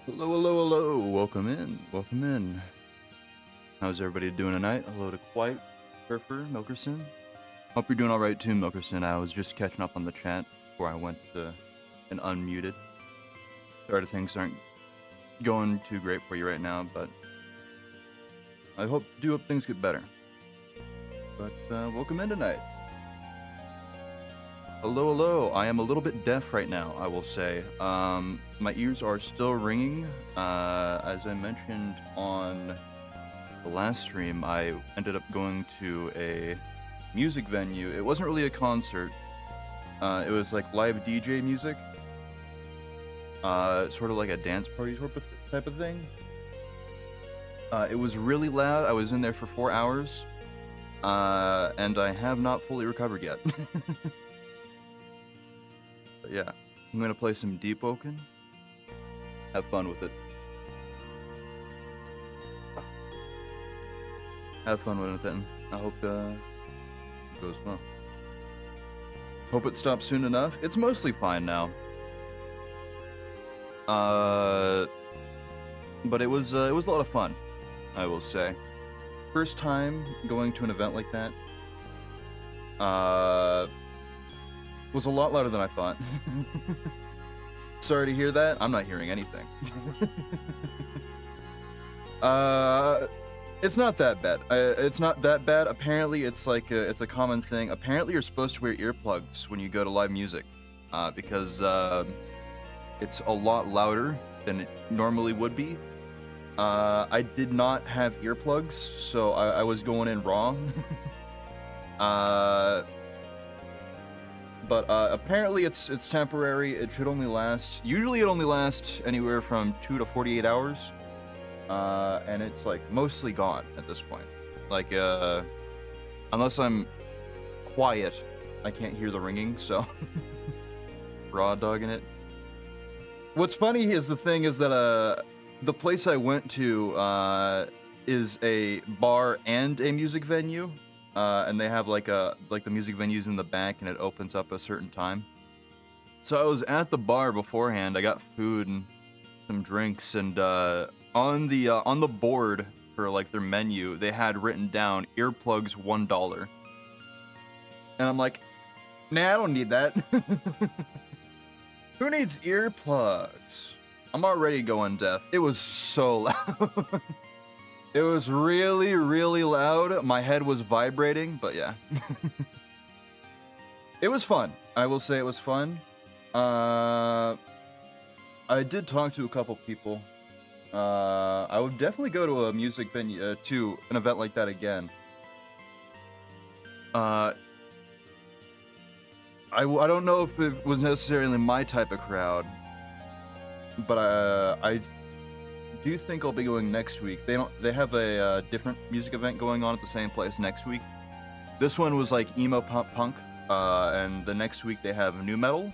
Hello, hello, hello. Welcome in. Welcome in. How's everybody doing tonight? Hello to Quiet, Surfer, Milkerson. Hope you're doing all right too, Milkerson. I was just catching up on the chat before I went to and unmuted. Sorry that things aren't going too great for you right now, but I hope things get better. But welcome in tonight. Hello, hello. I am a little bit deaf right now, I will say. My ears are still ringing. As I mentioned on the last stream, I ended up going to a music venue. It wasn't really a concert. It was like live DJ music. Sort of like a dance party type of thing. It was really loud. I was in there for 4 hours. And I have not fully recovered yet. But yeah, I'm gonna play some Deep Woken. Have fun with it. Have fun with it. I hope it goes well. Hope it stops soon enough. It's mostly fine now. But it was a lot of fun, I will say. First time going to an event like that. Was a lot louder than I thought. Sorry to hear that. I'm not hearing anything. It's not that bad. It's not that bad. Apparently, it's like it's a common thing. Apparently, you're supposed to wear earplugs when you go to live music, because it's a lot louder than it normally would be. I did not have earplugs, so I was going in wrong. But apparently it's temporary. It should only last. Usually, it only lasts anywhere from 2 to 48 hours. And it's like mostly gone at this point. Like, unless I'm quiet, I can't hear the ringing, so raw dogging it. What's funny is that the place I went to is a bar and a music venue, and they have like the music venues in the back, and it opens up a certain time. So I was at the bar beforehand. I got food and some drinks, and on the board for like their menu, they had written down earplugs $1. And I'm like, nah, I don't need that. Who needs earplugs? I'm already going deaf. It was so loud. It was really, really loud. My head was vibrating, but yeah. It was fun. I will say it was fun. I did talk to a couple people. I would definitely go to a music venue, to an event like that again. I don't know if it was necessarily my type of crowd, but I do think I'll be going next week. They have a different music event going on at the same place next week. This one was like emo punk, and the next week they have new metal,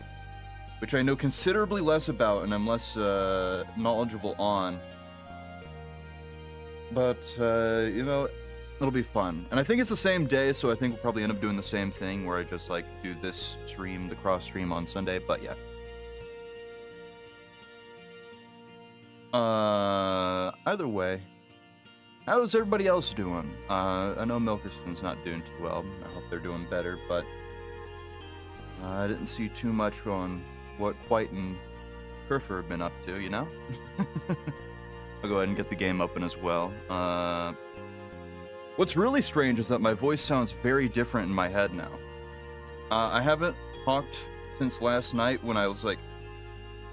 which I know considerably less about and I'm less knowledgeable on. But you know, it'll be fun. And I think it's the same day, so I think we'll probably end up doing the same thing where I just like do this stream, the cross stream on Sunday, but yeah. Either way, how's everybody else doing? I know Milkerson's not doing too well. I hope they're doing better, but I didn't see too much on what White and Kerfer have been up to, you know? I'll go ahead and get the game open as well. What's really strange is that my voice sounds very different in my head now. I haven't talked since last night when I was like,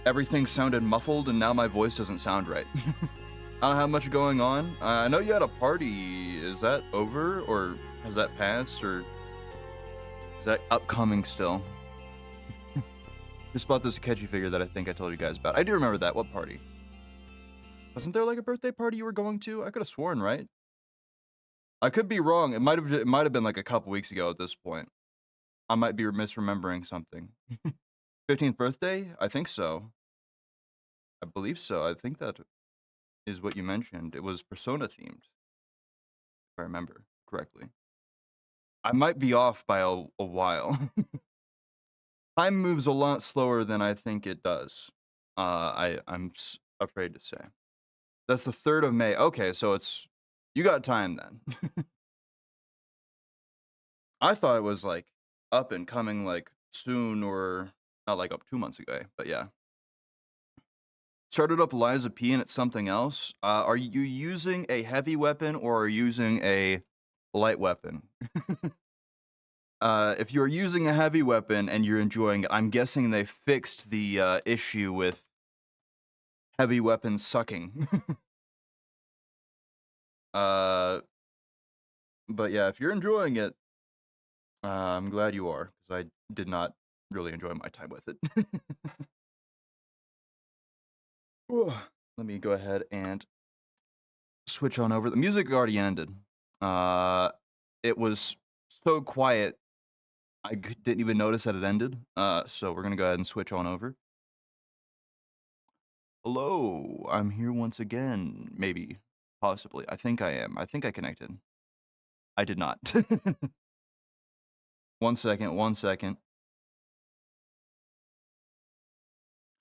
everything sounded muffled and now my voice doesn't sound right. I don't have much going on. I know you had a party. Is that over or has that passed or is that upcoming still? Just bought this Akechi figure that I think I told you guys about. I do remember that. What party? Wasn't there like a birthday party you were going to? I could have sworn, right? I could be wrong. It might have been like a couple weeks ago at this point. I might be misremembering something. 15th birthday? I think so. I believe so. I think that is what you mentioned. It was Persona themed, if I remember correctly. I might be off by a while. Time moves a lot slower than I think it does. I'm afraid to say. That's the 3rd of May. Okay, so it's... You got time then. I thought it was, like, up and coming, like, soon or... Not, like, up 2 months ago, but yeah. Started up Liza P and it's something else. Are you using a heavy weapon or are you using a light weapon? If you're using a heavy weapon and you're enjoying it, I'm guessing they fixed the issue with heavy weapons sucking. But yeah, if you're enjoying it, I'm glad you are, because I did not really enjoy my time with it. Let me go ahead and switch on over. The music already ended. It was so quiet, I didn't even notice that it ended. So we're gonna go ahead and switch on over. Hello, I'm here once again. Maybe, possibly. I think I am. I think I connected. I did not. 1 second, 1 second.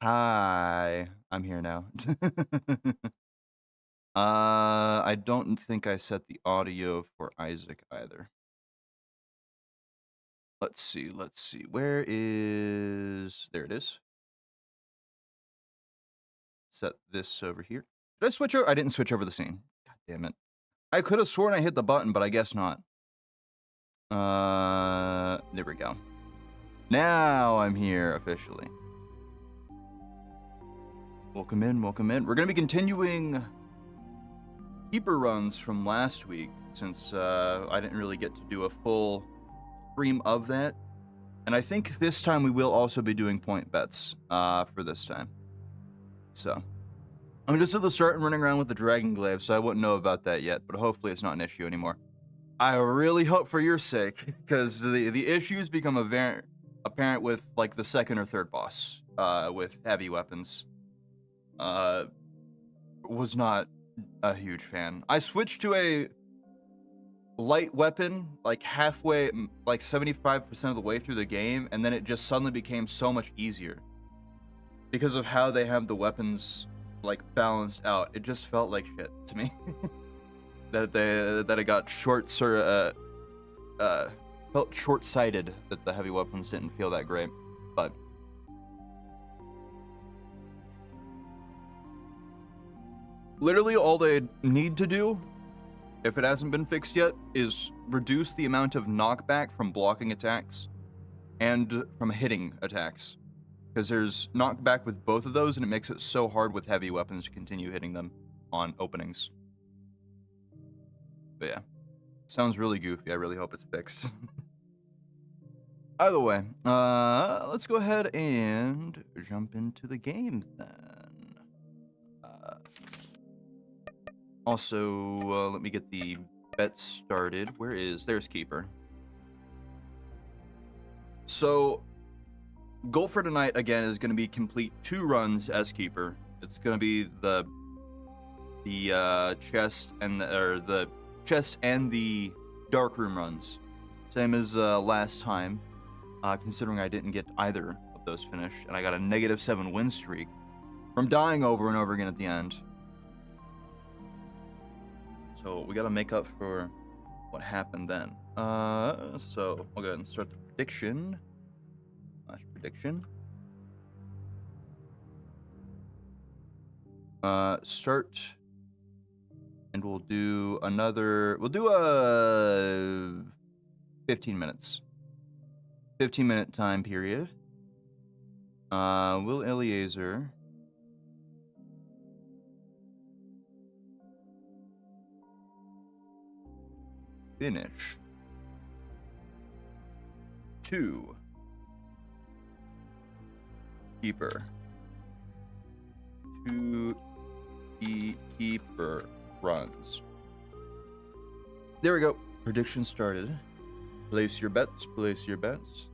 Hi, I'm here now. I don't think I set the audio for Isaac either. Let's see, let's see. Where is... There it is. Set this over here. Did I switch over? I didn't switch over the scene. God damn it. I could have sworn I hit the button, but I guess not. There we go. Now I'm here officially. Welcome in, welcome in. We're gonna be continuing keeper runs from last week, since I didn't really get to do a full stream of that. And I think this time we will also be doing point bets for this time. So I'm just at the start and running around with the dragon glaive, so I wouldn't know about that yet, but hopefully it's not an issue anymore. I really hope for your sake, because the issues become apparent with like the 2nd or 3rd boss with heavy weapons. Was not a huge fan. I switched to a light weapon like halfway, like 75% of the way through the game, and then it just suddenly became so much easier because of how they have the weapons like balanced out. It just felt like shit to me. that it got felt short-sighted that the heavy weapons didn't feel that great, but literally all they need to do, if it hasn't been fixed yet, is reduce the amount of knockback from blocking attacks and from hitting attacks, because there's knockback with both of those and it makes it so hard with heavy weapons to continue hitting them on openings. But yeah, sounds really goofy. I really hope it's fixed. Either way, let's go ahead and jump into the game then. Also, let me get the bet started. There's Keeper. So, goal for tonight, again, is going to be complete 2 runs as Keeper. It's going to be the chest and the chest and the dark room runs, same as last time. Considering I didn't get either of those finished, and I got a -7 win streak from dying over and over again at the end. So we gotta make up for what happened then. So I'll go ahead and start the prediction. Start, and we'll do a 15 minutes. 15-minute time period. Will Eliezer finish 2 keeper? 2 keeper runs. There we go. Prediction started. Place your bets. Place your bets.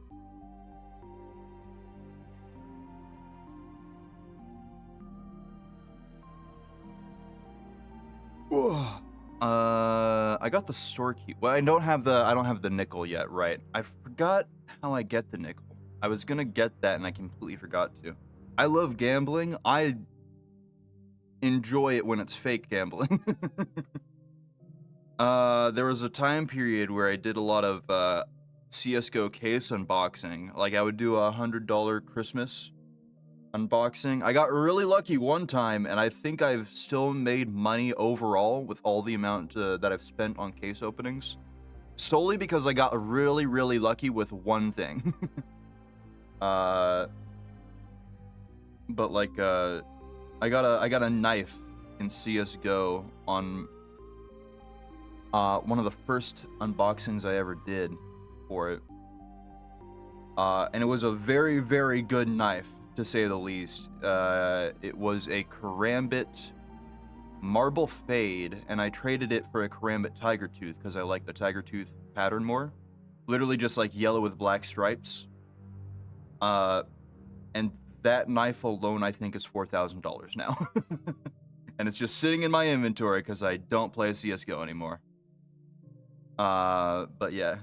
I got the store key. Well, I don't have the nickel yet, right? I forgot how I get the nickel. I was gonna get that and I completely forgot to. I love gambling. I enjoy it when it's fake gambling. There was a time period where I did a lot of CSGO case unboxing. Like I would do a $100 Christmas unboxing. I got really lucky one time, and I think I've still made money overall with all the amount that I've spent on case openings, solely because I got really, really lucky with one thing. But like I got a knife in CSGO on one of the first unboxings I ever did for it, and it was a very, very good knife, to say the least. It was a Karambit Marble Fade, and I traded it for a Karambit Tiger Tooth because I like the Tiger Tooth pattern more. Literally just like yellow with black stripes. And that knife alone, I think, is $4,000 now. And it's just sitting in my inventory because I don't play CSGO anymore. But yeah.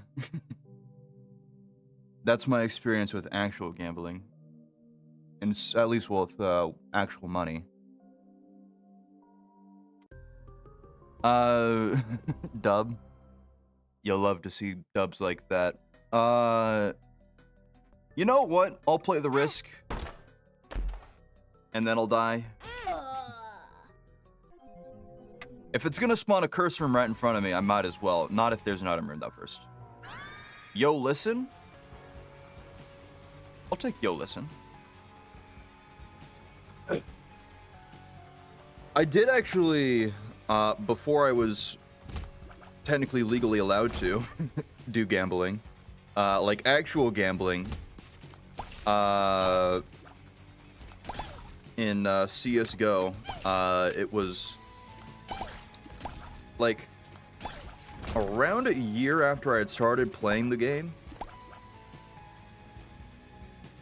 That's my experience with actual gambling. And at least with actual money. Dub. You'll love to see dubs like that. You know what? I'll play the risk. And then I'll die. If it's gonna spawn a curse room right in front of me, I might as well. Not if there's an item room though first. Yo, listen. I'll take yo, listen. I did actually, before I was technically legally allowed to do gambling, like actual gambling, in CSGO, it was like around a year after I had started playing the game.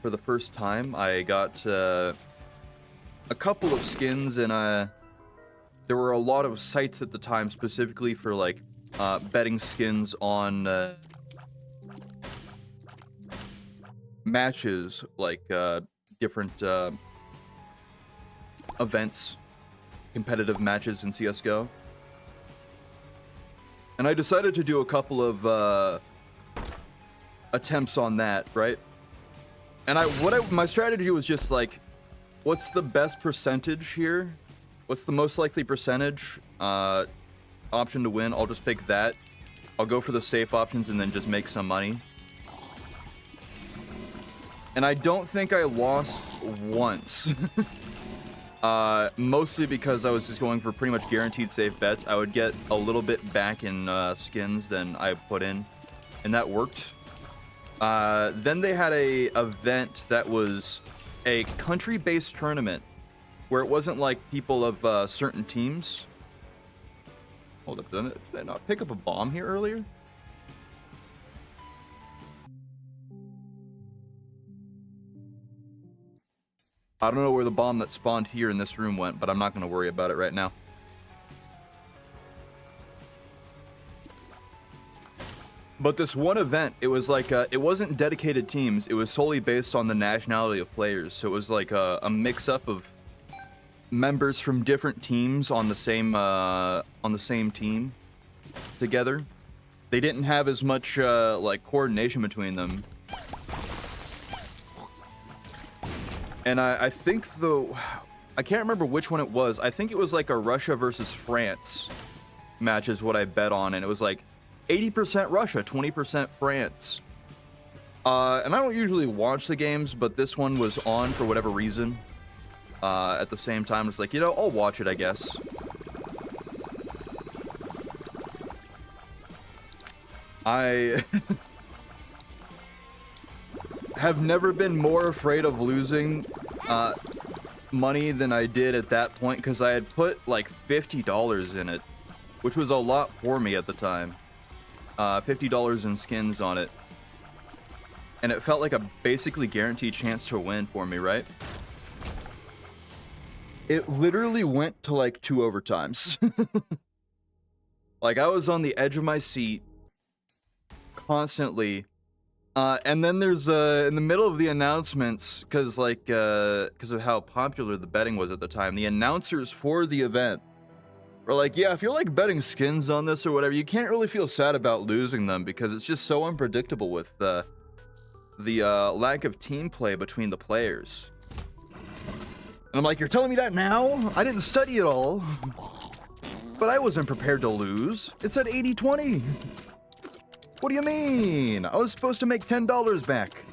For the first time, I got a couple of skins, and there were a lot of sites at the time specifically for like betting skins on matches, like different events, competitive matches in CSGO. And I decided to do a couple of attempts on that, right? And my strategy was just like, what's the best percentage here? What's the most likely percentage option to win? I'll just pick that. I'll go for the safe options and then just make some money. And I don't think I lost once. Mostly because I was just going for pretty much guaranteed safe bets. I would get a little bit back in skins than I put in, and that worked. Then they had a event that was a country-based tournament where it wasn't like people of certain teams. Hold up, did I not pick up a bomb here earlier? I don't know where the bomb that spawned here in this room went, but I'm not going to worry about it right now. But this one event, it was like, it wasn't dedicated teams. It was solely based on the nationality of players. So it was like a mix-up of members from different teams on the same team together. They didn't have as much like coordination between them. And I think I can't remember which one it was. I think it was like a Russia versus France match is what I bet on, and it was like 80% Russia, 20% France. And I don't usually watch the games, but this one was on for whatever reason. At the same time, it's like, you know, I'll watch it, I guess. I have never been more afraid of losing money than I did at that point, because I had put like $50 in it, which was a lot for me at the time. $50 in skins on it. And it felt like a basically guaranteed chance to win for me, right? It literally went to like 2 overtimes. Like I was on the edge of my seat constantly, And then there's in the middle of the announcements, because of how popular the betting was at the time, the announcers for the event were like, yeah, if you're like betting skins on this or whatever, you can't really feel sad about losing them because it's just so unpredictable with the lack of team play between the players. And I'm like, you're telling me that now? I didn't study it all. But I wasn't prepared to lose. It said 80-20. What do you mean? I was supposed to make $10 back.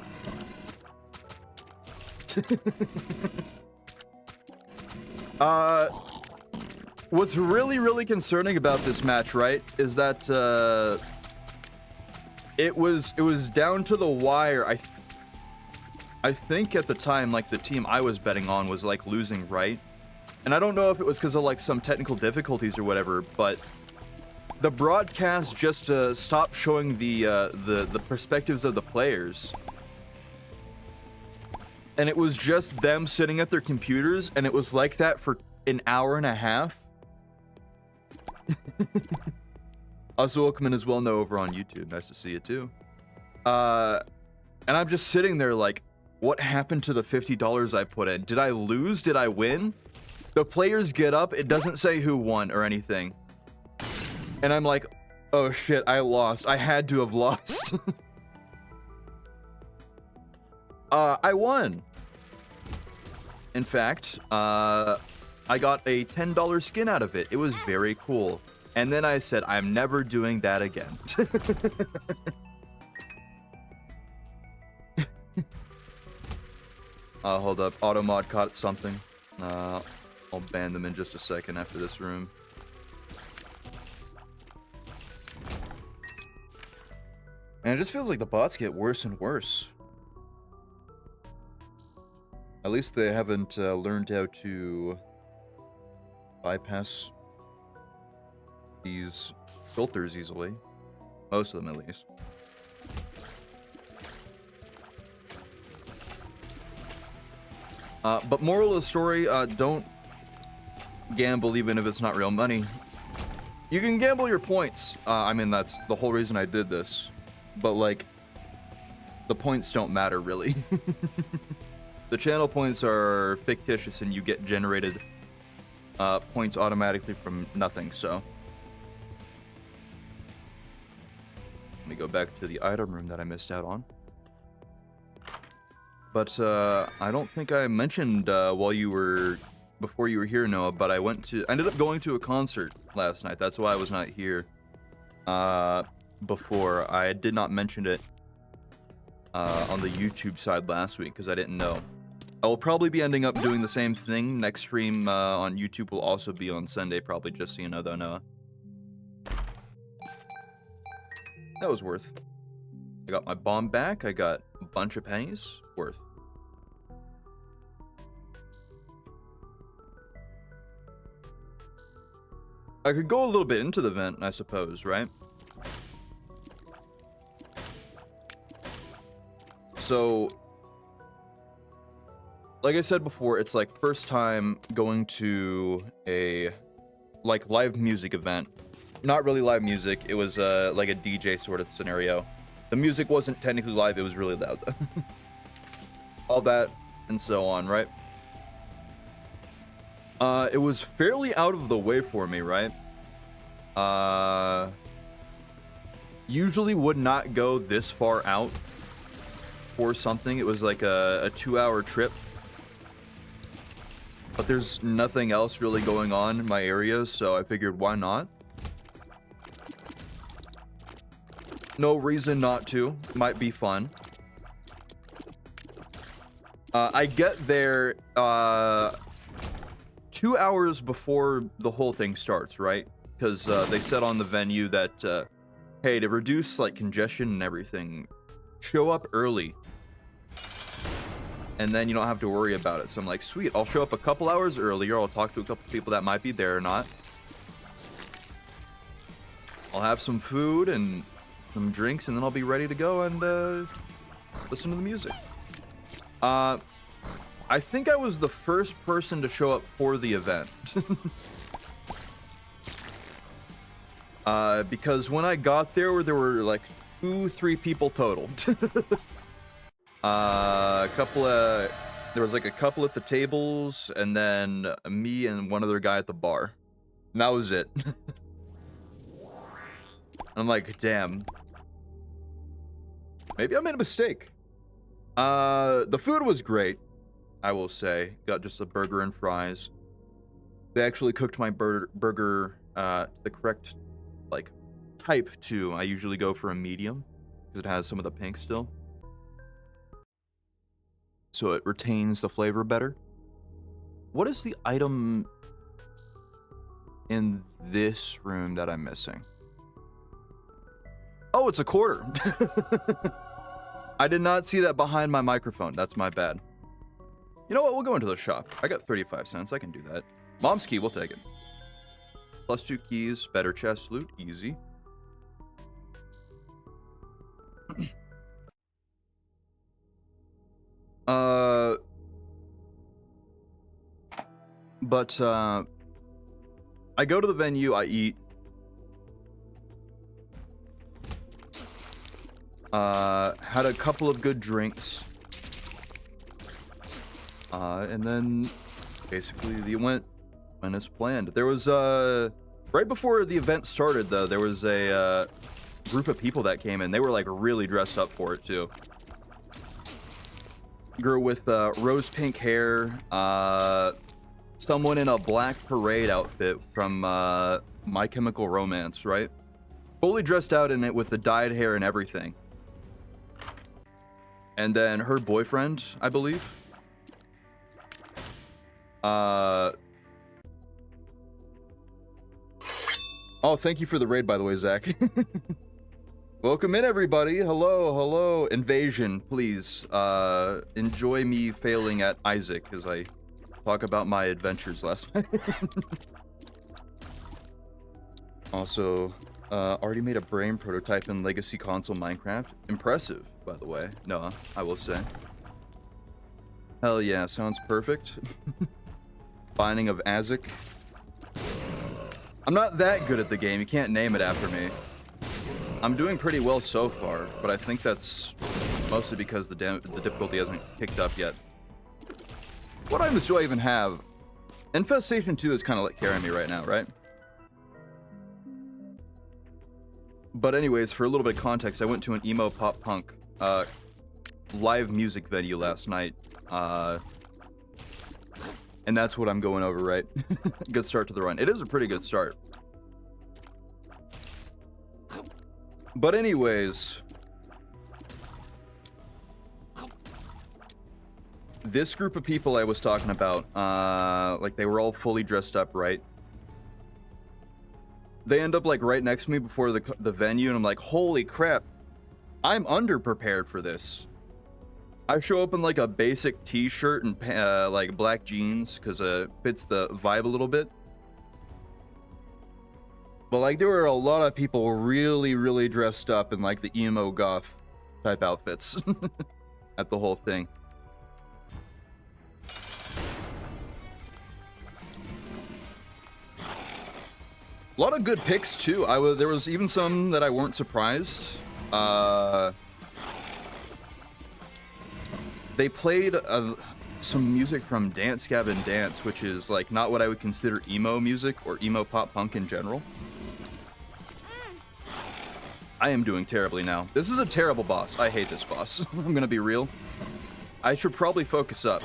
What's really, really concerning about this match, right, is that it was down to the wire. I think at the time, like, the team I was betting on was like losing, right? And I don't know if it was because of like some technical difficulties or whatever, but the broadcast just stopped showing the perspectives of the players. And it was just them sitting at their computers, and it was like that for an hour and a half. Also, welcome in as well, no, over on YouTube. Nice to see you too. And I'm just sitting there like, what happened to the $50 I put in? Did I lose? Did I win? The players get up, it doesn't say who won or anything. And I'm like, oh shit, I lost. I had to have lost. I won. In fact, I got a $10 skin out of it. It was very cool. And then I said, I'm never doing that again. Hold up. Automod caught something. I'll ban them in just a second after this room. And it just feels like the bots get worse and worse. At least they haven't learned how to bypass these filters easily. Most of them, at least. But moral of the story, don't gamble even if it's not real money. You can gamble your points. I mean, that's the whole reason I did this. But, like, the points don't matter, really. The channel points are fictitious and you get generated points automatically from nothing, so. Let me go back to the item room that I missed out on. But I don't think I mentioned before you were here, Noah, but I ended up going to a concert last night. That's why I was not here before. I did not mention it on the YouTube side last week because I didn't know. I will probably be ending up doing the same thing. Next stream on YouTube will also be on Sunday, probably, just so you know, though, Noah. That was worth. I got my bomb back. I got a bunch of pennies. Worth. I could go a little bit into the vent, I suppose, right? So, like I said before, it's like first time going to a like live music event. Not really live music, it was like a DJ sort of scenario. The music wasn't technically live, it was really loud though. All that and so on, right? It was fairly out of the way for me, right? Usually would not go this far out for something. It was like a 2-hour trip. But there's nothing else really going on in my area, so I figured why not? No reason not to. Might be fun. I get there 2 hours before the whole thing starts, right? Because they said on the venue that, hey, to reduce like congestion and everything, show up early. And then you don't have to worry about it. So I'm like, sweet, I'll show up a couple hours earlier. I'll talk to a couple people that might be there or not. I'll have some food and some drinks, and then I'll be ready to go and listen to the music. I think I was the first person to show up for the event. Because when I got there, there were like 3 people total. There was like a couple at the tables, and then me and one other guy at the bar. And that was it. I'm like, damn. Maybe I made a mistake. The food was great, I will say. Got just a burger and fries. They actually cooked my burger the correct, like, type too. I usually go for a medium because it has some of the pink still, so it retains the flavor better. What is the item in this room that I'm missing? Oh, it's a quarter. I did not see that behind my microphone. That's my bad. You know what? We'll go into the shop. I got 35 cents. I can do that. Mom's key. We'll take it. +2 keys. Better chest loot. Easy. But I go to the venue, I eat. Had a couple of good drinks. And then basically the event went as planned. There was right before the event started though, there was a group of people that came in. They were like really dressed up for it too. Girl with rose pink hair, someone in a black parade outfit from My Chemical Romance, right? Fully dressed out in it with the dyed hair and everything. And then her boyfriend, I believe. Oh, thank you for the raid, by the way, Zach. Welcome in, everybody. Hello, hello. Invasion, please. Enjoy me failing at Isaac as I talk about my adventures last night. Also, already made a brain prototype in Legacy Console Minecraft. Impressive, by the way. No, I will say. Hell yeah, sounds perfect. Binding of Azek. I'm not that good at the game. You can't name it after me. I'm doing pretty well so far, but I think that's mostly because the difficulty hasn't picked up yet. What items do I even have? Infestation 2 is kind of like carrying me right now, right? But anyways, for a little bit of context, I went to an emo pop punk live music venue last night. And that's what I'm going over, right? Good start to the run. It is a pretty good start. But anyways, this group of people I was talking about, like they were all fully dressed up, right? They end up like right next to me before the venue, and I'm like, holy crap, I'm underprepared for this. I show up in like a basic t-shirt and like black jeans because it fits the vibe a little bit. But like there were a lot of people really, really dressed up in like the emo goth type outfits at the whole thing. A lot of good picks too. There was even some that I weren't surprised. They played some music from Dance Gavin Dance, which is like not what I would consider emo music or emo pop punk in general. I am doing terribly now. This is a terrible boss. I hate this boss. I'm gonna be real. I should probably focus up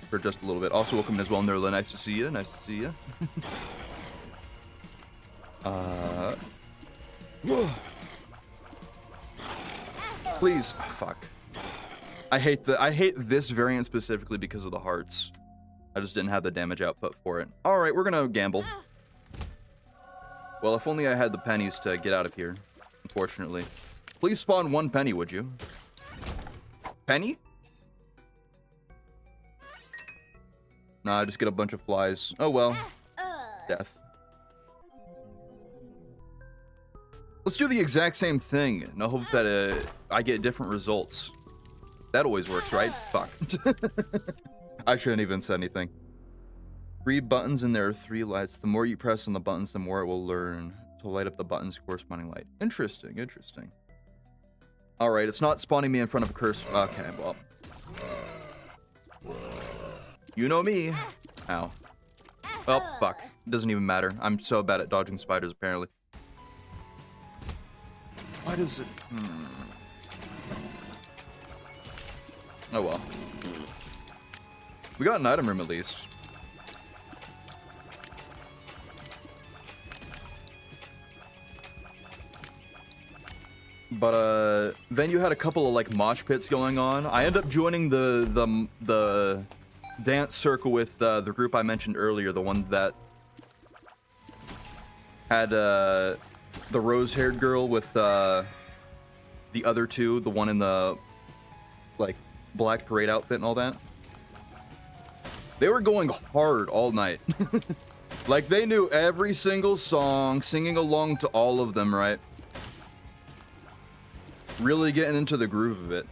for just a little bit. Also, welcome as well, Nerla. Nice to see you. Nice to see you. Please, oh, fuck. I hate this variant specifically because of the hearts. I just didn't have the damage output for it. All right, we're gonna gamble. Well, if only I had the pennies to get out of here. Unfortunately, please spawn 1 penny, would you? Penny? Nah, I just get a bunch of flies. Oh well. Death. Let's do the exact same thing and I hope that I get different results. That always works, right? Fuck. I shouldn't even say anything. 3 buttons and there are 3 lights. The more you press on the buttons, the more it will learn to light up the button's corresponding light. Interesting, interesting. Alright, it's not spawning me in front of a curse. Okay, well. You know me. Ow. Oh, fuck. Doesn't even matter. I'm so bad at dodging spiders, apparently. Why does it... Oh, well. We got an item room, at least. But, then you had a couple of, like, mosh pits going on. I ended up joining the dance circle with the group I mentioned earlier, the one that had, the rose-haired girl with, the other two, the one in the, like, black parade outfit and all that. They were going hard all night. Like, they knew every single song, singing along to all of them, right? Really getting into the groove of it.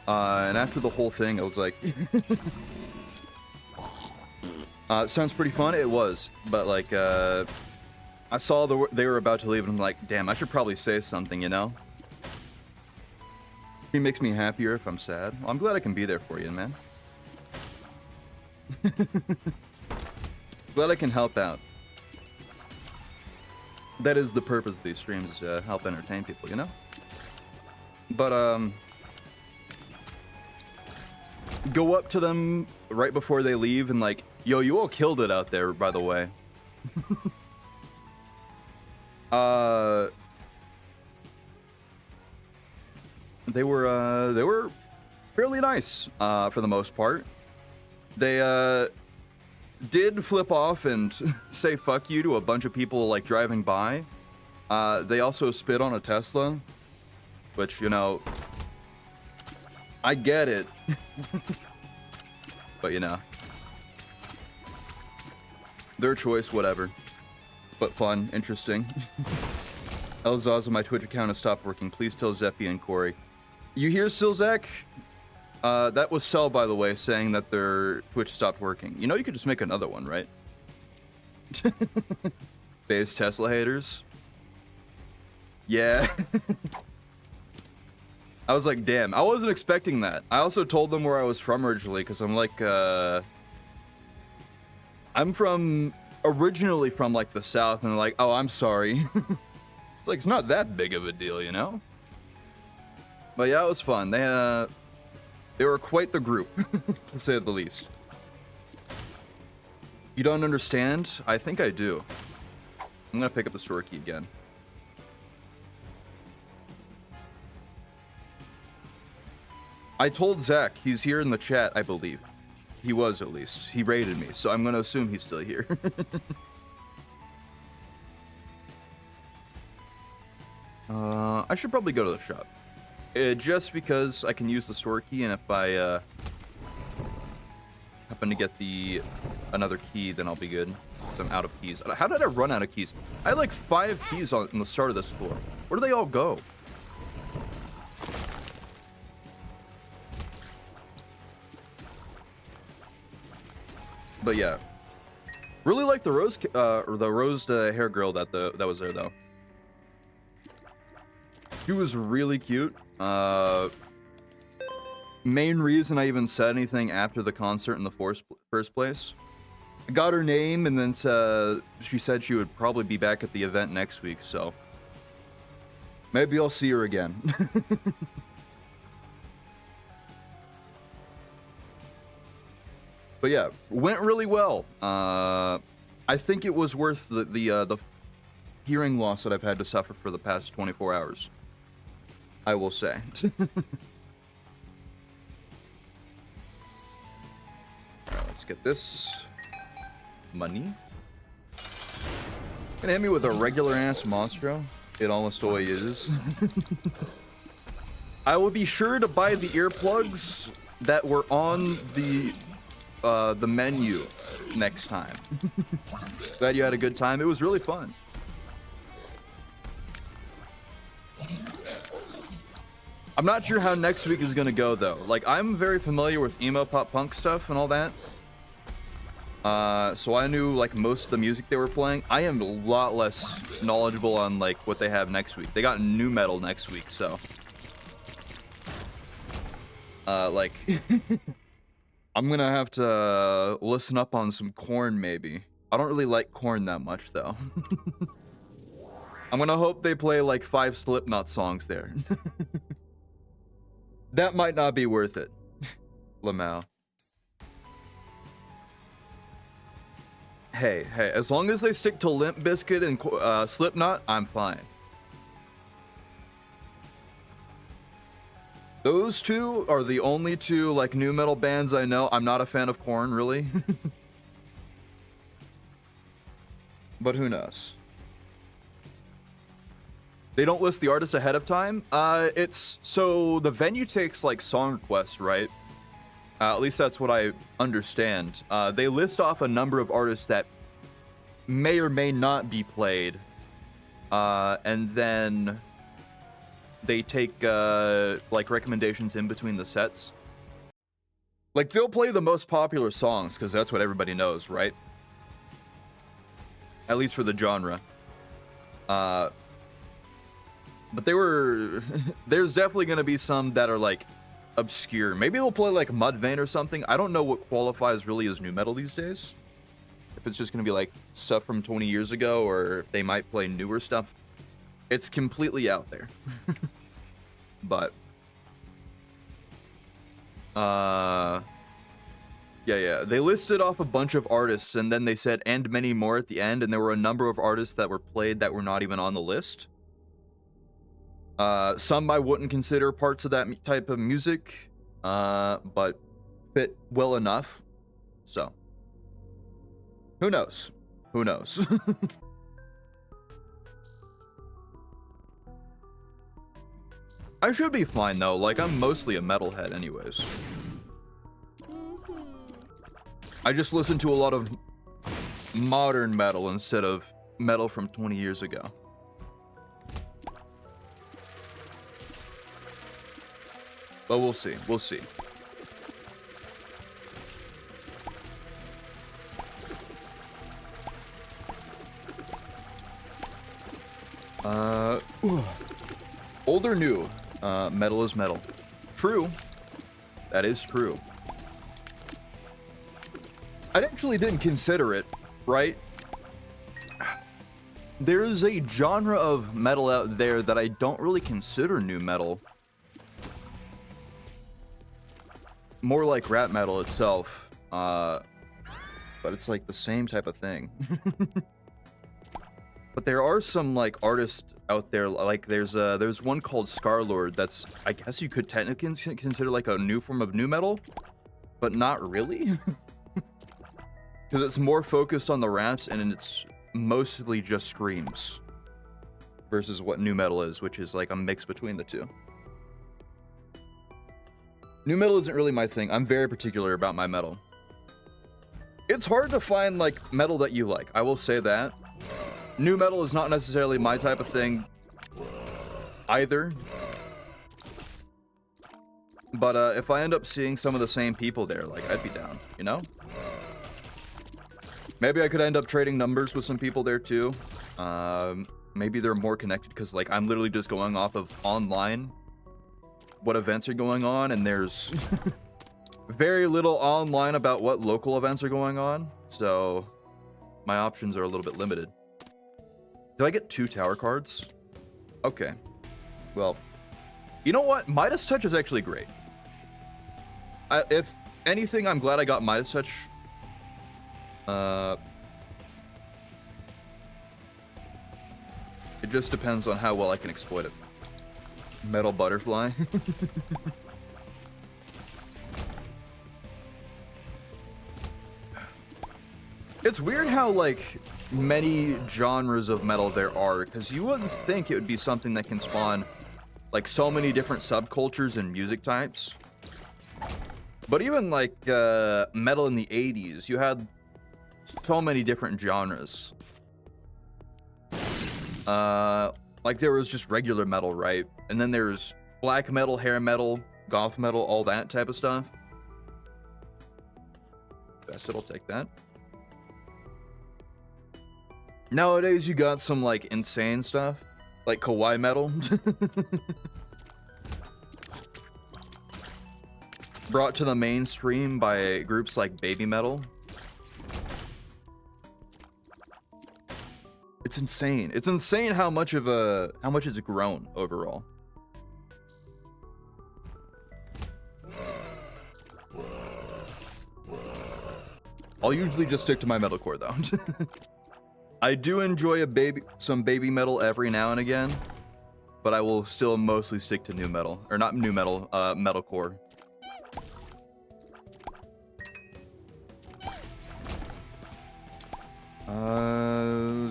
And after the whole thing, I was like... it sounds pretty fun. It was. But, like, I saw they were about to leave, and I'm like, damn, I should probably say something, you know? He makes me happier if I'm sad. Well, I'm glad I can be there for you, man. Glad I can help out. That is the purpose of these streams, is to help entertain people, you know? But, go up to them right before they leave and like, yo, you all killed it out there, by the way. They were fairly nice, for the most part. They, did flip off and say fuck you to a bunch of people, like, driving by. They also spit on a Tesla, which, you know, I get it. But, you know, their choice, whatever. But fun, interesting. Elzaza, my Twitch account has stopped working. Please tell Zeppi and Corey. You hear, Silzak? That was Cell, by the way, saying that their Twitch stopped working. You know, you could just make another one, right? Base Tesla haters. Yeah. I was like, damn, I wasn't expecting that. I also told them where I was from originally, because I'm like, I'm originally from, like, the South, and they're like, oh, I'm sorry. It's like, it's not that big of a deal, you know? But yeah, it was fun. They were quite the group, to say the least. You don't understand? I think I do. I'm gonna pick up the store key again. I told Zach, he's here in the chat, I believe. He was, at least. He raided me, so I'm gonna assume he's still here. I should probably go to the shop. Just because I can use the store key, and if I happen to get another key, then I'll be good. So I'm out of keys. How did I run out of keys? I had like 5 keys on the start of this floor. Where do they all go? But yeah, really like the rosed hair girl that was there though. She was really cute. Main reason I even said anything after the concert in the first place. I got her name, and then she said she would probably be back at the event next week, so maybe I'll see her again. But yeah, went really well. I think it was worth the hearing loss that I've had to suffer for the past 24 hours. I will say. Alright, let's get this money. Gonna hit me with a regular ass Monstro. It almost always is. I will be sure to buy the earplugs that were on the menu next time. Glad you had a good time. It was really fun. I'm not sure how next week is gonna go though. Like, I'm very familiar with emo pop punk stuff and all that. So I knew like most of the music they were playing. I am a lot less knowledgeable on like what they have next week. They got new metal next week, so like I'm gonna have to listen up on some Korn maybe. I don't really like Korn that much though. I'm gonna hope they play like 5 Slipknot songs there. That might not be worth it. Lamau. Hey, as long as they stick to Limp Bizkit and Slipknot, I'm fine. Those two are the only two, like, new metal bands I know. I'm not a fan of Korn, really. But who knows? They don't list the artists ahead of time. So the venue takes, like, song requests, right? At least that's what I understand. They list off a number of artists that may or may not be played. And then they take, like, recommendations in between the sets. Like, they'll play the most popular songs, because that's what everybody knows, right? At least for the genre. But there's definitely going to be some that are, like, obscure. Maybe they'll play like Mudvayne or something. I don't know what qualifies really as new metal these days. If it's just gonna be like stuff from 20 years ago, or if they might play newer stuff. It's completely out there. But yeah, they listed off a bunch of artists and then they said and many more at the end, and there were a number of artists that were played that were not even on the list. Some I wouldn't consider parts of that type of music, but fit well enough. So, who knows? Who knows? I should be fine though. Like, I'm mostly a metalhead anyways. I just listen to a lot of modern metal instead of metal from 20 years ago. But we'll see. We'll see. Old or new? Metal is metal. True. That is true. I actually didn't consider it, right? There's a genre of metal out there that I don't really consider new metal. More like rap metal itself, but it's like the same type of thing. But there are some like artists out there, like there's one called Scarlord that's, I guess you could technically consider like a new form of new metal, but not really. Because it's more focused on the raps and it's mostly just screams versus what new metal is, which is like a mix between the two. New metal isn't really my thing. I'm very particular about my metal. It's hard to find, like, metal that you like. I will say that. New metal is not necessarily my type of thing either. But if I end up seeing some of the same people there, like, I'd be down, you know? Maybe I could end up trading numbers with some people there too. Maybe they're more connected because, like, I'm literally just going off of online what events are going on, and there's very little online about what local events are going on, so my options are a little bit limited. Did I get 2 tower cards? Okay. Well, you know what? Midas Touch is actually great. If anything, I'm glad I got Midas Touch. It just depends on how well I can exploit it. Metal Butterfly. It's weird how, like, many genres of metal there are, because you wouldn't think it would be something that can spawn, like, so many different subcultures and music types. But even, like, metal in the 80s, you had so many different genres. Like, there was just regular metal, right? And then there's black metal, hair metal, goth metal, all that type of stuff. Best, it'll take that. Nowadays, you got some, like, insane stuff. Like kawaii metal. Brought to the mainstream by groups like baby metal. It's insane. It's insane how much it's grown overall. I'll usually just stick to my metalcore though. I do enjoy some baby metal every now and again, but I will still mostly stick to new metal, or not new metal, metalcore.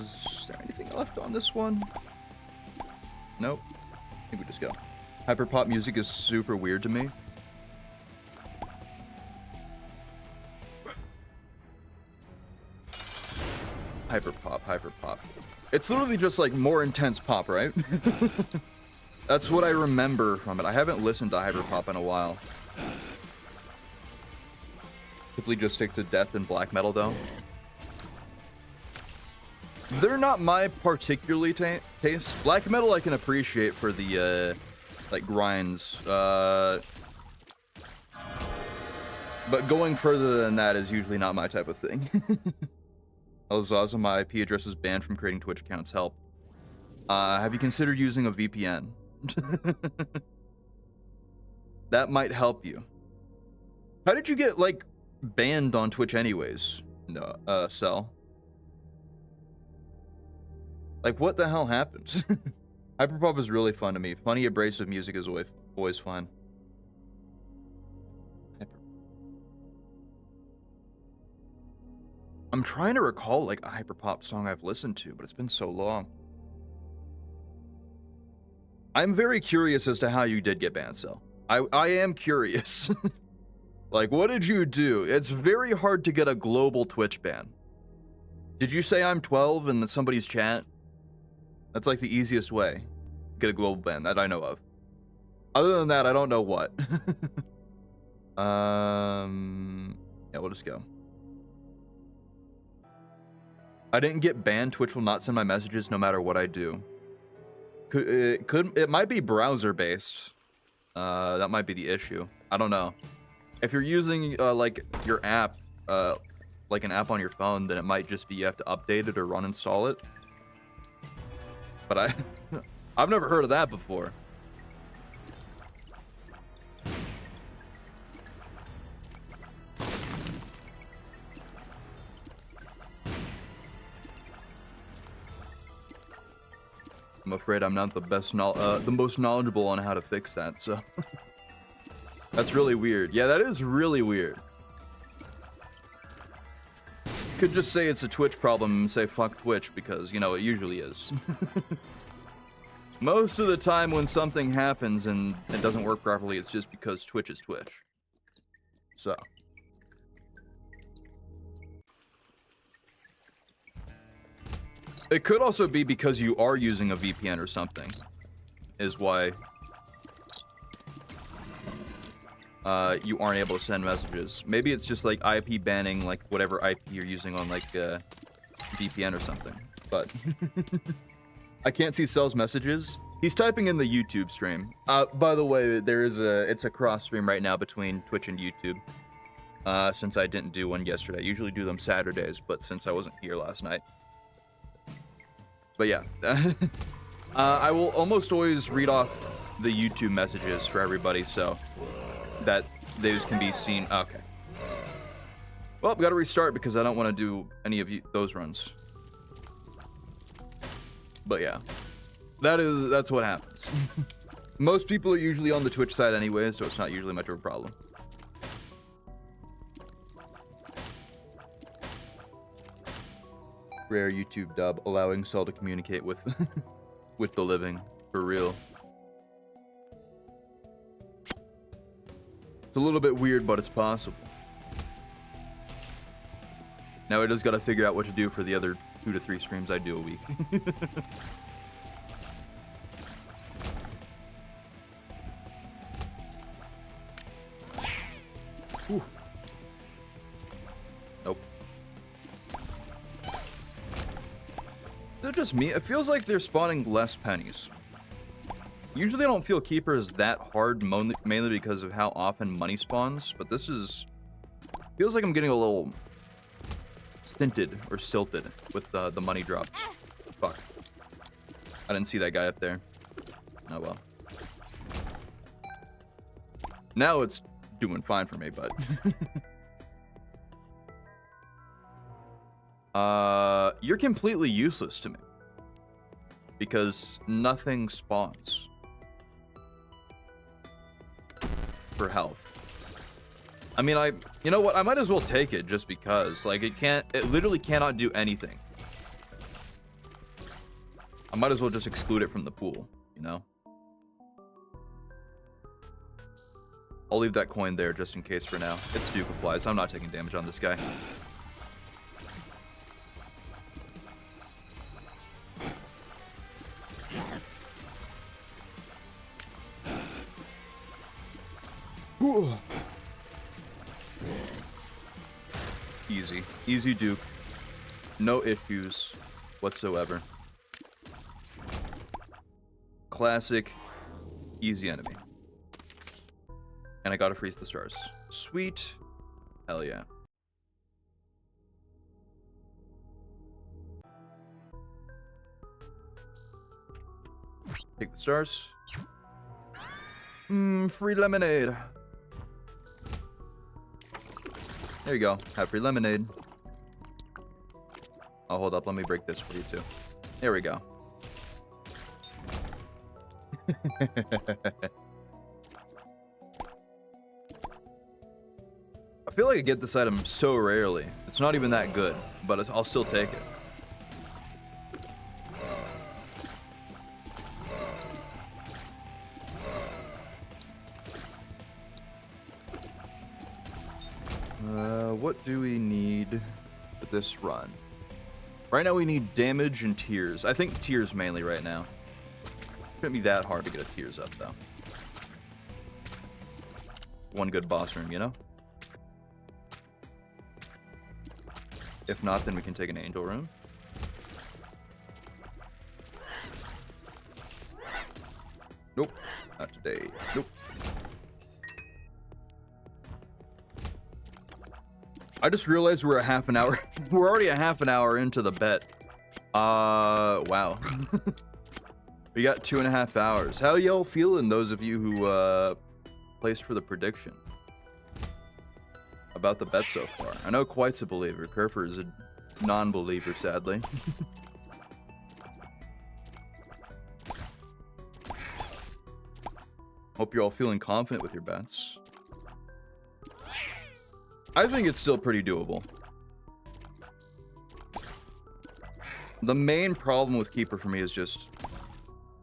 Is there anything left on this one? Nope. I think we just go. Hyperpop music is super weird to me. Hyperpop. It's literally just like more intense pop, right? That's what I remember from it. I haven't listened to hyperpop in a while. Simply just stick to death and black metal though. They're not my particularly taste. Black metal I can appreciate for the like grinds. But going further than that is usually not my type of thing. Zaza, my IP address is banned from creating Twitch accounts. Help. Have you considered using a VPN? That might help you. How did you get, like, banned on Twitch anyways? No, Cell. Like, what the hell happened? Hyperpop is really fun to me. Funny, abrasive music is always fun. I'm trying to recall, like, a hyperpop song I've listened to, but it's been so long. I'm very curious as to how you did get banned, Cell. I am curious. Like, what did you do? It's very hard to get a global Twitch ban. Did you say I'm 12 in somebody's chat? That's, like, the easiest way to get a global ban that I know of. Other than that, I don't know what. Yeah, we'll just go. I didn't get banned. Twitch will not send my messages no matter what I do. It might be browser based. That might be the issue. I don't know. If you're using like your app, like an app on your phone, then it might just be you have to update it or run install it. But I've never heard of that before. I'm afraid I'm not the most knowledgeable on how to fix that, so that's really weird. Yeah, that is really weird. Could just say it's a Twitch problem and say fuck Twitch because, you know, it usually is. Most of the time when something happens and it doesn't work properly, it's just because Twitch is Twitch. So. It could also be because you are using a VPN or something, is why you aren't able to send messages. Maybe it's just like IP banning, like whatever IP you're using on like VPN or something. But I can't see Cell's messages. He's typing in the YouTube stream. By the way, it's a cross stream right now between Twitch and YouTube. Since I didn't do one yesterday, I usually do them Saturdays, but since I wasn't here last night. But yeah, I will almost always read off the YouTube messages for everybody so that those can be seen. Okay. Well, we gotta restart because I don't want to do any of those runs. But yeah, that's what happens. Most people are usually on the Twitch side anyway, so it's not usually much of a problem. Rare YouTube dub, allowing Cell to communicate with with the living, for real. It's a little bit weird, but it's possible. Now I just gotta figure out what to do for the other 2 to 3 streams I do a week. Ooh. Nope. Is it just me? It feels like they're spawning less pennies. Usually I don't feel keepers that hard, mainly because of how often money spawns, but this is... feels like I'm getting a little stilted with the money drops. Fuck. I didn't see that guy up there. Oh well. Now it's doing fine for me, but... you're completely useless to me. Because nothing spawns. For health. I mean, you know what? I might as well take it just because. Like, it literally cannot do anything. I might as well just exclude it from the pool, you know? I'll leave that coin there just in case for now. It's Duke of Flies. I'm not taking damage on this guy. Ooh. Easy. Easy Duke. No issues whatsoever. Classic. Easy enemy. And I gotta freeze the stars. Sweet. Hell yeah. Take the stars. Free lemonade. There you go. Have free lemonade. Oh, hold up. Let me break this for you, too. There we go. I feel like I get this item so rarely. It's not even that good, but I'll still take it. What do we need for this run? Right now we need damage and tears. I think tears mainly right now. Shouldn't be that hard to get a tears up though. One good boss room, you know? If not, then we can take an angel room. Nope, not today. Nope. I just realized we're a half an hour. We're already a half an hour into the bet. Wow. We got 2.5 hours. How y'all feeling, those of you who placed for the prediction about the bet so far? I know Quite's a believer. Kerfer is a non-believer, sadly. Hope you're all feeling confident with your bets. I think it's still pretty doable. The main problem with Keeper for me is just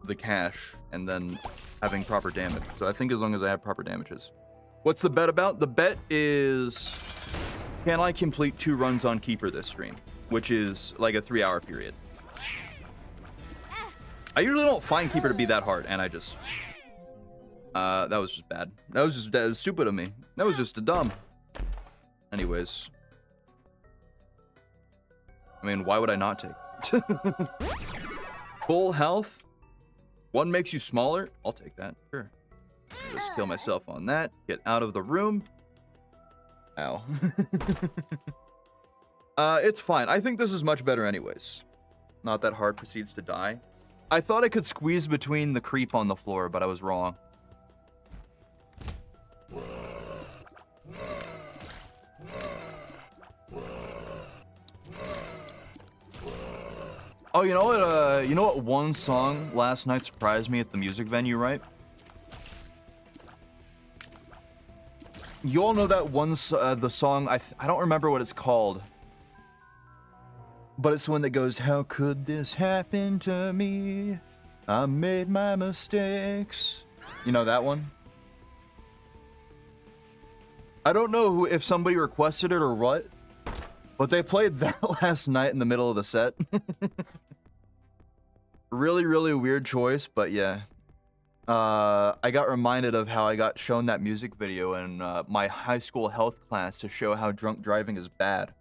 the cash and then having proper damage. So I think as long as I have proper damages. What's the bet about? The bet is, can I complete 2 runs on Keeper this stream? Which is like a 3-hour period. I usually don't find Keeper to be that hard, and I just... that was just bad. That was stupid of me. That was just dumb. Anyways. I mean, why would I not take it? Full health. 1 makes you smaller. I'll take that. Sure. I'll just kill myself on that. Get out of the room. Ow. It's fine. I think this is much better anyways. Not that hard proceeds to die. I thought I could squeeze between the creep on the floor, but I was wrong. Oh, you know what one song last night surprised me at the music venue, right? You all know that one, the song, I don't remember what it's called. But it's the one that goes, how could this happen to me? I made my mistakes. You know that one? I don't know if somebody requested it or what, but they played that last night in the middle of the set. Really, really weird choice, but yeah. I got reminded of how I got shown that music video in my high school health class to show how drunk driving is bad.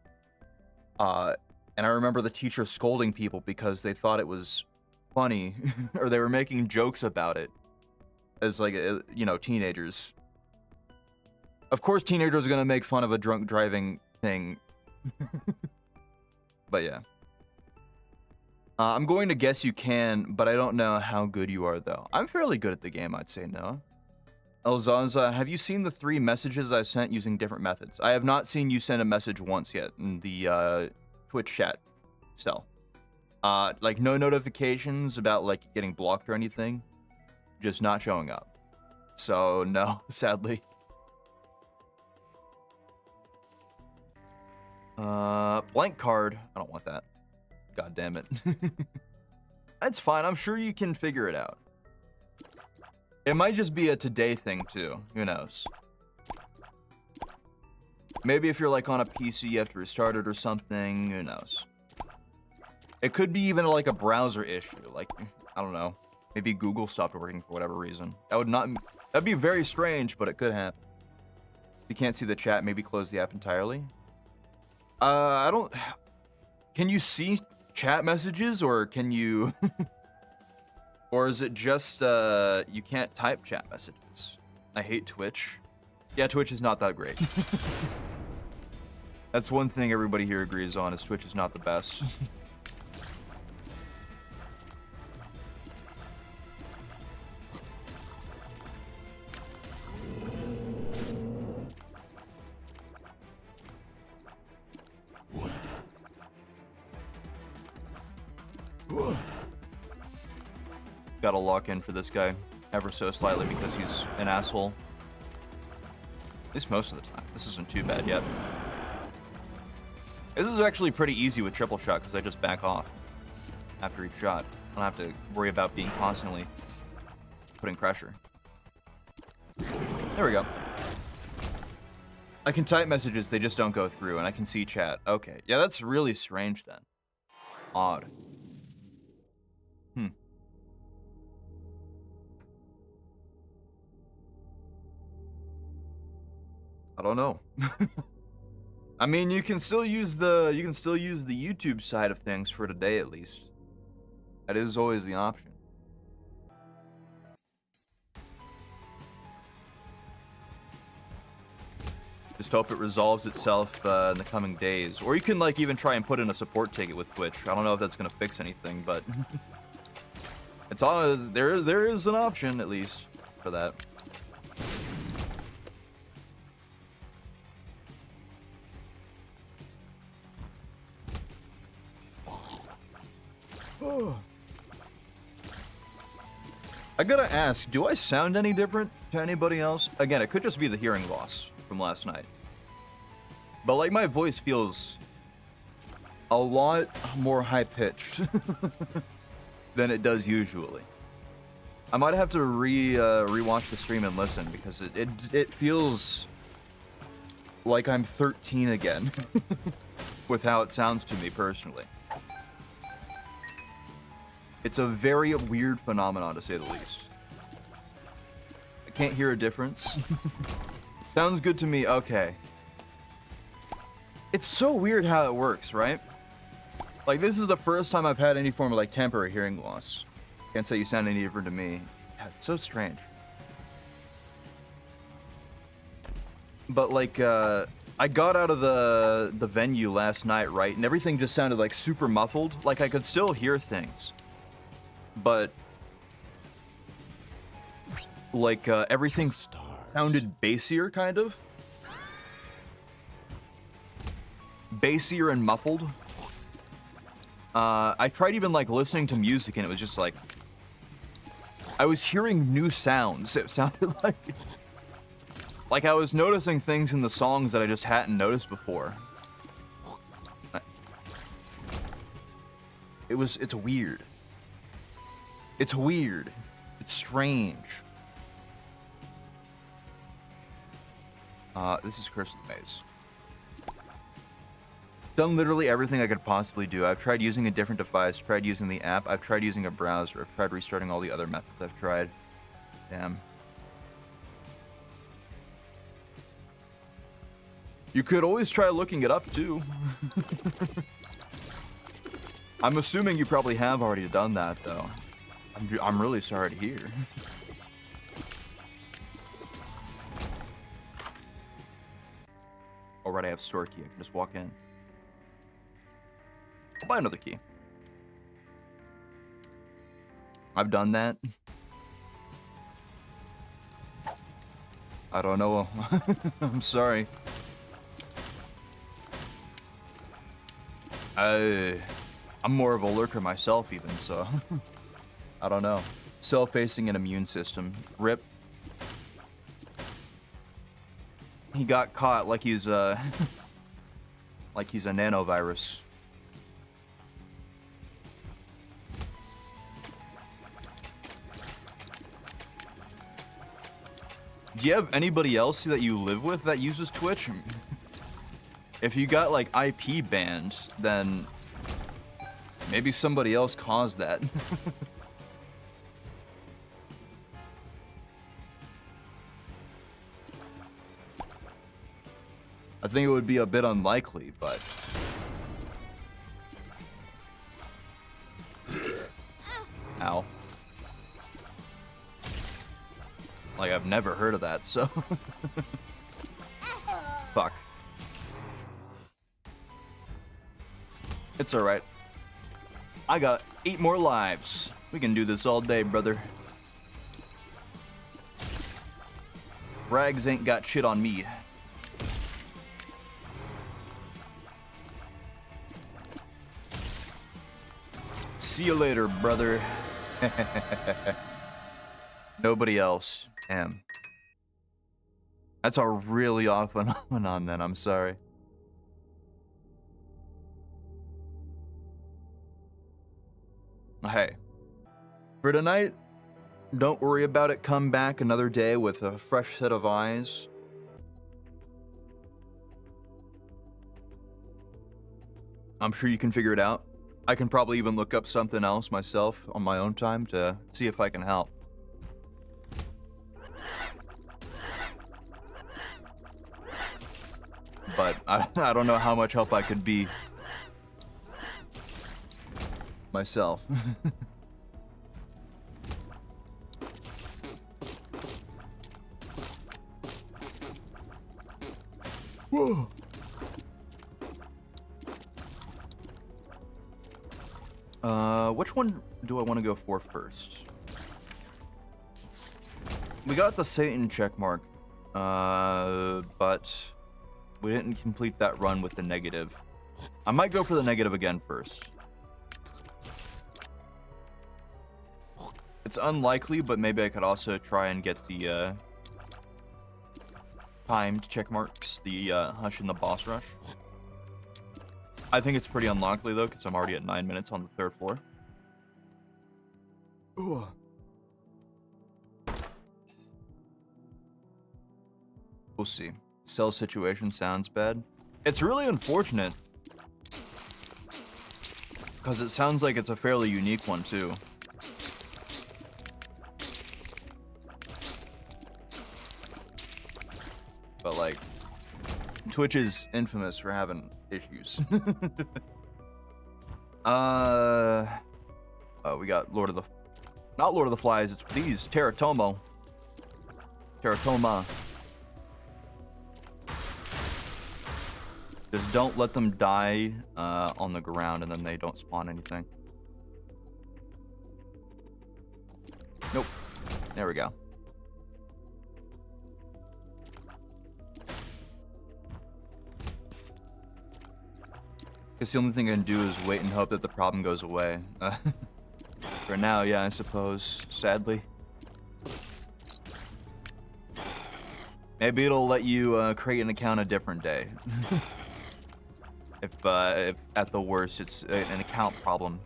And I remember the teacher scolding people because they thought it was funny, or they were making jokes about it as, like, you know, teenagers. Of course teenagers are gonna make fun of a drunk driving thing. But yeah. I'm going to guess you can, but I don't know how good you are, though. I'm fairly good at the game, I'd say, Noah. Elzaza, have you seen the 3 messages I sent using different methods? I have not seen you send a message once yet in the Twitch chat cell. Like, no notifications about, like, getting blocked or anything. Just not showing up. So, no, sadly. Blank card. I don't want that. God damn it. That's fine. I'm sure you can figure it out. It might just be a today thing, too. Who knows? Maybe if you're, like, on a PC, you have to restart it or something. Who knows? It could be even, like, a browser issue. Like, I don't know. Maybe Google stopped working for whatever reason. That would not... That'd be very strange, but it could happen. If you can't see the chat, maybe close the app entirely. I don't... Can you see chat messages, or can you... Or is it just, you can't type chat messages? I hate Twitch. Yeah, Twitch is not that great. That's one thing everybody here agrees on, is Twitch is not the best. Gotta lock in for this guy ever so slightly because he's an asshole. At least most of the time. This isn't too bad yet. This is actually pretty easy with triple shot because I just back off after each shot. I don't have to worry about being constantly putting pressure. There we go. I can type messages, they just don't go through, and I can see chat. Okay. Yeah, that's really strange then. Odd. I don't know. I mean, you can still use the YouTube side of things for today at least. That is always the option. Just hope it resolves itself in the coming days. Or you can, like, even try and put in a support ticket with Twitch. I don't know if that's gonna fix anything, but it's all there is an option at least for that. I gotta ask, do I sound any different to anybody else? Again, it could just be the hearing loss from last night. But, like, my voice feels a lot more high-pitched than it does usually. I might have to rewatch the stream and listen because it feels like I'm 13 again with how it sounds to me personally. It's a very weird phenomenon, to say the least. I can't hear a difference. Sounds good to me. Okay. It's so weird how it works, right? Like, this is the first time I've had any form of, like, temporary hearing loss. Can't say you sound any different to me. Yeah, it's so strange. But, like, I got out of the venue last night, right? And everything just sounded, like, super muffled. Like, I could still hear things. But, like, everything sounded bassier, kind of. Bassier and muffled. I tried even, like, listening to music, and it was just, like... I was hearing new sounds. It sounded like... Like, I was noticing things in the songs that I just hadn't noticed before. It's weird. It's weird. It's strange. This is Curse of the Maze. Done literally everything I could possibly do. I've tried using a different device, tried using the app, I've tried using a browser, I've tried restarting all the other methods I've tried. Damn. You could always try looking it up, too. I'm assuming you probably have already done that, though. I'm really sorry to hear. Alright, I have store key. I can just walk in. I'll buy another key. I've done that. I don't know. I'm sorry. I'm more of a lurker myself, even, so... I don't know. Self-facing an immune system. Rip. He got caught like he's like he's a nanovirus. Do you have anybody else that you live with that uses Twitch? If you got like IP banned, then maybe somebody else caused that. I think it would be a bit unlikely, but... Ow. Like, I've never heard of that, so... Fuck. It's alright. I got 8 more lives. We can do this all day, brother. Rags ain't got shit on me. See you later, brother. Nobody else. Damn. That's a really odd phenomenon then, I'm sorry. Hey. For tonight, don't worry about it. Come back another day with a fresh set of eyes. I'm sure you can figure it out. I can probably even look up something else myself on my own time to see if I can help. But I don't know how much help I could be myself. Whoa. Which one do I want to go for first? We got the Satan checkmark, but we didn't complete that run with the negative. I might go for the negative again first. It's unlikely, but maybe I could also try and get the timed checkmarks, the Hush and the Boss Rush. I think it's pretty unlikely, though, because I'm already at 9 minutes on the 3rd floor. Ooh. We'll see. Cell situation sounds bad. It's really unfortunate, because it sounds like it's a fairly unique one, too. But, like, Twitch is infamous for having issues. We got not Lord of the Flies, it's these, Teratoma. Just don't let them die on the ground and then they don't spawn anything. Nope. There we go. Guess the only thing I can do is wait and hope that the problem goes away. For now, yeah, I suppose. Sadly. Maybe it'll let you create an account a different day. if at the worst it's an account problem.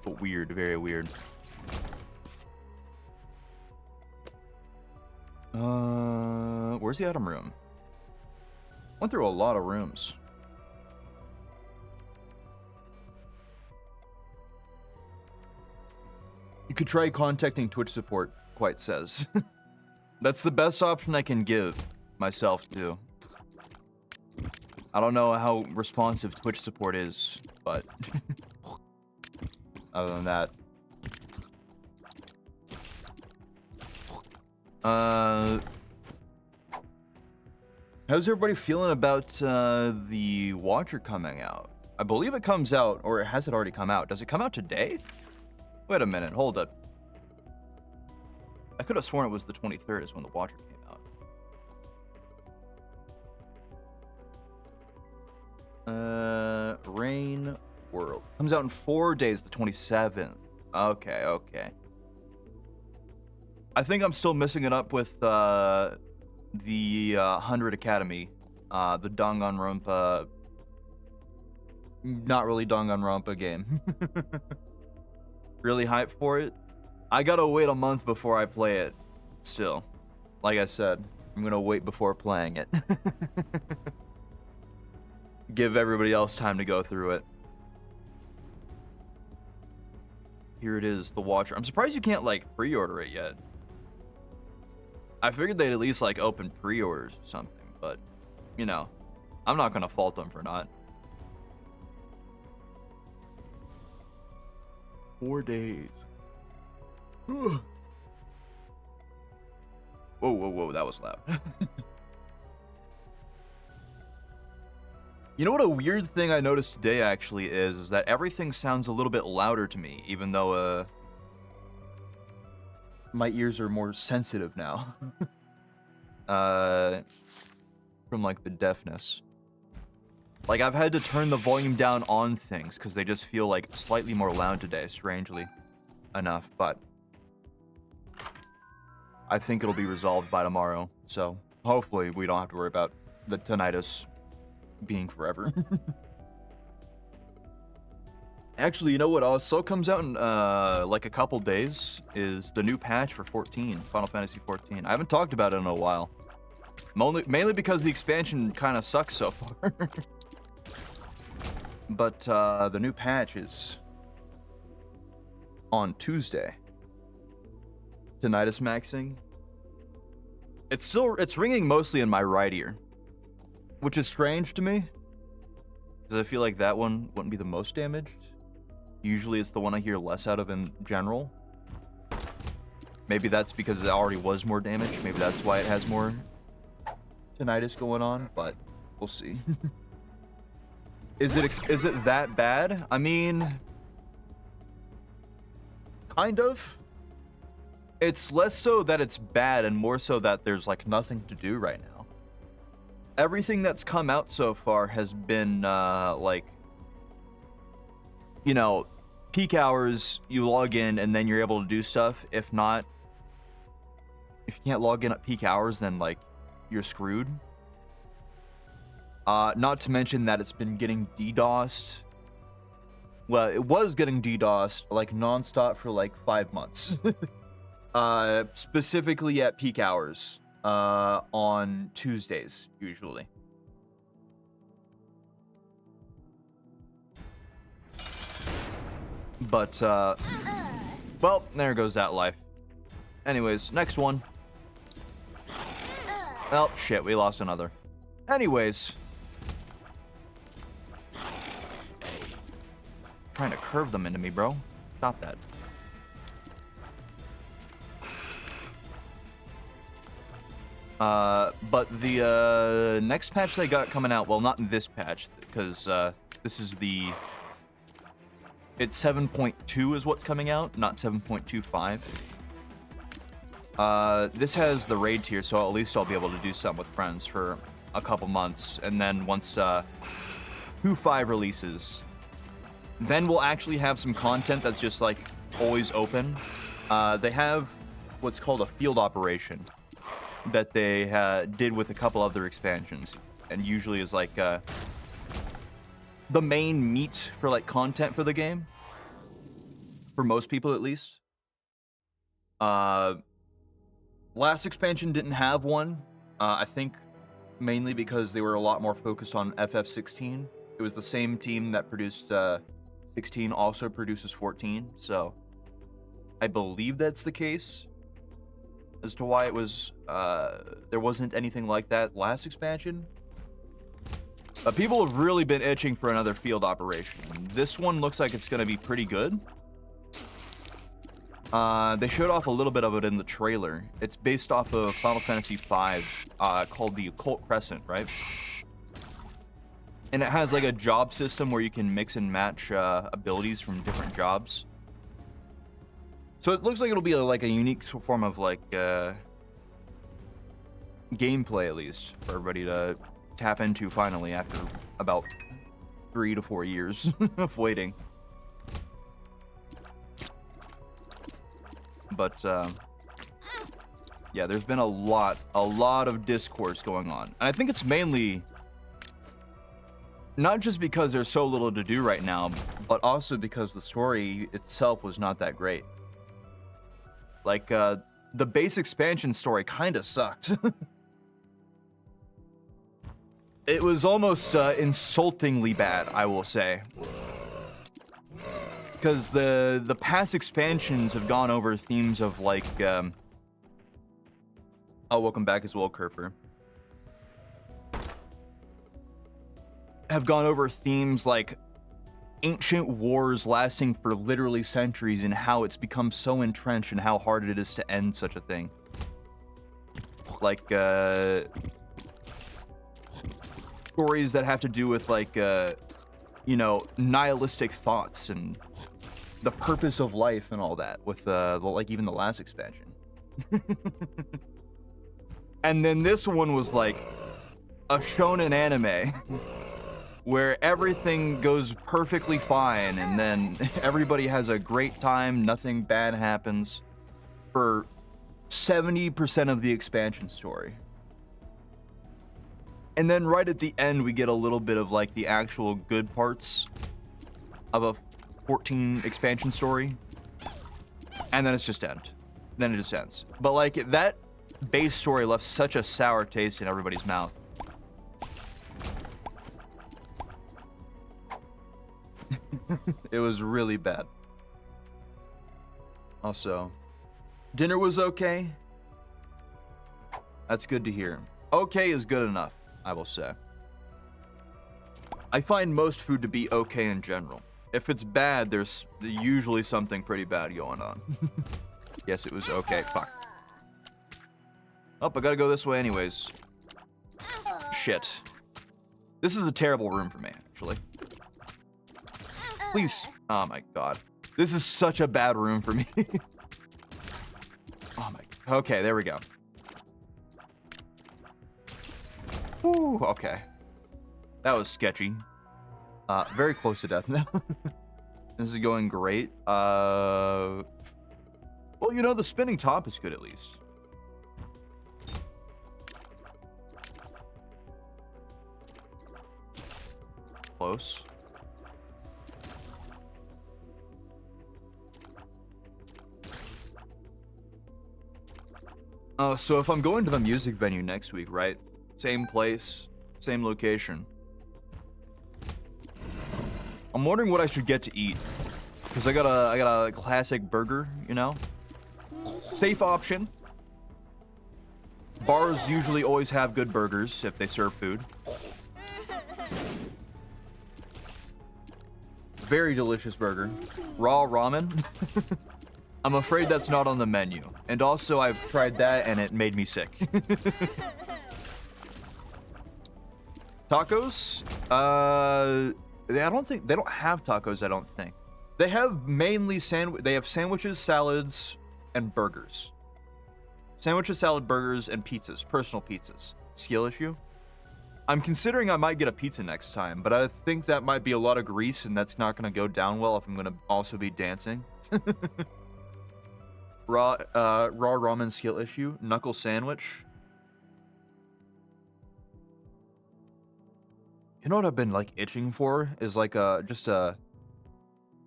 But weird, very weird. Where's the item room? Went through a lot of rooms. You could try contacting Twitch support, Quite says. That's the best option I can give myself, too. I don't know how responsive Twitch support is, but... other than that... How's everybody feeling about the Watcher coming out? I believe it comes out, or has it already come out? Does it come out today? Wait a minute, hold up. I could have sworn it was the 23rd is when the Watcher came out. Rain World. Comes out in 4 days, the 27th. Okay, okay. I think I'm still missing it up with the 100 Academy. The Danganronpa... Not really Danganronpa game. Really hyped for it. I gotta wait a month before I play it. Still. Like I said, I'm gonna wait before playing it. Give everybody else time to go through it. Here it is, the Watcher. I'm surprised you can't, like, pre-order it yet. I figured they'd at least, like, open pre-orders or something, but, you know, I'm not gonna fault them for not. 4 days. Whoa, whoa, whoa, that was loud. You know what a weird thing I noticed today, actually, is that everything sounds a little bit louder to me, even though, my ears are more sensitive now. From, like, the deafness. Like, I've had to turn the volume down on things, because they just feel, like, slightly more loud today, strangely enough, but... I think it'll be resolved by tomorrow, so hopefully we don't have to worry about the tinnitus being forever. Actually, you know what also comes out in, like a couple days, is the new patch for 14, Final Fantasy 14. I haven't talked about it in a while. Mainly because the expansion kind of sucks so far. But, the new patch is on Tuesday. Tinnitus maxing. It's ringing mostly in my right ear, which is strange to me, because I feel like that one wouldn't be the most damaged. Usually it's the one I hear less out of in general. Maybe that's because it already was more damage. Maybe that's why it has more tinnitus going on, but we'll see. Is it that bad? I mean, kind of. It's less so that it's bad and more so that there's, like, nothing to do right now. Everything that's come out so far has been, like, you know, peak hours, you log in and then you're able to do stuff. If not, if you can't log in at peak hours, then, like, you're screwed. Not to mention that it's been getting DDoSed. Well, it was getting DDoSed, like, nonstop for, like, 5 months. Specifically at peak hours, on Tuesdays, usually. But, well, there goes that life. Anyways, next one. Oh, shit, we lost another. Anyways. Trying to curve them into me, bro. Stop that. But the next patch they got coming out, well, not in this patch, because this is the... It's 7.2 is what's coming out, not 7.25. This has the raid tier, so at least I'll be able to do something with friends for a couple months. And then once 2.5 releases, then we'll actually have some content that's just, like, always open. They have what's called a field operation that they did with a couple other expansions, and usually is like the main meat for, like, content for the game, for most people at least. Last expansion didn't have one, I think mainly because they were a lot more focused on FF16. It was the same team that produced 16 also produces 14, so I believe that's the case as to why it was, there wasn't anything like that last expansion. But people have really been itching for another field operation. This one looks like it's going to be pretty good. They showed off a little bit of it in the trailer. It's based off of Final Fantasy V, called the Occult Crescent, right? And it has like a job system where you can mix and match abilities from different jobs. So it looks like it'll be like a unique form of like gameplay, at least, for everybody to tap into finally after about 3 to 4 years of waiting. But yeah, there's been a lot of discourse going on. And I think it's mainly not just because there's so little to do right now, but also because the story itself was not that great. Like, the base expansion story kind of sucked. It was almost insultingly bad, I will say. Because the past expansions have gone over themes of, like, oh, welcome back as well, Kerfer. Have gone over themes like ancient wars lasting for literally centuries and how it's become so entrenched and how hard it is to end such a thing. Like, stories that have to do with, like, you know, nihilistic thoughts and the purpose of life and all that with, like, even the last expansion. And then this one was, like, a shonen anime where everything goes perfectly fine and then everybody has a great time, nothing bad happens for 70% of the expansion story. And then right at the end, we get a little bit of, like, the actual good parts of a 14 expansion story. And then it's just end. Then it just ends. But, like, that base story left such a sour taste in everybody's mouth. It was really bad. Also, dinner was okay. That's good to hear. Okay is good enough, I will say. I find most food to be okay in general. If it's bad, there's usually something pretty bad going on. Yes, it was okay. Fuck. Oh, I gotta go this way anyways. Shit. This is a terrible room for me, actually. Please. Oh my god. This is such a bad room for me. Oh my. Okay, there we go. Whew, okay. That was sketchy. Very close to death now. This is going great. Well, you know, the spinning top is good at least. Close. So if I'm going to the music venue next week, right? Same place, same location. I'm wondering what I should get to eat. Because I got a classic burger, you know? Safe option. Bars usually always have good burgers if they serve food. Very delicious burger. Raw ramen. I'm afraid that's not on the menu. And also, I've tried that and it made me sick. Tacos? I don't think they don't have tacos, I don't think. They have mainly they have sandwiches, salads, and burgers. Sandwiches, salad, burgers, and pizzas, personal pizzas. Skill issue? I'm considering I might get a pizza next time, but I think that might be a lot of grease and that's not going to go down well if I'm going to also be dancing. Raw ramen skill issue. Knuckle sandwich. You know what I've been, like, itching for? Is, like, just a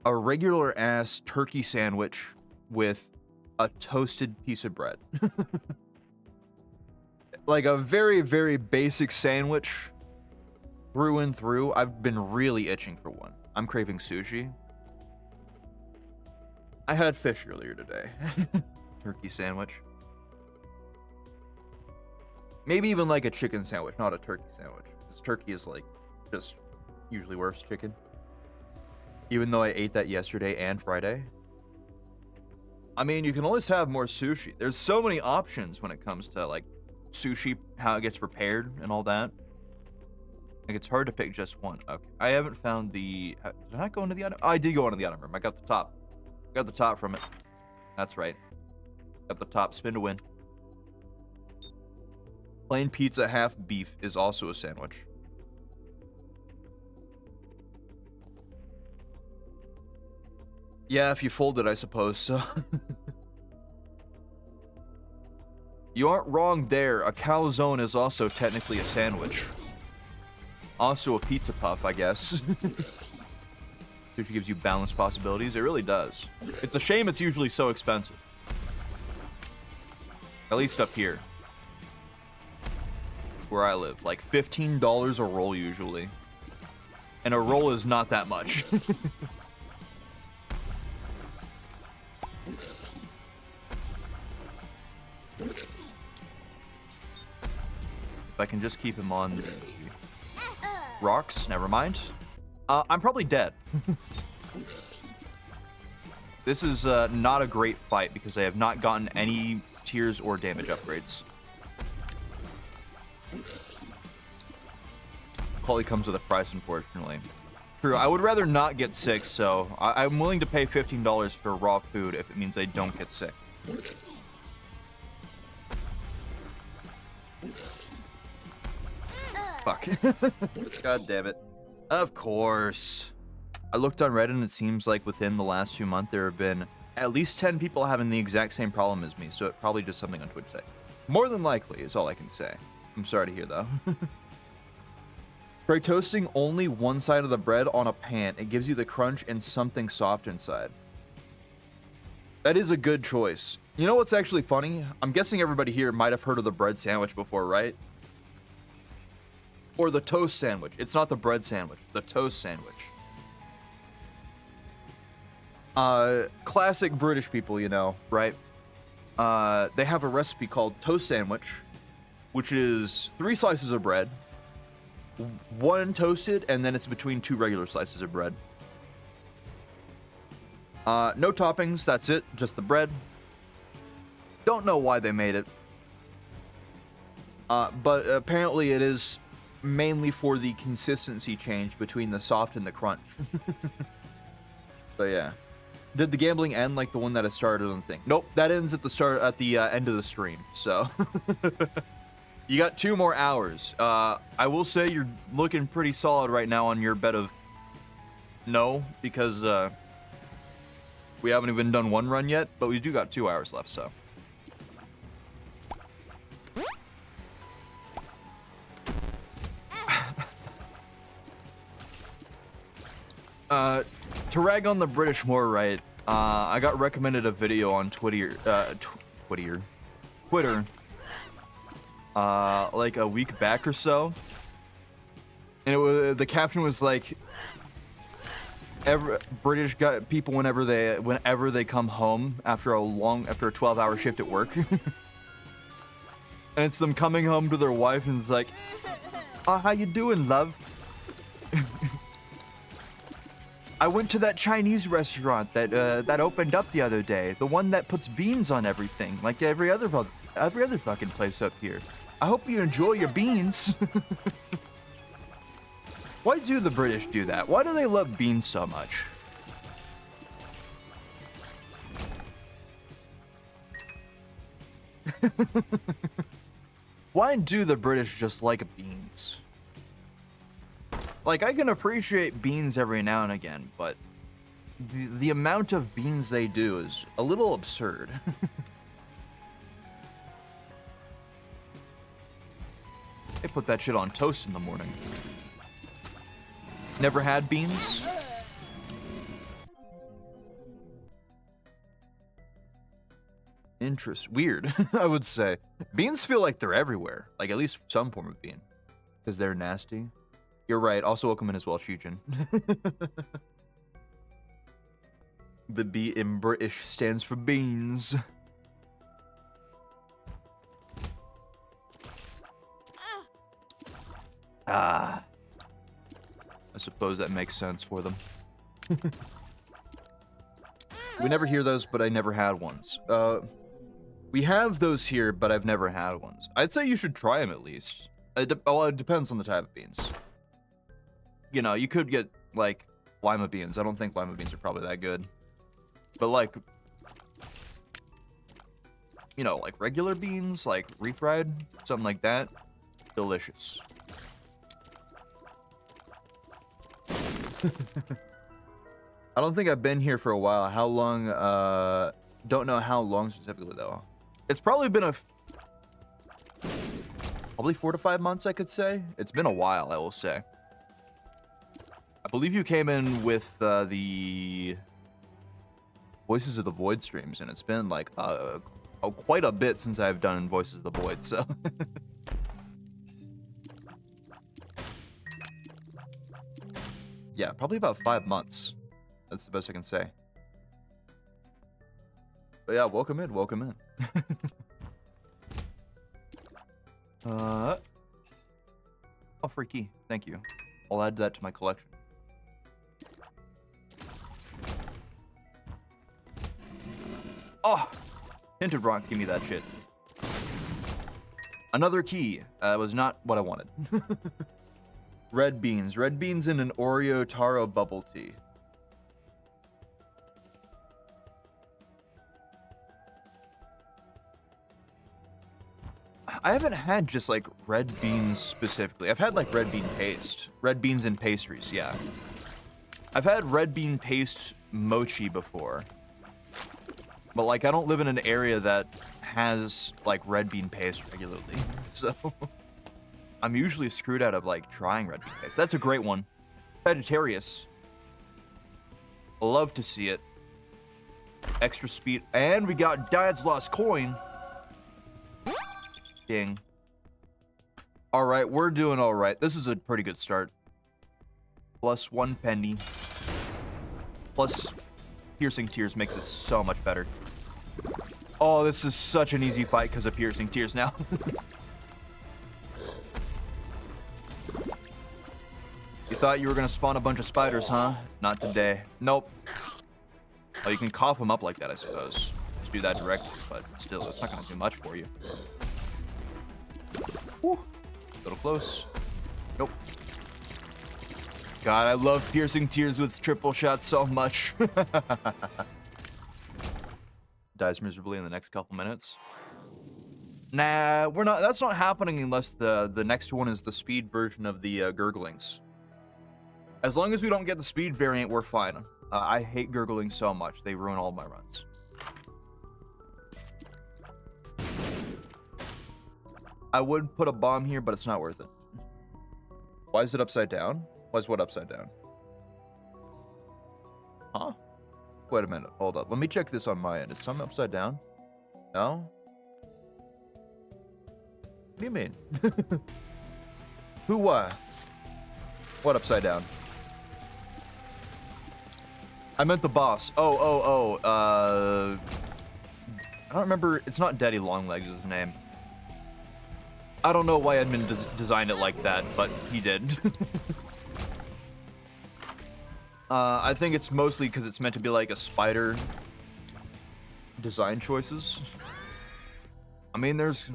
regular ass turkey sandwich with a toasted piece of bread. Like a very, very basic sandwich through and through. I've been really itching for one. I'm craving sushi. I had fish earlier today. Turkey sandwich. Maybe even like a chicken sandwich, not a turkey sandwich. Because turkey is like just usually worse chicken. Even though I ate that yesterday and Friday. I mean, you can always have more sushi. There's so many options when it comes to like sushi, how it gets prepared and all that. Like it's hard to pick just one. Okay, I haven't found the. Did I go into the item? Oh, I did go into the item room. I got the top. Got the top from it. That's right. Got the top. Spin to win. Plain pizza half beef is also a sandwich. Yeah, if you fold it, I suppose so. You aren't wrong there. A calzone is also technically a sandwich. Also a pizza puff, I guess. Sushi gives you balanced possibilities. It really does. It's a shame it's usually so expensive. At least up here. Where I live. Like $15 a roll usually. And a roll is not that much. If I can just keep him on the rocks, never mind. I'm probably dead. This is not a great fight because I have not gotten any tiers or damage upgrades. Quality comes with a price, unfortunately. True, I would rather not get sick, so I'm willing to pay $15 for raw food if it means I don't get sick. Fuck. God damn it. Of course. I looked on Reddit and it seems like within the last 2 months there have been at least 10 people having the exact same problem as me, so it probably just something on Twitch today. More than likely is all I can say. I'm sorry to hear though. Try toasting only one side of the bread on a pan. It gives you the crunch and something soft inside. That is a good choice. You know what's actually funny? I'm guessing everybody here might have heard of the bread sandwich before, right? Or the toast sandwich. It's not the bread sandwich. The toast sandwich. Classic British people, you know, right? They have a recipe called toast sandwich, which is 3 slices of bread, 1 toasted, and then it's between 2 regular slices of bread. No toppings, that's it, just the bread. Don't know why they made it. But apparently it is mainly for the consistency change between the soft and the crunch. So yeah. Did the gambling end like the one that I started on the thing? Nope, that ends at the end of the stream, so. You got 2 more hours. I will say you're looking pretty solid right now on your bet of no, because we haven't even done 1 run yet, but we do got 2 hours left, so. To rag on the British more, right? I got recommended a video on Twitter, like a week back or so, and it was, the caption was like, British people whenever they come home after a 12-hour shift at work, and it's them coming home to their wife and it's like, oh, how you doing, love? I went to that Chinese restaurant that opened up the other day, the one that puts beans on everything, like every other fucking place up here. I hope you enjoy your beans. Why do the British do that? Why do they love beans so much? Why do the British just like beans? Like, I can appreciate beans every now and again, but the amount of beans they do is a little absurd. They put that shit on toast in the morning. Never had beans? Weird, I would say. Beans feel like they're everywhere. Like, at least some form of bean. Because they're nasty. You're right. Also, welcome in as well, Shujin. The B in British stands for beans. Ah. I suppose that makes sense for them. We never hear those, but I never had ones. We have those here, but I've never had ones. I'd say you should try them at least. Well, it depends on the type of beans. You know, you could get, like, lima beans. I don't think lima beans are probably that good. But, like, you know, like regular beans, like refried, something like that. Delicious. I don't think I've been here for a while. How long? Don't know how long specifically, though. It's probably been probably 4 to 5 months, I could say. It's been a while, I will say. I believe you came in with the Voices of the Void streams, and it's been like quite a bit since I've done Voices of the Void, so. Yeah, probably about 5 months. That's the best I can say. But yeah, welcome in, welcome in. Oh, free key. Thank you. I'll add that to my collection. Oh! Hinted rock, give me that shit. Another key. Was not what I wanted. Red beans. Red beans in an Oreo taro bubble tea. I haven't had just like red beans specifically. I've had like red bean paste. Red beans and pastries, yeah. I've had red bean paste mochi before. But like I don't live in an area that has like red bean paste regularly. So I'm usually screwed out of like trying red bean paste. That's a great one. Sagittarius. Love to see it. Extra speed. And we got Dad's Lost Coin. Ding. Alright, we're doing alright. This is a pretty good start. Plus 1 penny. Plus Piercing Tears makes it so much better. Oh, this is such an easy fight because of Piercing Tears now. You thought you were going to spawn a bunch of spiders, huh? Not today. Nope. Oh, you can cough them up like that, I suppose. Just do that directly, but still, it's not going to do much for you. Whew. A little close. Nope. God, I love Piercing Tears with triple shots so much. Dies miserably in the next couple minutes. Nah, we're not. That's not happening unless the next one is the speed version of the Gurglings. As long as we don't get the speed variant, we're fine. I hate Gurglings so much. They ruin all my runs. I would put a bomb here, but it's not worth it. Why is it upside down? Why is what upside down? Huh? Wait a minute. Hold up. Let me check this on my end. Is something upside down? No? What do you mean? Who, what upside down? I meant the boss. I don't remember. It's not Daddy Longlegs is his name. I don't know why Edmund designed it like that, but he did. I think it's mostly because it's meant to be like a spider design choices. I mean, there's...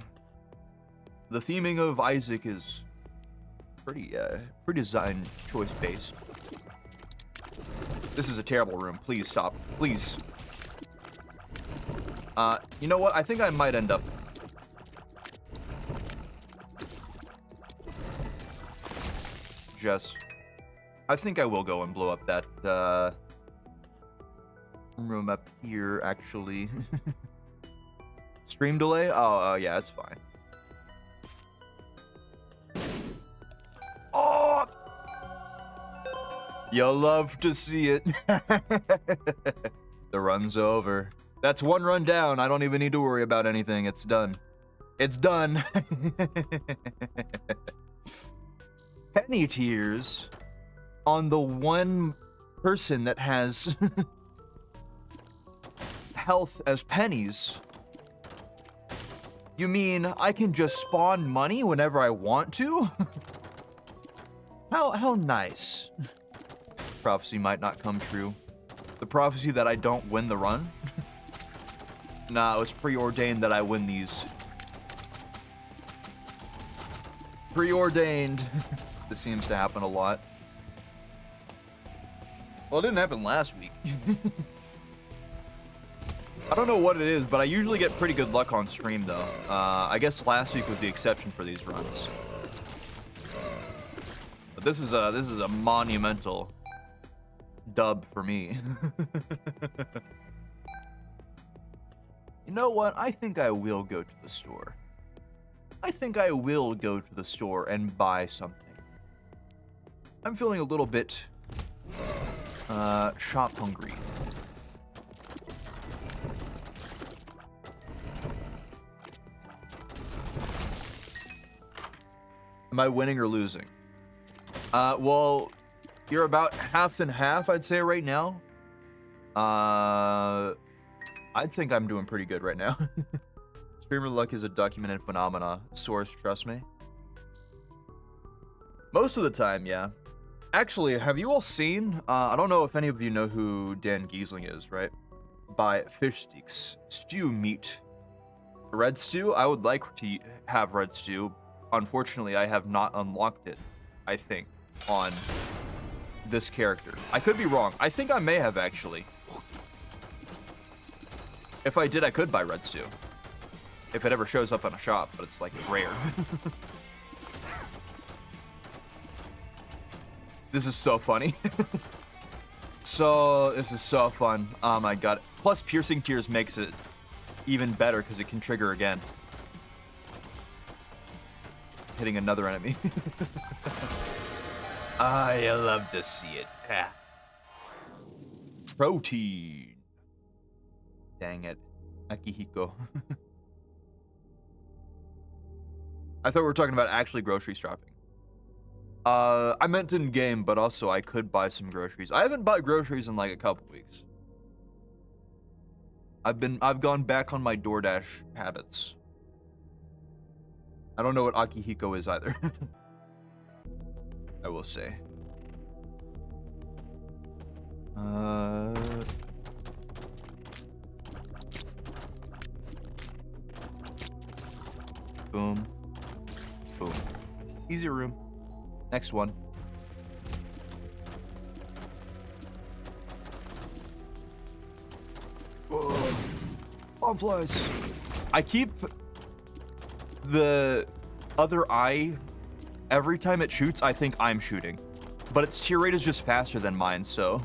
The theming of Isaac is pretty design choice based. This is a terrible room. Please stop. Please. You know what? I think I might end up... I think I will go and blow up that room up here, actually. Stream delay? Oh, yeah, it's fine. Oh! You'll love to see it. The run's over. That's one run down. I don't even need to worry about anything. It's done. It's done. Penny tears on the one person that has health as pennies. You mean I can just spawn money whenever I want to? How nice. Prophecy might not come true. The prophecy that I don't win the run? Nah, it was preordained that I win these. Preordained. This seems to happen a lot. Well, it didn't happen last week. I don't know what it is, but I usually get pretty good luck on stream, though. I guess last week was the exception for these runs. But this is a monumental dub for me. You know what? I think I will go to the store. I think I will go to the store and buy something. I'm feeling a little bit shop hungry. Am I winning or losing? Well, you're about half and half, I'd say right now. I think I'm doing pretty good right now. Streamer luck is a documented phenomena. Source, trust me. Most of the time, yeah. Actually, have you all seen, I don't know if any of you know who Dan Giesling is, right? By Fish Sticks. Stew meat. Red stew? I would like to have red stew. Unfortunately, I have not unlocked it, I think, on this character. I could be wrong. I think I may have, actually. If I did, I could buy red stew. If it ever shows up in a shop, but it's, like, rare. This is so funny. This is so fun. Oh my god. Plus, Piercing Tears makes it even better because it can trigger again. Hitting another enemy. I love to see it. Ah. Protein. Dang it. Akihiko. I thought we were talking about actually grocery shopping. I meant in game, but also I could buy some groceries. I haven't bought groceries in like a couple weeks. I've gone back on my DoorDash habits. I don't know what Akihiko is either. I will say. Boom. Boom. Easy room. Next one. Whoa. Bomb flies. I keep the other eye. Every time it shoots, I think I'm shooting. But its tear rate is just faster than mine, so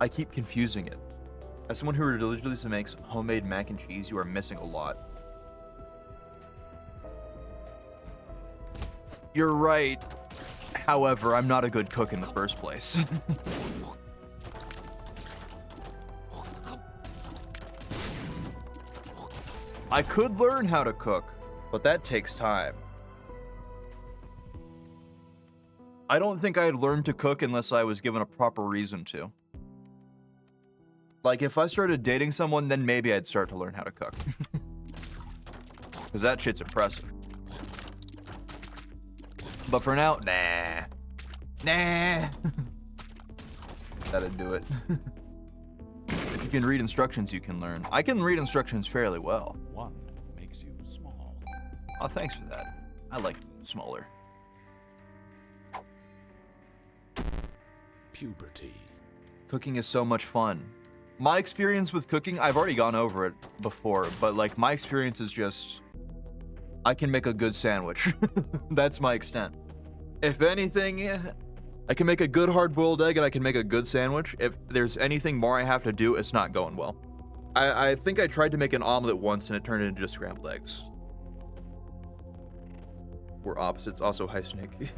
I keep confusing it. As someone who religiously makes homemade mac and cheese, you are missing a lot. You're right. However, I'm not a good cook in the first place. I could learn how to cook, but that takes time. I don't think I'd learn to cook unless I was given a proper reason to. Like, if I started dating someone, then maybe I'd start to learn how to cook. Because that shit's impressive. But for now, nah. Nah. That'd do it. If you can read instructions, you can learn. I can read instructions fairly well. One makes you small. Oh, thanks for that. I like smaller. Puberty. Cooking is so much fun. My experience with cooking, I've already gone over it before, but like my experience is just, I can make a good sandwich. That's my extent. If anything, yeah, I can make a good hard-boiled egg and I can make a good sandwich. If there's anything more I have to do, it's not going well. I think I tried to make an omelet once and it turned into just scrambled eggs. We're opposites. Also, hi, Snake.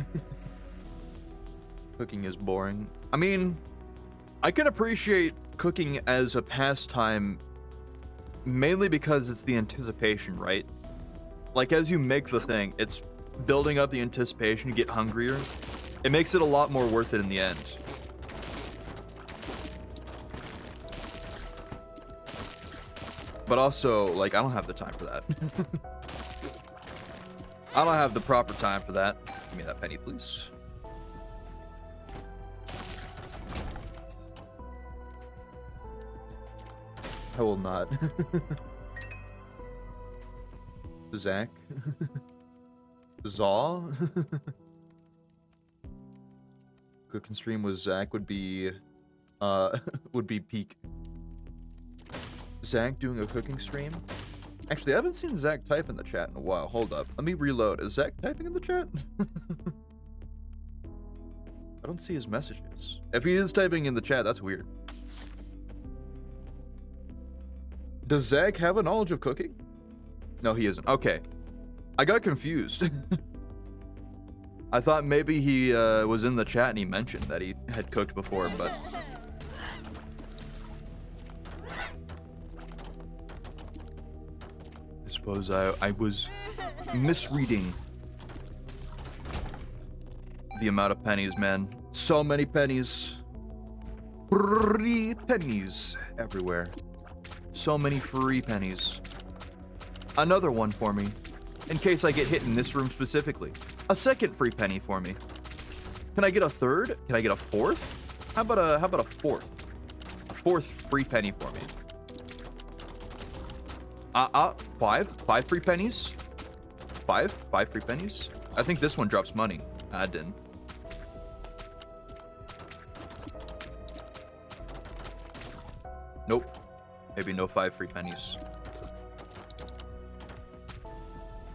Cooking is boring. I mean, I can appreciate cooking as a pastime mainly because it's the anticipation, right? Like, as you make the thing, it's building up the anticipation, you get hungrier. It makes it a lot more worth it in the end. But also, like, I don't have the time for that. I don't have the proper time for that. Give me that penny, please. I will not. Zach? Zaw? Cooking stream with Zach would be peak. Zach doing a cooking stream? Actually, I haven't seen Zach type in the chat in a while. Hold up. Let me reload. Is Zach typing in the chat? I don't see his messages. If he is typing in the chat, that's weird. Does Zach have a knowledge of cooking? No, he isn't. Okay. I got confused. I thought maybe he was in the chat and he mentioned that he had cooked before, but... I suppose I was misreading the amount of pennies, man. So many pennies. Free pennies everywhere. So many free pennies. Another one for me, in case I get hit in this room specifically. A second free penny for me. Can I get a third? Can I get a fourth? How about a fourth? A fourth free penny for me. Five free pennies? Five free pennies? I think this one drops money. I didn't. Nope. Maybe no 5 free pennies.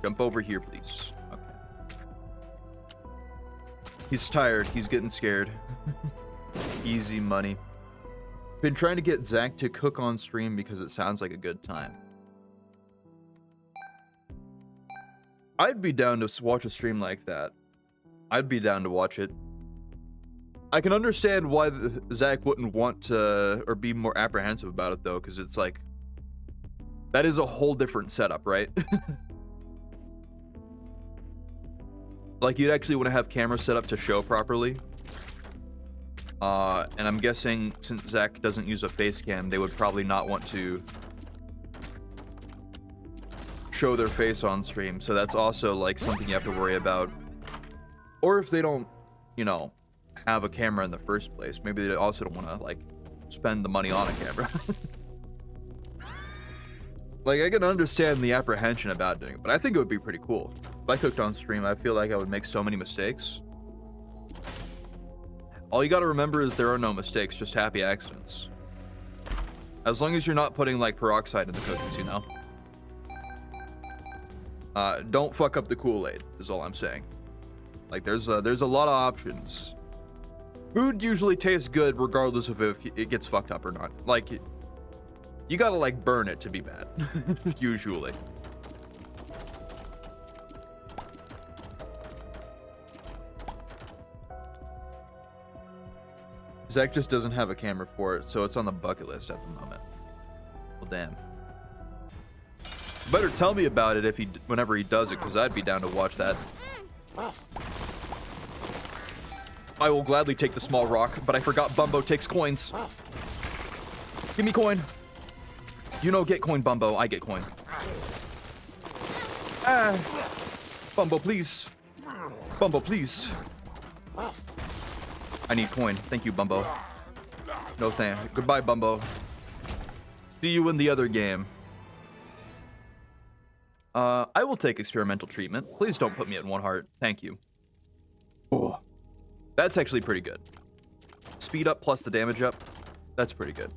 Jump over here, please. Okay. He's tired. He's getting scared. Easy money. Been trying to get Zach to cook on stream because it sounds like a good time. I'd be down to watch a stream like that. I'd be down to watch it. I can understand why Zach wouldn't want to, or be more apprehensive about it, though, because it's like, that is a whole different setup, right? Like, you'd actually want to have cameras set up to show properly. And I'm guessing, since Zach doesn't use a face cam, they would probably not want to show their face on stream, so that's also, like, something you have to worry about. Or if they don't, you know, have a camera in the first place, maybe they also don't want to, like, spend the money on a camera. Like, I can understand the apprehension about doing it, but I think it would be pretty cool. If I cooked on stream, I feel like I would make so many mistakes. All you gotta remember is there are no mistakes, just happy accidents. As long as you're not putting, like, peroxide in the cookies, you know? Don't fuck up the Kool-Aid, is all I'm saying. Like, there's a lot of options. Food usually tastes good regardless of if it gets fucked up or not. Like, you gotta, like, burn it to be bad. Usually. Zach just doesn't have a camera for it, so it's on the bucket list at the moment. Well, damn. Better tell me about it if whenever he does it, because I'd be down to watch that. I will gladly take the small rock, but I forgot Bumbo takes coins. Give me coin. You know, get coin, Bumbo. I get coin. Ah. Bumbo, please. Bumbo, please. I need coin. Thank you, Bumbo. No thank. Goodbye, Bumbo. See you in the other game. I will take experimental treatment. Please don't put me at 1 heart. Thank you. Oh. That's actually pretty good. Speed up plus the damage up. That's pretty good.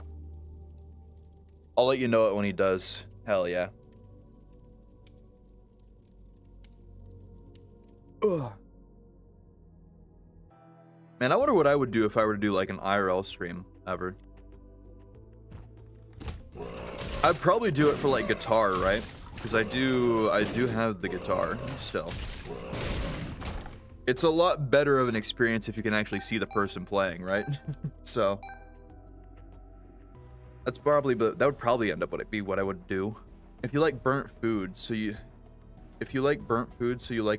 I'll let you know it when he does. Hell yeah. Ugh. Man, I wonder what I would do if I were to do like an IRL stream ever. I'd probably do it for like guitar, right? Because I do have the guitar still. It's a lot better of an experience if you can actually see the person playing, right? So that's probably, but that would probably end up what I would do. If you like burnt food, so you like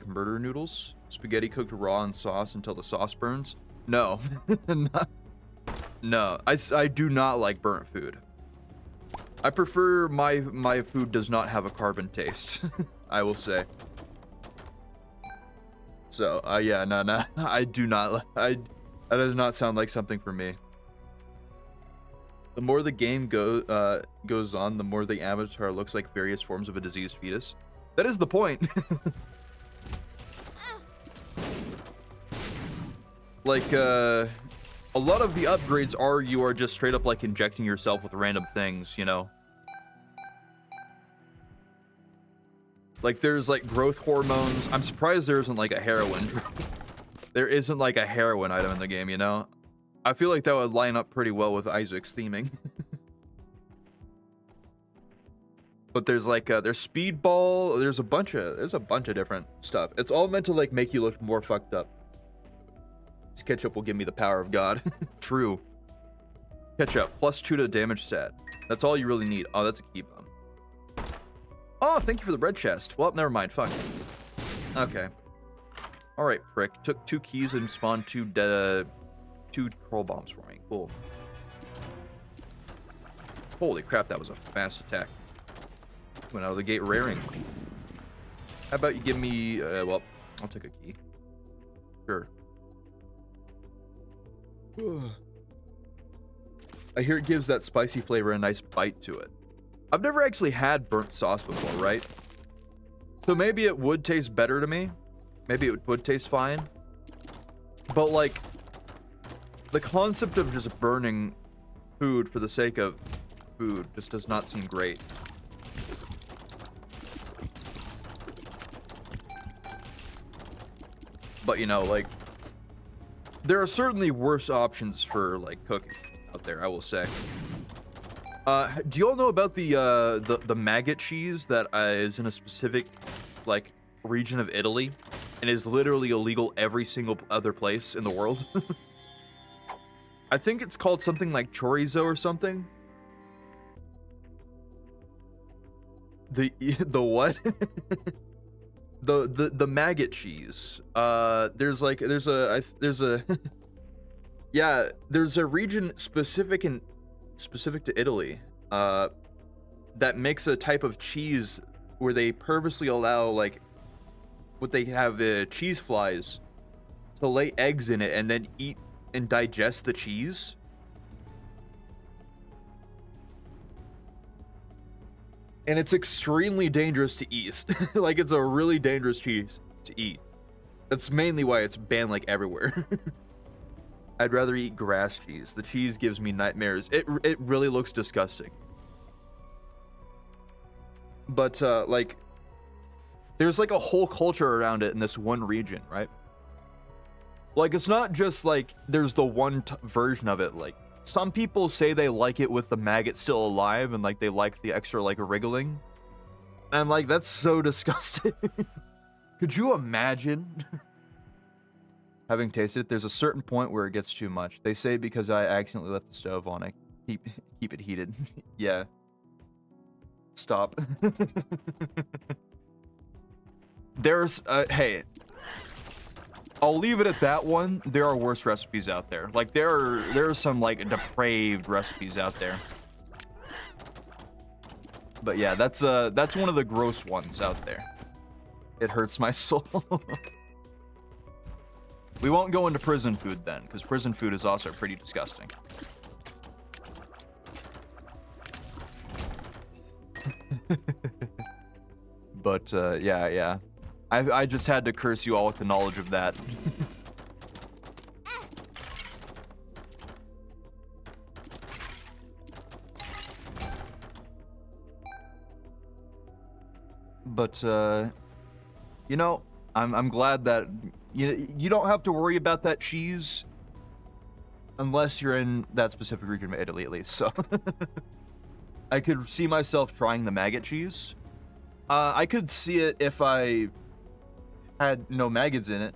murder noodles, spaghetti cooked raw in sauce until the sauce burns. No, no, I do not like burnt food. I prefer my food does not have a carbon taste. I will say. So, yeah, no, I do not. That does not sound like something for me. The more the game goes on, the more the avatar looks like various forms of a diseased fetus. That is the point. Like, a lot of the upgrades you are just straight up like injecting yourself with random things, you know? Like, there's like growth hormones. I'm surprised there isn't like a heroin. There isn't like a heroin item in the game, you know? I feel like that would line up pretty well with Isaac's theming. But there's like there's speedball, there's a bunch of different stuff. It's all meant to like make you look more fucked up. This ketchup will give me the power of God. True. Ketchup plus 2 to damage stat. That's all you really need. Oh, that's a key bomb. Oh, thank you for the red chest. Well, never mind. Fuck. Okay. All right, prick. Took 2 keys and spawned 2 troll bombs for me. Cool. Holy crap, that was a fast attack. Went out of the gate raring. How about you give me, well, I'll take a key. Sure. I hear it gives that spicy flavor a nice bite to it. I've never actually had burnt sauce before, right? So maybe it would taste better to me. Maybe it would taste fine. But like, the concept of just burning food for the sake of food just does not seem great. But you know, like, there are certainly worse options for like cooking out there, I will say. Do you all know about the maggot cheese that is in a specific like region of Italy and is literally illegal every single other place in the world? I think it's called something like chorizo or something. The what? the maggot cheese. There's a yeah, there's a region specific to Italy that makes a type of cheese where they purposely allow like what they have cheese flies to lay eggs in it and then eat and digest the cheese. And it's extremely dangerous to eat. Like, it's a really dangerous cheese to eat. That's mainly why it's banned like everywhere. I'd rather eat grass cheese. The cheese gives me nightmares. It really looks disgusting. But like, there's like a whole culture around it in this one region, right? Like, it's not just like there's the one version of it. Like, some people say they like it with the maggot still alive and like they like the extra like wriggling. And I'm like, that's so disgusting. Could you imagine? Having tasted it, there's a certain point where it gets too much. They say because I accidentally left the stove on, I keep it heated. Yeah. Stop. There's hey, I'll leave it at that one. There are worse recipes out there. Like, there are some like depraved recipes out there. But yeah, that's one of the gross ones out there. It hurts my soul. We won't go into prison food then, because prison food is also pretty disgusting. But yeah. I just had to curse you all with the knowledge of that. But you know, I'm glad that you don't have to worry about that cheese unless you're in that specific region of Italy, at least. So I could see myself trying the maggot cheese. I could see it if I had no maggots in it.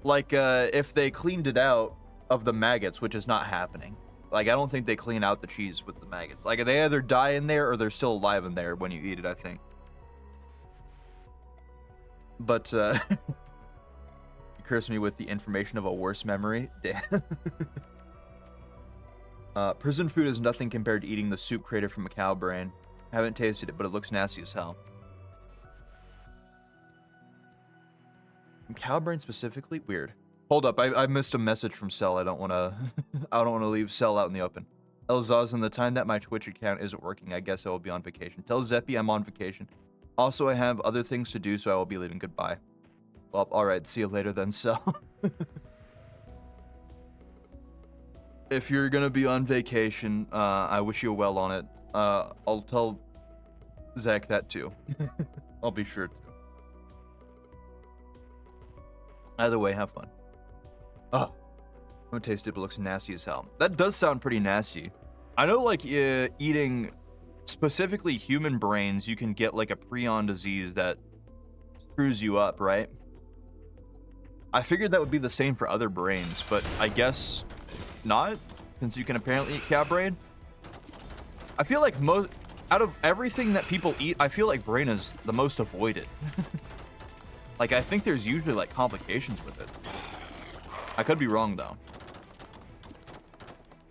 Like, if they cleaned it out of the maggots, which is not happening. Like, I don't think they clean out the cheese with the maggots. Like, they either die in there or they're still alive in there when you eat it, I think. But, you curse me with the information of a worse memory. Damn. Prison food is nothing compared to eating the soup created from a cow brain. I haven't tasted it, but it looks nasty as hell. From cow brain specifically? Weird. Hold up, I missed a message from Cell. I don't want to I don't want to leave Cell out in the open. Elzaz, in the time that my Twitch account isn't working, I guess I will be on vacation. Tell Zeppy I'm on vacation. Also, I have other things to do, so I will be leaving. Goodbye. Well, alright, see you later then, Cell. If you're gonna be on vacation, I wish you well on it. I'll tell Zach that too. I'll be sure to. Either way, have fun. Oh, I haven't tasted it, but it looks nasty as hell. That does sound pretty nasty. I know, like, eating specifically human brains, you can get, like, a prion disease that screws you up, right? I figured that would be the same for other brains, but I guess not, since you can apparently eat cow brain. I feel like out of everything that people eat, I feel like brain is the most avoided. Like, I think there's usually, like, complications with it. I could be wrong, though.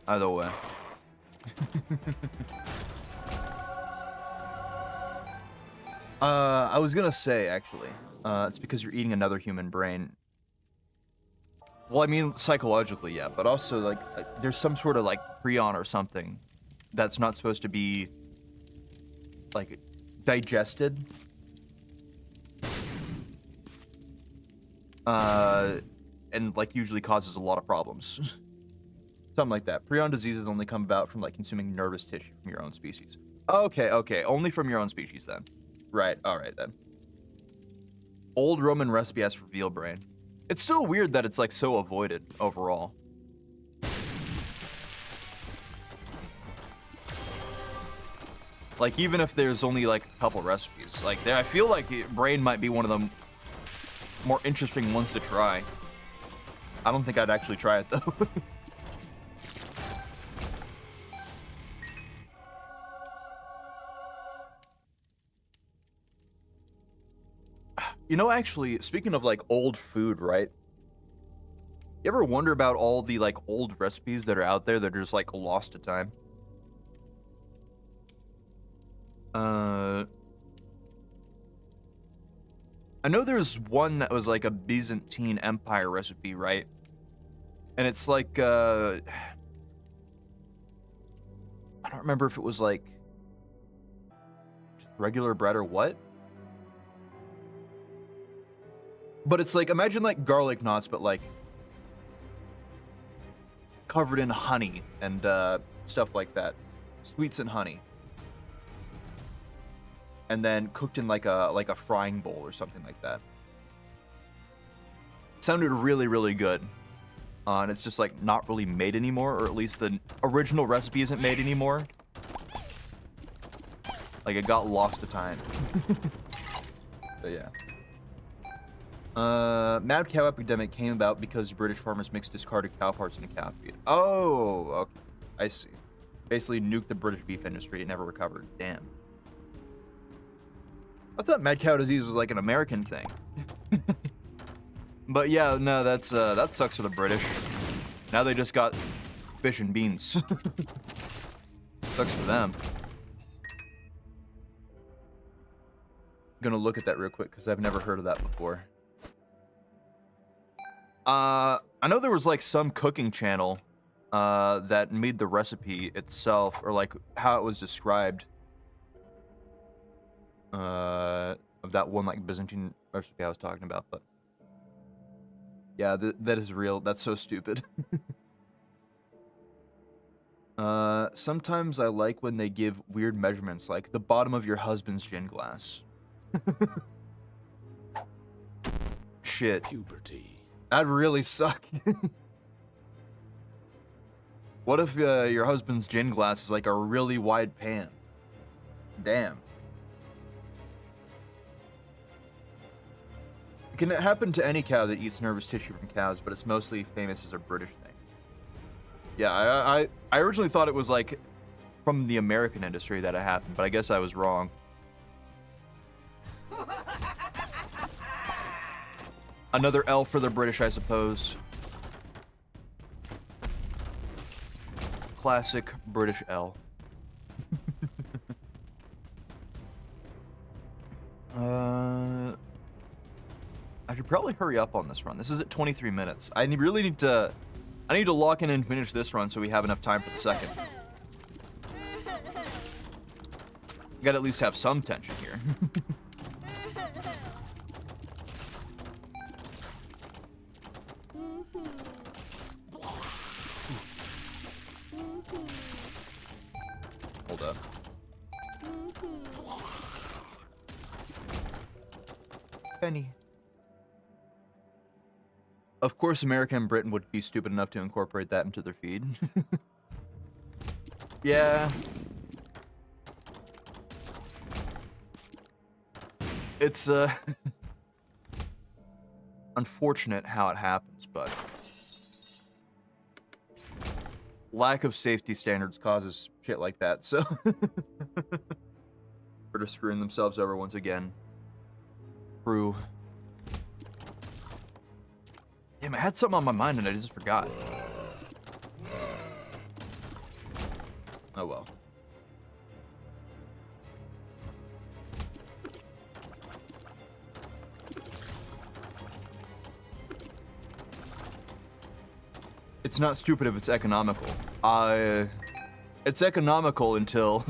Either way. I was gonna say, actually, it's because you're eating another human brain. Well, I mean, psychologically, yeah, but also, like, there's some sort of, like, prion or something that's not supposed to be, like, digested. And, like, usually causes a lot of problems. Something like that. Prion diseases only come about from, like, consuming nervous tissue from your own species. Okay, okay, only from your own species, then. Right, alright, then. Old Roman recipe has for veal brain. It's still weird that it's, like, so avoided, overall. Like, even if there's only, like, a couple recipes. Like, I feel like brain might be one of the more interesting ones to try. I don't think I'd actually try it, though. You know, actually, speaking of, like, old food, right? You ever wonder about all the, like, old recipes that are out there that are just, like, lost to time? I know there's one that was, like, a Byzantine Empire recipe, right? And it's, like, I don't remember if it was, like, just regular bread or what? But it's like, imagine like garlic knots, but like covered in honey and stuff like that. Sweets and honey. And then cooked in like a frying bowl or something like that. Sounded really, really good. And it's just like not really made anymore, or at least the original recipe isn't made anymore. Like it got lost to time. But yeah. Mad cow epidemic came about because British farmers mixed discarded cow parts into cow feed. Oh, okay. I see. Basically nuked the British beef industry. It never recovered. Damn. I thought mad cow disease was like an American thing. But yeah, no, that sucks for the British. Now they just got fish and beans. Sucks for them. Gonna look at that real quick because I've never heard of that before. I know there was like some cooking channel that made the recipe itself, or like how it was described, of that one like Byzantine recipe I was talking about. But yeah, that is real. That's so stupid. Sometimes I like when they give weird measurements, like the bottom of your husband's gin glass. Shit. Puberty. That'd really suck. What if your husband's gin glass is like a really wide pan? Damn. Can it happen to any cow that eats nervous tissue from cows, but it's mostly famous as a British thing? Yeah, I originally thought it was like from the American industry that it happened, but I guess I was wrong. Another L for the British, I suppose. classic British L. I should probably hurry up on this run. This is at 23 minutes. I really need to... I need to lock in and finish this run so we have enough time for the second. Gotta at least have some tension here. Hold up. Penny. Of course, America and Britain would be stupid enough to incorporate that into their feed. Yeah. It's, unfortunate how it happens, but lack of safety standards causes shit like that, so we're just screwing themselves over once again. True. Damn, I had something on my mind and I just forgot. Oh well. It's not stupid if it's economical. It's economical until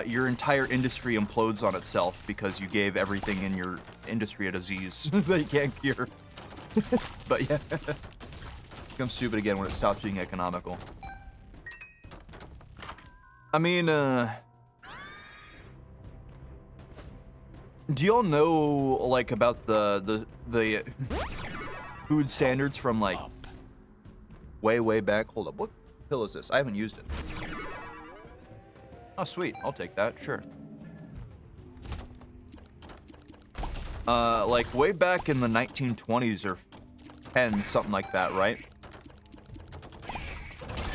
your entire industry implodes on itself because you gave everything in your industry a disease that you can't cure. But yeah, it becomes stupid again when it stops being economical. I mean, do y'all know, like, about the food standards from, like, way back? Hold up, what pill is this? I haven't used it. Oh, sweet, I'll take that, sure. Like, way back in the 1920s or 10, something like that, right?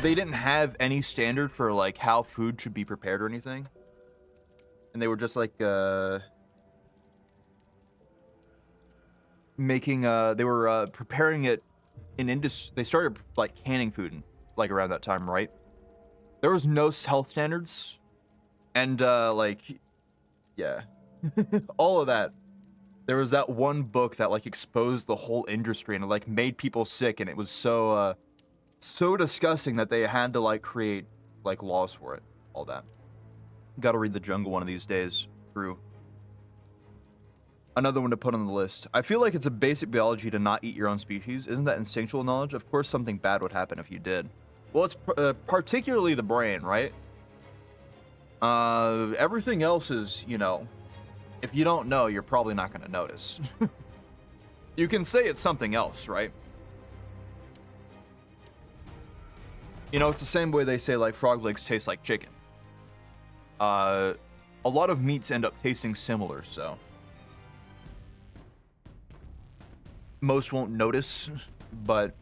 They didn't have any standard for, like, how food should be prepared or anything. And they were just, like, making, they were, preparing it in they started, like, canning food, in, like, around that time, right? There was no health standards. And, like, yeah. All of that. There was that one book that, like, exposed the whole industry and it, like, made people sick, and it was so, so disgusting that they had to, like, create, like, laws for it. All that. Gotta read The Jungle one of these days. True. Another one to put on the list. I feel like it's a basic biology to not eat your own species. Isn't that instinctual knowledge? Of course something bad would happen if you did. Well, it's particularly the brain, right? Everything else is, you know... If you don't know, you're probably not going to notice. You can say it's something else, right? You know, it's the same way they say, like, frog legs taste like chicken. A lot of meats end up tasting similar, so... Most won't notice, but...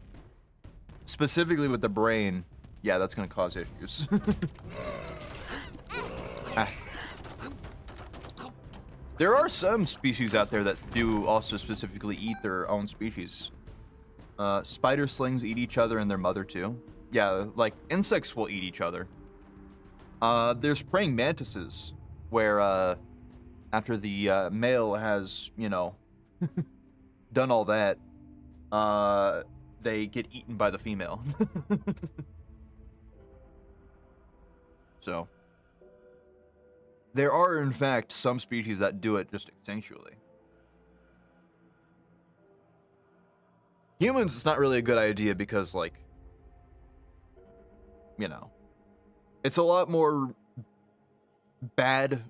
Specifically with the brain, yeah, that's going to cause issues. There are some species out there that do also specifically eat their own species. Spider slings eat each other and their mother too. Yeah, like insects will eat each other. There's praying mantises where after the male has, you know, done all that, they get eaten by the female. So... There are, in fact, some species that do it just instinctually. Humans, it's not really a good idea because, like, you know, it's a lot more bad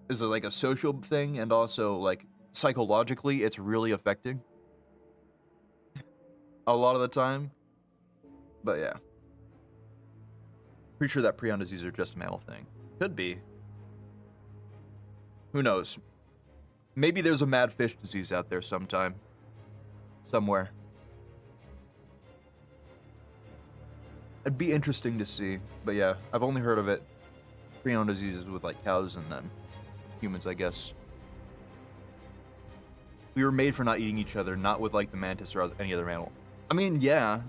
as like a social thing, and also, like, psychologically, it's really affecting a lot of the time. But yeah. Pretty sure that prion disease are just a mammal thing. Could be. Who knows? Maybe there's a mad fish disease out there sometime. Somewhere. It'd be interesting to see. But yeah, I've only heard of it. Prion diseases with, like, cows and then humans, I guess. We were made for not eating each other, not with, like, the mantis or any other mammal. I mean, yeah.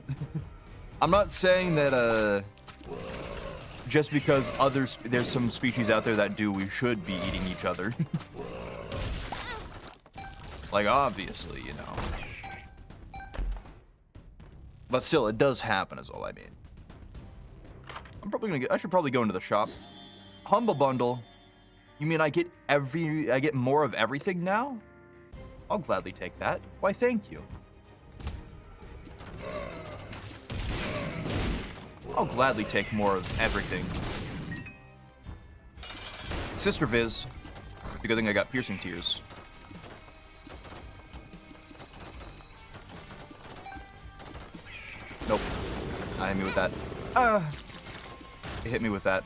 I'm not saying that just because there's some species out there that do, we should be eating each other. Like, obviously, you know. But still, it does happen is all I mean. I should probably go into the shop. Humble bundle. You mean I get more of everything now? I'll gladly take that. Why, thank you. I'll gladly take more of everything. Sister Viz. It's a good thing I got piercing tears. Nope. I hit me with that. It hit me with that.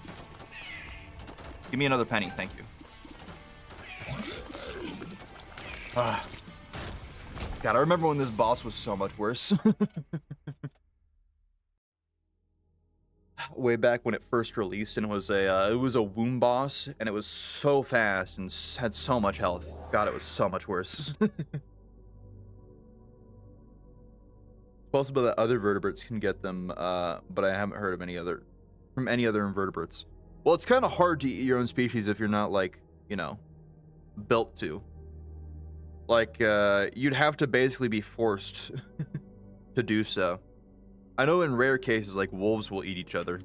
Give me another penny, thank you. God, I remember when this boss was so much worse. Way back when it first released, and it was a womb boss, and it was so fast and had so much health. God, it was so much worse. It's possible that other vertebrates can get them, but I haven't heard of any other invertebrates. Well, it's kind of hard to eat your own species if you're not, like, you know, built to. Like, you'd have to basically be forced to do so. I know in rare cases, like, wolves will eat each other.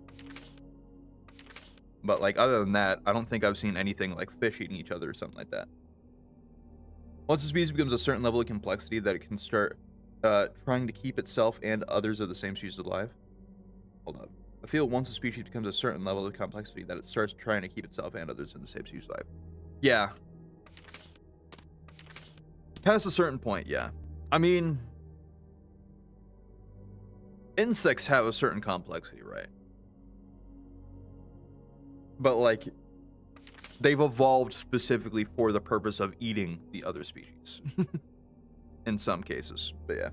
But, like, other than that, I don't think I've seen anything like fish eating each other or something like that. Once a species becomes a certain level of complexity that it can start trying to keep itself and others of the same species alive. Hold up. I feel once a species becomes a certain level of complexity that it starts trying to keep itself and others in the same species alive. Yeah. Past a certain point, yeah. I mean, insects have a certain complexity, right? But, like, they've evolved specifically for the purpose of eating the other species. In some cases, but yeah.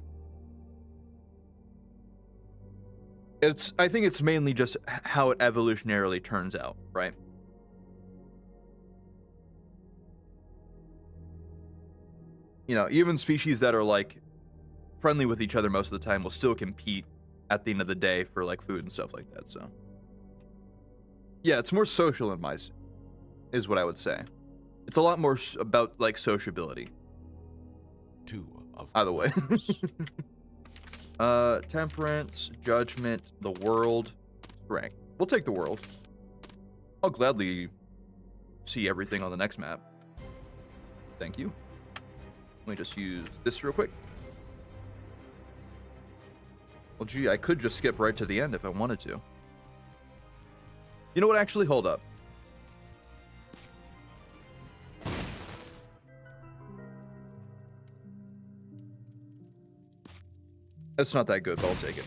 I think it's mainly just how it evolutionarily turns out, right? You know, even species that are, like, friendly with each other most of the time will still compete at the end of the day for, like, food and stuff like that, so. Yeah, it's more social in mice, is what I would say. It's a lot more about, like, sociability. Either way. Temperance, judgment, the world, strength. We'll take the world. I'll gladly see everything on the next map. Thank you. Let me just use this real quick. Well, gee, I could just skip right to the end if I wanted to. You know what? Actually, hold up. It's not that good, but I'll take it.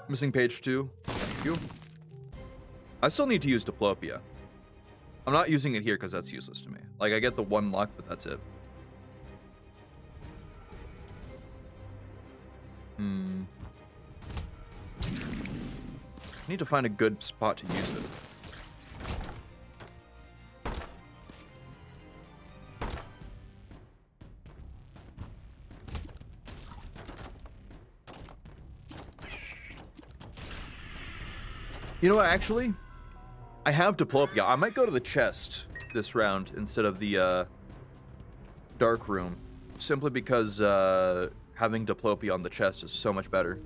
Missing page 2. Thank you. I still need to use Diplopia. I'm not using it here because that's useless to me. Like, I get the 1 luck, but that's it. I need to find a good spot to use it. You know what, actually? I have Diplopia. I might go to the chest this round instead of the dark room. Simply because having Diplopia on the chest is so much better.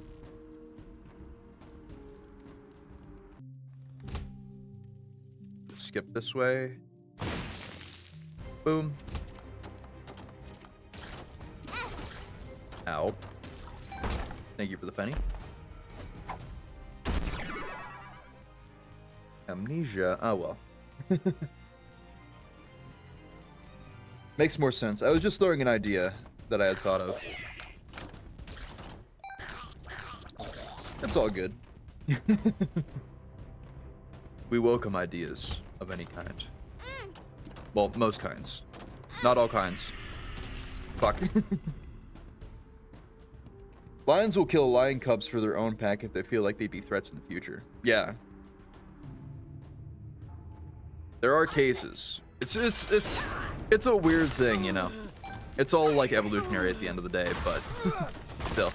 Skip this way. Boom. Ow. Thank you for the penny. Amnesia. Oh, well. Makes more sense. I was just throwing an idea that I had thought of. It's all good. We welcome ideas of any kind. Well, most kinds. Not all kinds. Fuck. Lions will kill lion cubs for their own pack if they feel like they'd be threats in the future. Yeah. There are cases. It's a weird thing, you know. It's all like evolutionary at the end of the day, but still.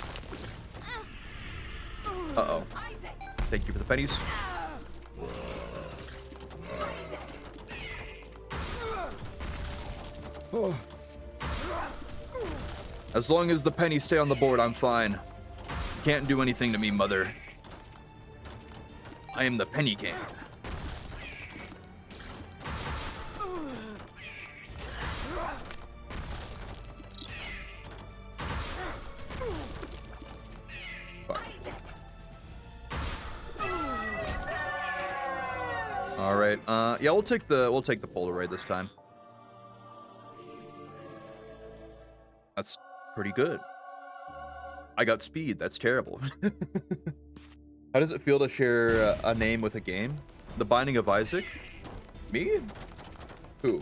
Uh-oh. Thank you for the pennies. Oh. As long as the pennies stay on the board, I'm fine. Can't do anything to me, mother. I am the penny king. All right. Yeah, we'll take the Polaroid this time. That's pretty good. I got speed. That's terrible. How does it feel to share a name with a game? The Binding of Isaac? Me? Who?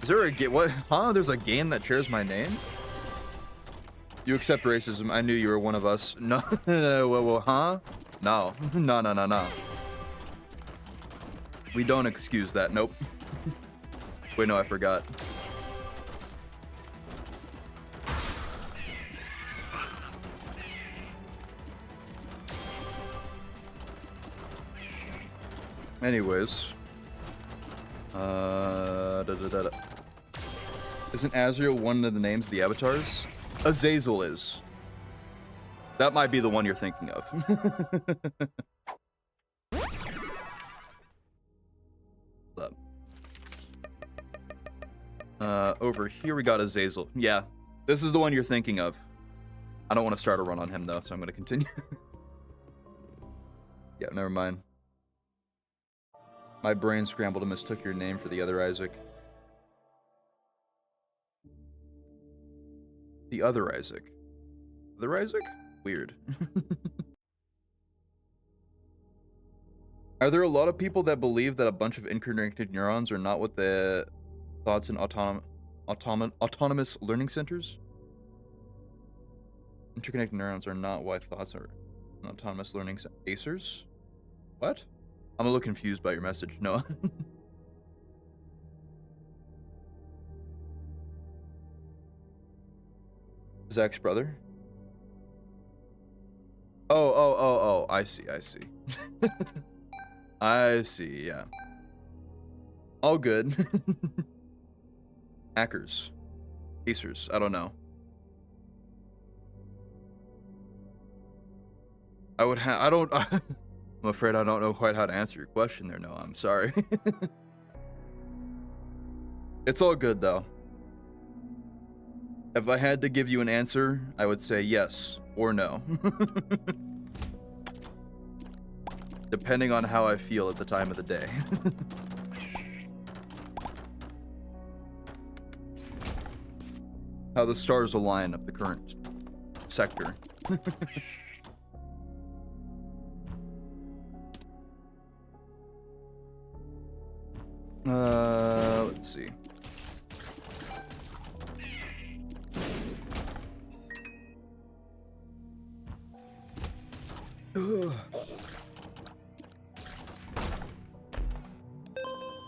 Is there a game? What? Huh? There's a game that shares my name? You accept racism. I knew you were one of us. No. Well, huh? No. No. We don't excuse that. Nope. Wait, no, I forgot. Anyways. Isn't Azrael one of the names of the avatars? Azazel is. That might be the one you're thinking of. Over here we got Azazel. Yeah, this is the one you're thinking of. I don't want to start a run on him though, so I'm going to continue. Yeah, never mind. My brain scrambled and mistook your name for the other Isaac. The other Isaac. Other Isaac? Weird. Are there a lot of people that believe that a bunch of interconnected neurons are not what the thoughts in autonomous learning centers? Interconnected neurons are not why thoughts are in autonomous learning acers? What? I'm a little confused by your message. No. Zach's brother? Oh, I see. I see, yeah. All good. Hackers. Acers, I don't know. I'm afraid I don't know quite how to answer your question there, no, I'm sorry. It's all good, though. If I had to give you an answer, I would say yes or no. Depending on how I feel at the time of the day. How the stars align of the current sector. Let's see.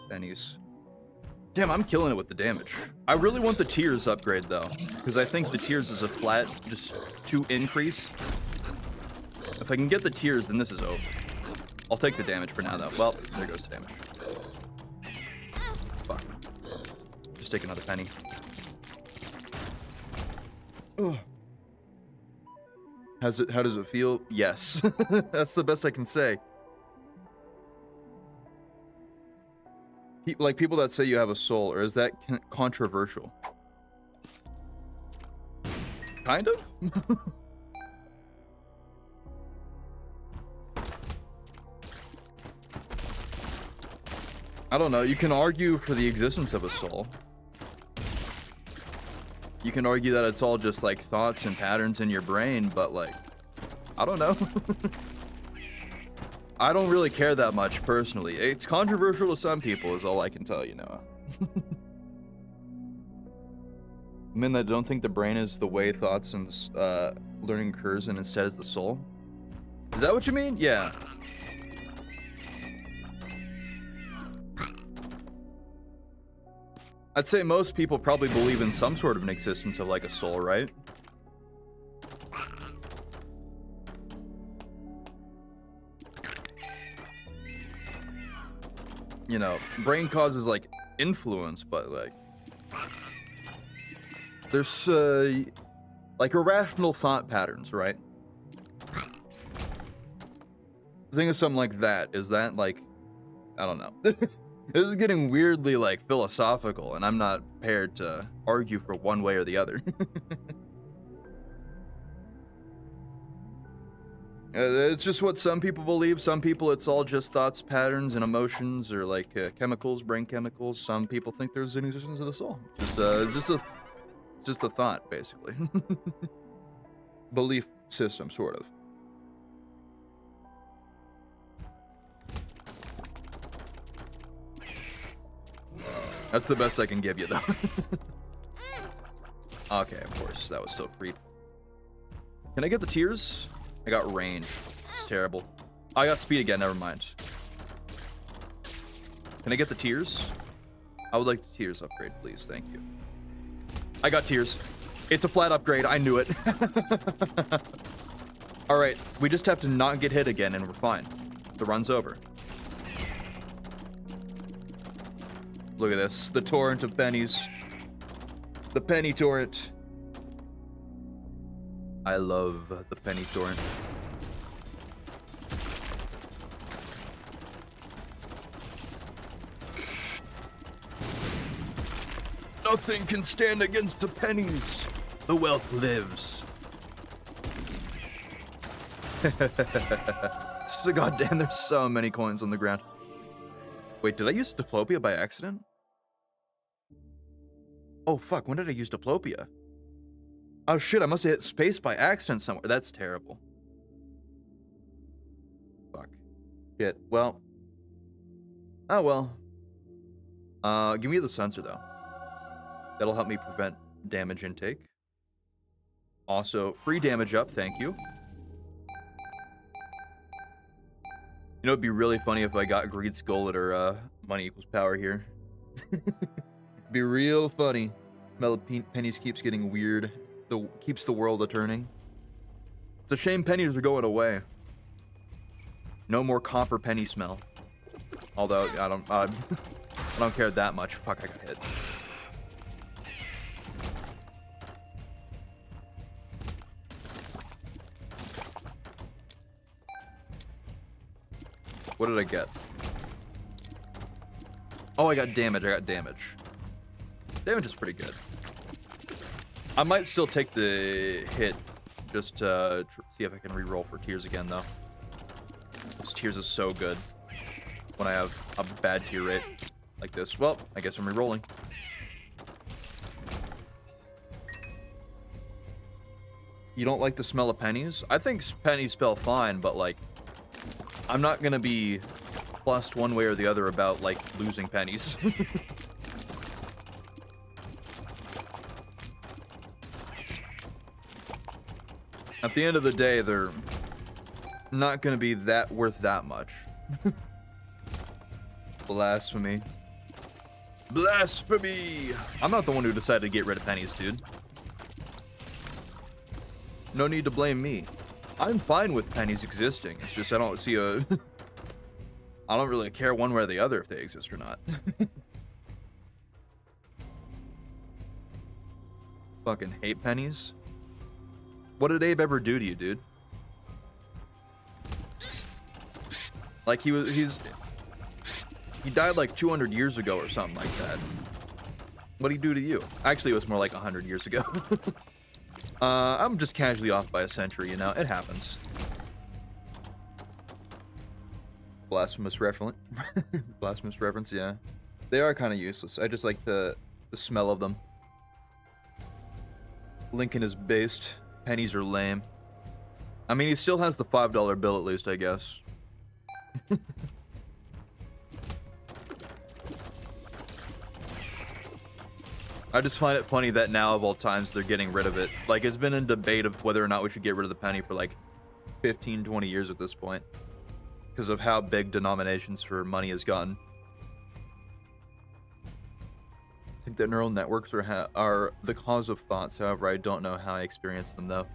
Pennies. Damn, I'm killing it with the damage. I really want the tiers upgrade though, because I think the tiers is a flat, just 2 increase. If I can get the tiers, then this is over. I'll take the damage for now though. Well, there goes the damage. Fuck. Just take another penny. Ugh. How does it feel? Yes. That's the best I can say. Like people that say you have a soul, or is that controversial? Kind of? I don't know. You can argue for the existence of a soul. You can argue that it's all just like thoughts and patterns in your brain, but like, I don't know. I don't really care that much personally. It's controversial to some people is all I can tell you, Noah. Men that don't think the brain is the way thoughts and learning occurs and instead is the soul. Is that what you mean? Yeah. I'd say most people probably believe in some sort of an existence of like a soul, right? You know, brain causes like influence, but like there's like irrational thought patterns, right? Think of something like that. Is that like, I don't know. This is getting weirdly like philosophical, and I'm not prepared to argue for one way or the other. It's just what some people believe. Some people, it's all just thoughts, patterns, and emotions, or like chemicals, brain chemicals. Some people think there's an existence of the soul. Just a thought, basically. Belief system, sort of. That's the best I can give you, though. Okay, of course, that was still creep. Can I get the tears? I got range. It's terrible. Oh, I got speed again, never mind. Can I get the tears? I would like the tears upgrade, please, thank you. I got tears. It's a flat upgrade, I knew it. Alright, we just have to not get hit again and we're fine. The run's over. Look at this, the torrent of pennies. The penny torrent. I love the penny torrent. Nothing can stand against the pennies. The wealth lives. So goddamn, there's so many coins on the ground. Wait, did I use diplopia by accident? Oh fuck, when did I use diplopia? Oh shit, I must have hit space by accident somewhere. That's terrible. Fuck. Shit, well. Oh well. Give me the sensor though. That'll help me prevent damage intake. Also, free damage up, thank you. You know, it'd be really funny if I got Greed Skull at her money equals power here. Be real funny. Smell of pennies keeps getting weird. Keeps the world a turning. It's a shame pennies are going away. No more copper penny smell. Although I don't care that much. Fuck, I got hit. What did I get? Oh, I got damage. I got damage. Damage is pretty good. I might still take the hit just to see if I can reroll for tears again, though. This tears is so good when I have a bad tear rate like this. Well, I guess I'm rerolling. You don't like the smell of pennies? I think pennies smell fine, but like, I'm not gonna be plussed one way or the other about like losing pennies. At the end of the day, they're not gonna be that worth that much. Blasphemy. Blasphemy! I'm not the one who decided to get rid of pennies, dude. No need to blame me. I'm fine with pennies existing. It's just I don't see a... I don't really care one way or the other if they exist or not. Fucking hate pennies. What did Abe ever do to you, dude? Like he died like 200 years ago or something like that. What'd he do to you? Actually, it was more like 100 years ago. I'm just casually off by a century, you know? It happens. Blasphemous reference. Blasphemous reference, yeah. They are kind of useless. I just like the smell of them. Lincoln is based. Pennies are lame. I mean, he still has the $5 bill at least, I guess. I just find it funny that now of all times they're getting rid of it. Like, it's been in debate of whether or not we should get rid of the penny for like 15, 20 years at this point. Because of how big denominations for money has gotten. think that neural networks are the cause of thoughts. However, I don't know how I experience them, though.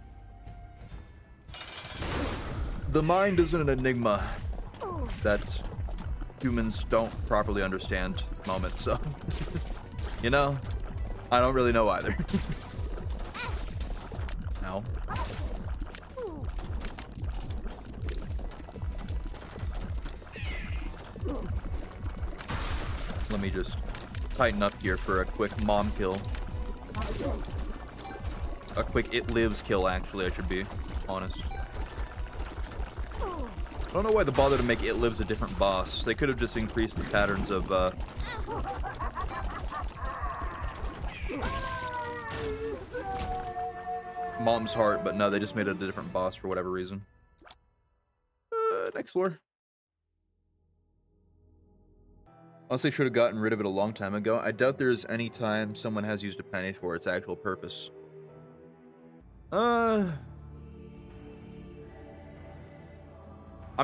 The mind is an enigma that humans don't properly understand at the moment, so... you know, I don't really know either. Ow. Let me just tighten up here for a quick mom kill. A quick It Lives kill, actually, I should be honest. I don't know why they bother to make It Lives a different boss. They could have just increased the patterns of, Mom's Heart, but no, they just made it a different boss for whatever reason. Next floor. Honestly, should have gotten rid of it a long time ago. I doubt there's any time someone has used a penny for its actual purpose. I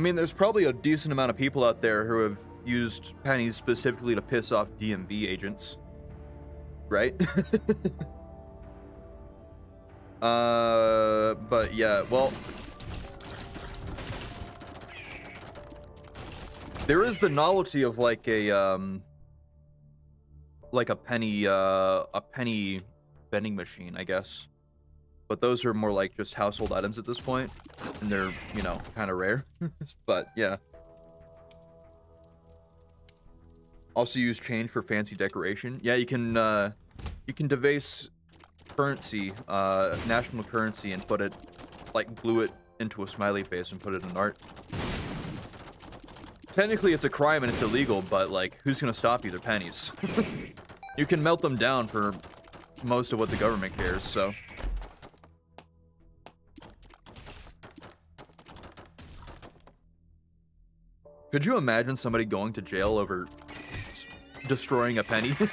mean, there's probably a decent amount of people out there who have used pennies specifically to piss off DMV agents. Right? But yeah, well... there is the novelty of like a penny vending machine, I guess. But those are more like just household items at this point, and they're, you know, kind of rare. But yeah. Also use change for fancy decoration. Yeah, you can debase currency, national currency, and put it, like, glue it into a smiley face and put it in art. Technically, it's a crime and it's illegal, but, like, who's gonna stop you? They're pennies. You can melt them down for most of what the government cares, so... Could you imagine somebody going to jail over destroying a penny? Let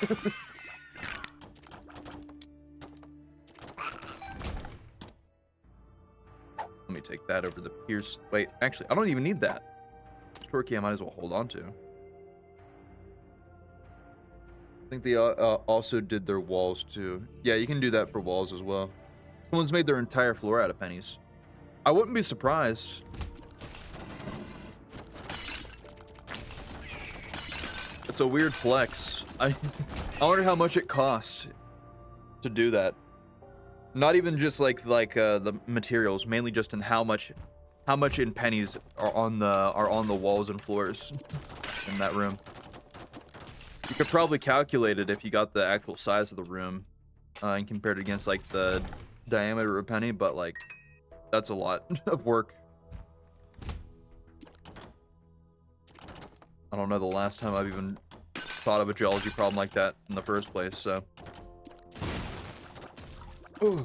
me take that over the Pierce. Wait, actually, I don't even need that. Store key I might as well hold on to. I think they also did their walls too. Yeah, you can do that for walls as well. Someone's made their entire floor out of pennies. I wouldn't be surprised. It's a weird flex. I wonder how much it costs to do that. Not even just like the materials, mainly just in how much in pennies are on the walls and floors in that room. You could probably calculate it if you got the actual size of the room and compared it against like the diameter of a penny, but like that's a lot of work. I don't know the last time I've even thought of a geology problem like that in the first place, so. Ooh.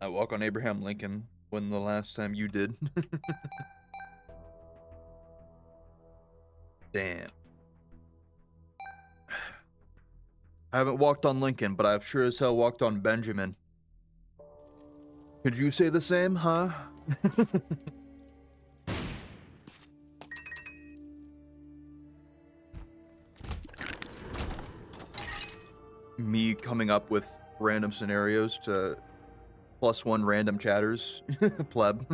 I walk on Abraham Lincoln when the last time you did. Damn. I haven't walked on Lincoln, but I've sure as hell walked on Benjamin. Could you say the same, huh? Me coming up with random scenarios to +1 random chatters. Pleb.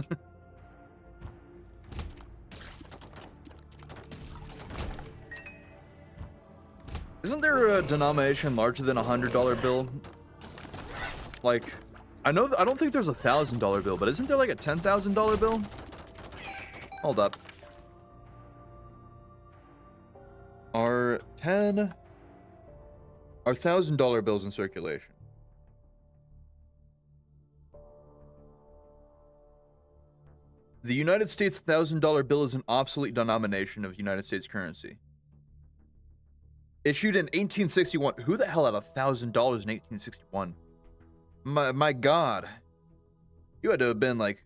Isn't there a denomination larger than $100 bill? Like, I don't think there's a $1,000 bill, but isn't there like a $10,000 bill? Hold up. Are $1,000 bills in circulation? The United States $1,000 bill is an obsolete denomination of United States currency. Issued in 1861. Who the hell had $1,000 in 1861? My God. You had to have been like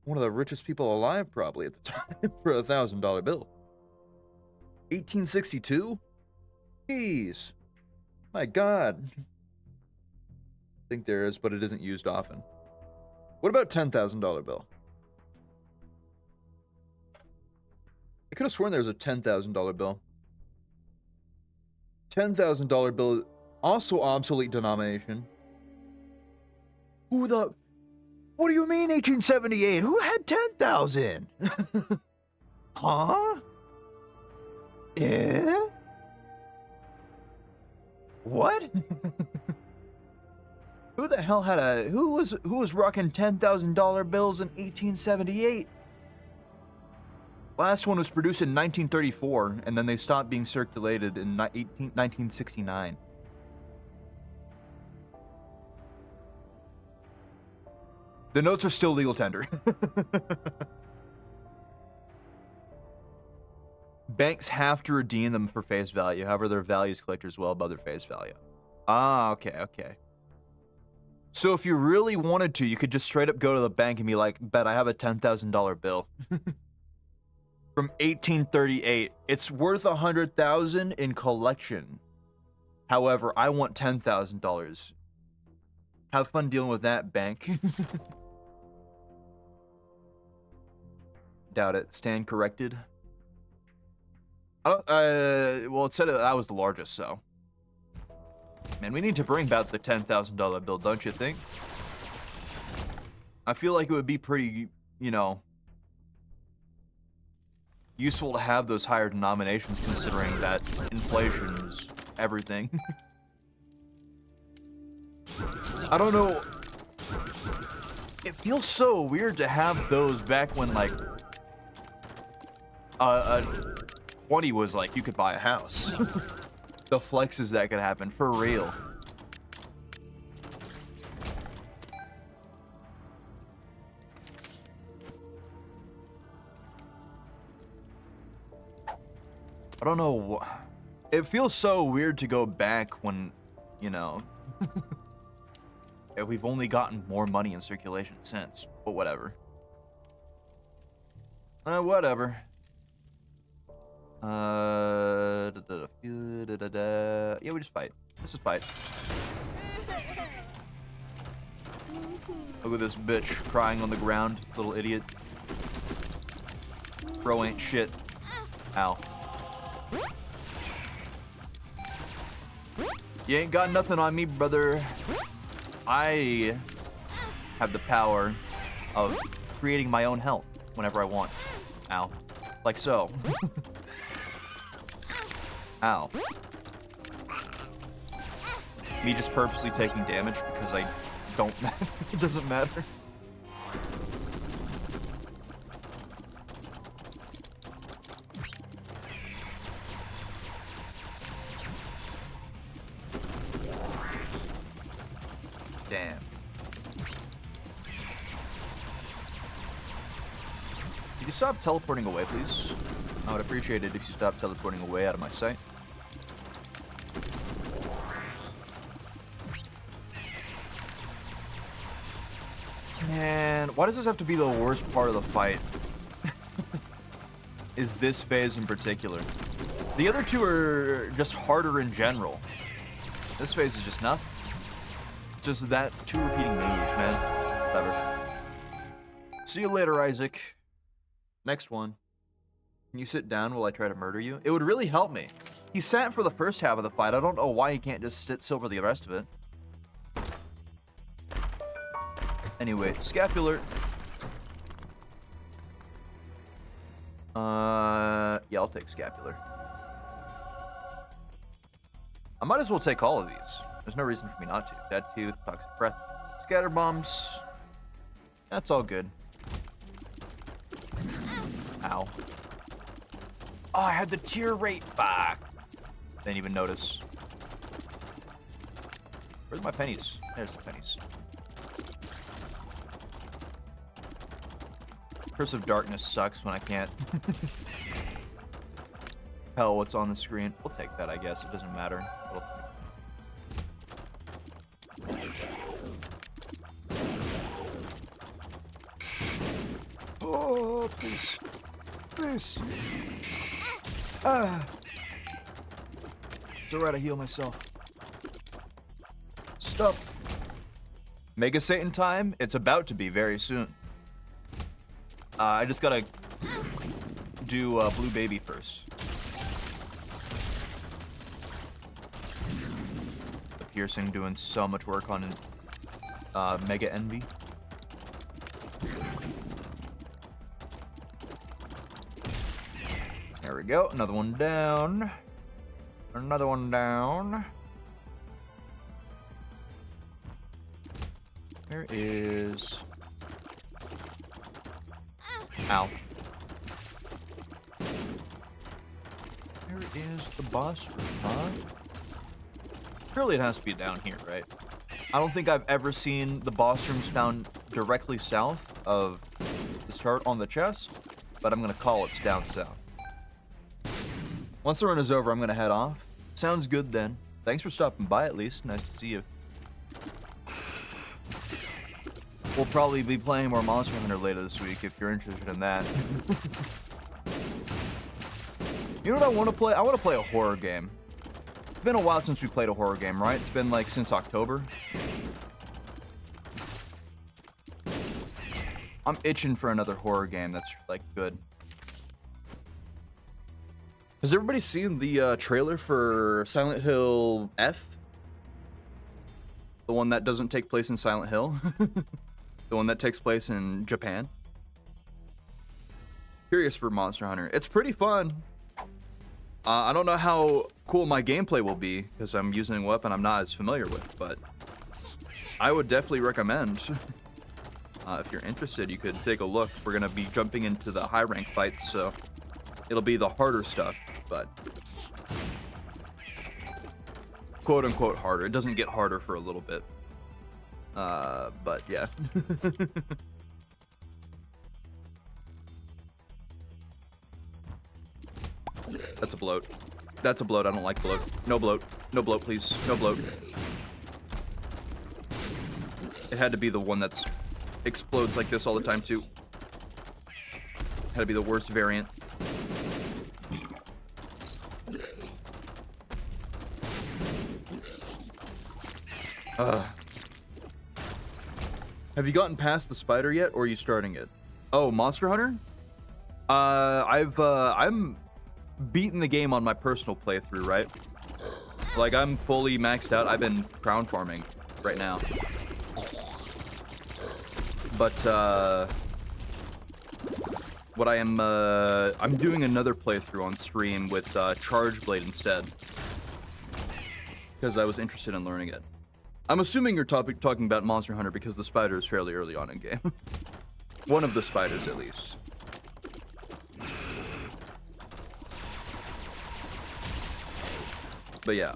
one of the richest people alive probably at the time for a $1,000 bill. 1862? Jeez. My God. I think there is, but it isn't used often. What about $10,000 bill? I could have sworn there was a $10,000 bill. $10,000 bill, also obsolete denomination. What do you mean 1878? Who had 10,000? Huh? Yeah? What? Who the hell had who was rocking $10,000 bills in 1878? Last one was produced in 1934, and then they stopped being circulated in 1969. The notes are still legal tender. Banks have to redeem them for face value. However, their value is collected as well above their face value. Ah, okay. So if you really wanted to, you could just straight up go to the bank and be like, bet I have a $10,000 bill. From 1838. It's worth $100,000 in collection. However, I want $10,000. Have fun dealing with that, bank. Doubt it. Stand corrected. Well, it said that was the largest, so. Man, we need to bring back the $10,000 bill, don't you think? I feel like it would be pretty, you know, useful to have those higher denominations, considering that inflation is everything. I don't know. It feels so weird to have those back when, like, 20 was like, you could buy a house. The flexes that could happen, for real. I don't know. It feels so weird to go back when, you know, we've only gotten more money in circulation since, but whatever. Whatever. Yeah, we just fight. Let's just fight. Look at this bitch crying on the ground, little idiot. Bro ain't shit. Ow. You ain't got nothing on me, brother. I have the power of creating my own health whenever I want. Ow. Like so. Ow. Me just purposely taking damage because I don't. It doesn't matter. Damn. Could you stop teleporting away, please? I would appreciate it if you stopped teleporting away out of my sight. Man, why does this have to be the worst part of the fight? Is this phase in particular? The other two are just harder in general. This phase is just nothing. Just that two repeating moves, man. Whatever. See you later, Isaac. Next one. Can you sit down while I try to murder you? It would really help me. He sat for the first half of the fight. I don't know why he can't just sit still for the rest of it. Anyway, scapular. Yeah, I'll take scapular. I might as well take all of these. There's no reason for me not to. Dead tooth, toxic breath, scatter bombs. That's all good. Ow. Oh, I had the tear rate back. Didn't even notice. Where's my pennies? There's the pennies. Curse of Darkness sucks when I can't tell what's on the screen. We'll take that, I guess. It doesn't matter. Oh, please. Please. Ah. It's alright, I heal myself. Stop. Mega Satan time? It's about to be very soon. I just gotta do Blue Baby first. Piercing doing so much work on Mega Envy. There we go. Another one down. Another one down. There is... Ow. Where is the boss room, huh? Surely it has to be down here, right? I don't think I've ever seen the boss rooms found directly south of the start on the chest, but I'm gonna call it's down south. Once the run is over, I'm gonna head off. Sounds good then. Thanks for stopping by at least. Nice to see you. We'll probably be playing more Monster Hunter later this week if you're interested in that. You know what I want to play? I want to play a horror game. It's been a while since we played a horror game, right? It's been like since October. I'm itching for another horror game that's like good. Has everybody seen the trailer for Silent Hill F? The one that doesn't take place in Silent Hill? The one that takes place in Japan? Curious for Monster Hunter. It's pretty fun. I don't know how cool my gameplay will be because I'm using a weapon I'm not as familiar with, but I would definitely recommend. If you're interested, you could take a look. We're going to be jumping into the high rank fights, so it'll be the harder stuff, but quote unquote harder. It doesn't get harder for a little bit. But yeah. That's a bloat. That's a bloat. I don't like bloat. No bloat. No bloat, please. No bloat. It had to be the one that's explodes like this all the time, too. Had to be the worst variant. Have you gotten past the spider yet, or are you starting it? Oh, Monster Hunter? I'm beating the game on my personal playthrough, right? Like, I'm fully maxed out. I've been crown farming right now. But, what I am, I'm doing another playthrough on stream with, Charge Blade instead. Because I was interested in learning it. I'm assuming you're talking about Monster Hunter because the spider is fairly early on in game. One of the spiders, at least. But yeah,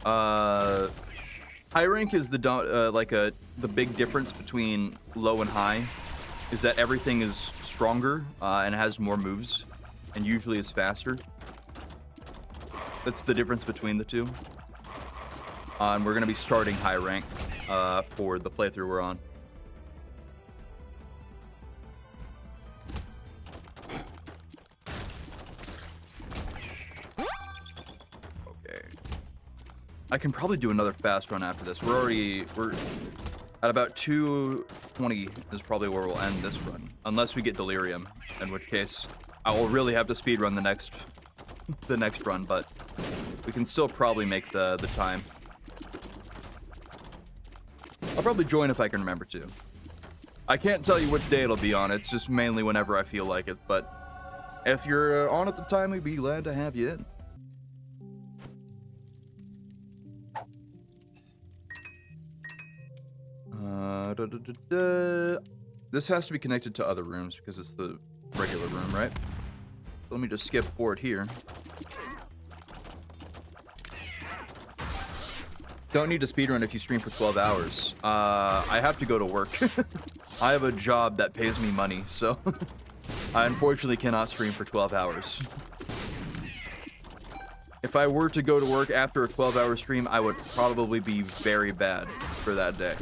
high rank is the the big difference between low and high is that everything is stronger and has more moves and usually is faster. That's the difference between the two. And we're gonna be starting high rank for the playthrough we're on. I can probably do another fast run after this. We're at about 2:20 is probably where we'll end this run. Unless we get delirium, in which case I will really have to speed run the next run, but we can still probably make the time. I'll probably join if I can remember to. I can't tell you which day it'll be on. It's just mainly whenever I feel like it, but if you're on at the time, we'd be glad to have you in. This has to be connected to other rooms because it's the regular room, right? So let me just skip forward here. Don't need to speedrun if you stream for 12 hours. I have to go to work. I have a job that pays me money, so I unfortunately cannot stream for 12 hours. If I were to go to work after a 12-hour stream, I would probably be very bad for that day.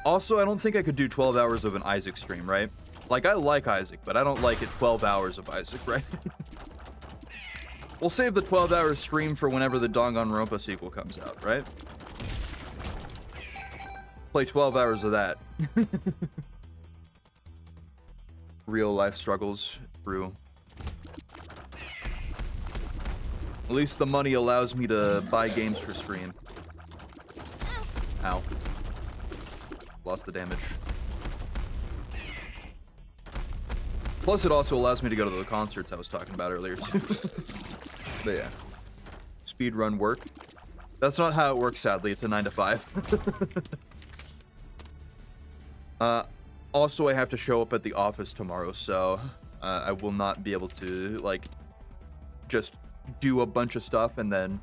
Also, I don't think I could do 12 hours of an Isaac stream, right? Like, I like Isaac, but I don't like it 12 hours of Isaac, right? We'll save the 12-hour stream for whenever the Danganronpa sequel comes out, right? Play 12 hours of that. Real life struggles through. At least the money allows me to buy games for stream. Ow. Lost the damage. Plus, it also allows me to go to the concerts I was talking about earlier, too. But yeah. Speedrun work. That's not how it works, sadly. It's a 9 to 5. Also, I have to show up at the office tomorrow, so I will not be able to, like, just do a bunch of stuff and then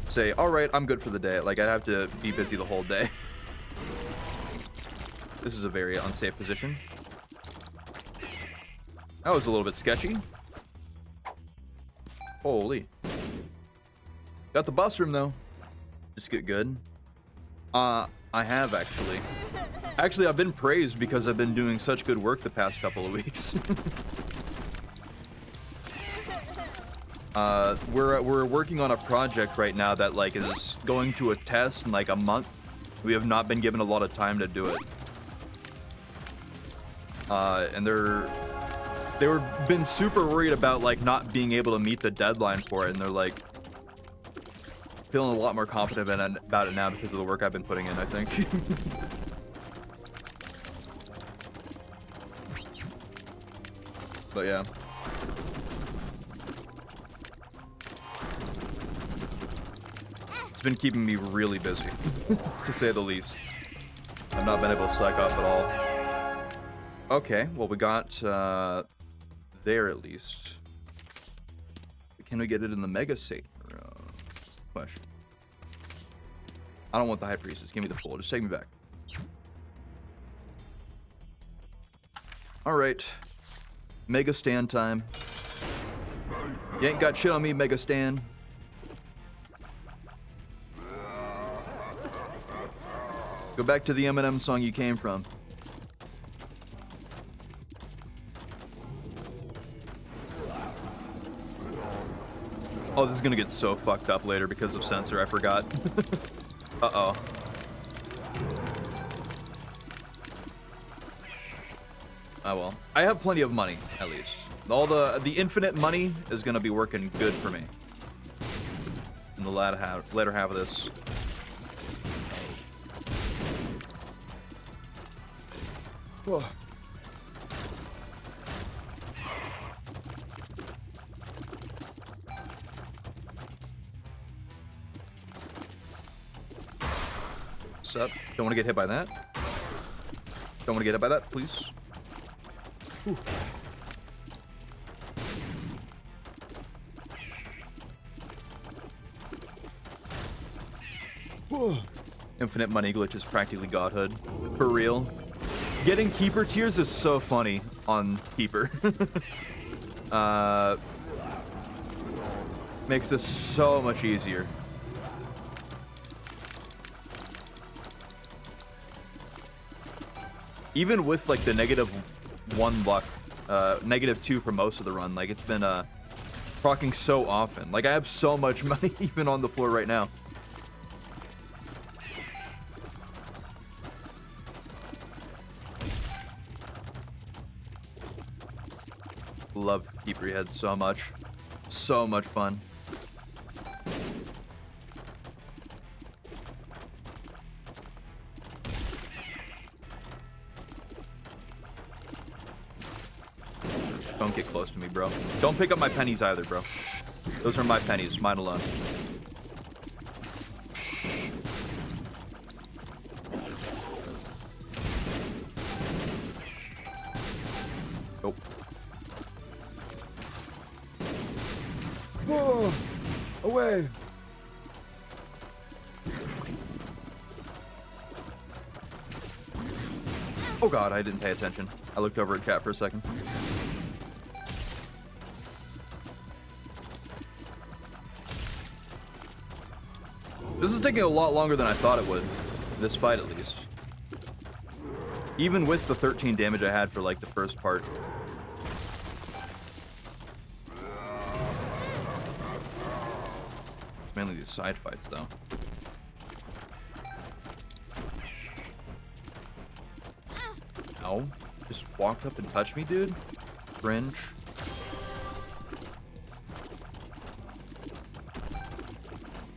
say, all right, I'm good for the day. Like, I have to be busy the whole day. This is a very unsafe position. That was a little bit sketchy. Holy. Got the bus room, though. Just get good. I have, actually. Actually, I've been praised because I've been doing such good work the past couple of weeks. We're working on a project right now that, like, is going to a test in, like, a month. We have not been given a lot of time to do it. And they were been super worried about, like, not being able to meet the deadline for it, and they're like feeling a lot more confident about it now because of the work I've been putting in, I think. But yeah. It's been keeping me really busy, to say the least. I've not been able to slack off at all. Okay, well, we got there at least. Can we get it in the Mega Satan? That's the question. I don't want the High Priestess. Give me the full. Just take me back. All right. Mega Stan time. You ain't got shit on me, Mega Stan. Go back to the Eminem song you came from. Oh, this is gonna get so fucked up later because of censor. I forgot. Uh-oh. Oh well. I have plenty of money, at least. All the infinite money is gonna be working good for me in the latter half of this. Whoa. What's up? Don't want to get hit by that. Don't want to get hit by that, please. Whew. Whoa. Infinite money glitch is practically godhood. For real. Getting Keeper tiers is so funny on Keeper. Makes this so much easier. Even with, like, the -1 luck, -2 for most of the run, like, it's been, proccing so often. Like, I have so much money even on the floor right now. Love Keeper Head so much. So much fun. Don't get close to me, bro. Don't pick up my pennies either, bro. Those are my pennies, mine alone. Oh. Whoa! Away! Oh god, I didn't pay attention. I looked over at chat for a second. This is taking a lot longer than I thought it would. This fight, at least. Even with the 13 damage I had for, like, the first part. It's mainly these side fights, though. Ow. Just walked up and touched me, dude? Cringe.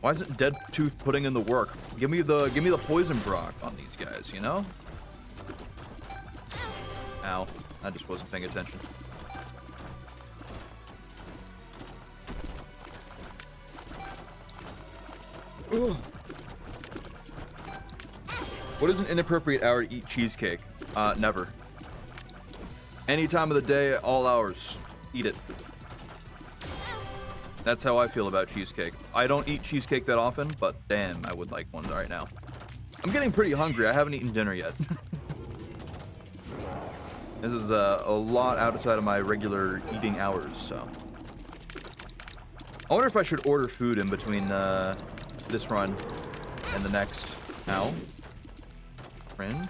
Why isn't Dead Tooth putting in the work? Give me the poison brock on these guys, you know? Ow. I just wasn't paying attention. Ugh. What is an inappropriate hour to eat cheesecake? Never. Any time of the day, all hours. Eat it. That's how I feel about cheesecake. I don't eat cheesecake that often, but damn, I would like one right now. I'm getting pretty hungry. I haven't eaten dinner yet. This is a lot outside of my regular eating hours, so. I wonder if I should order food in between this run and the next. Ow. Cringe.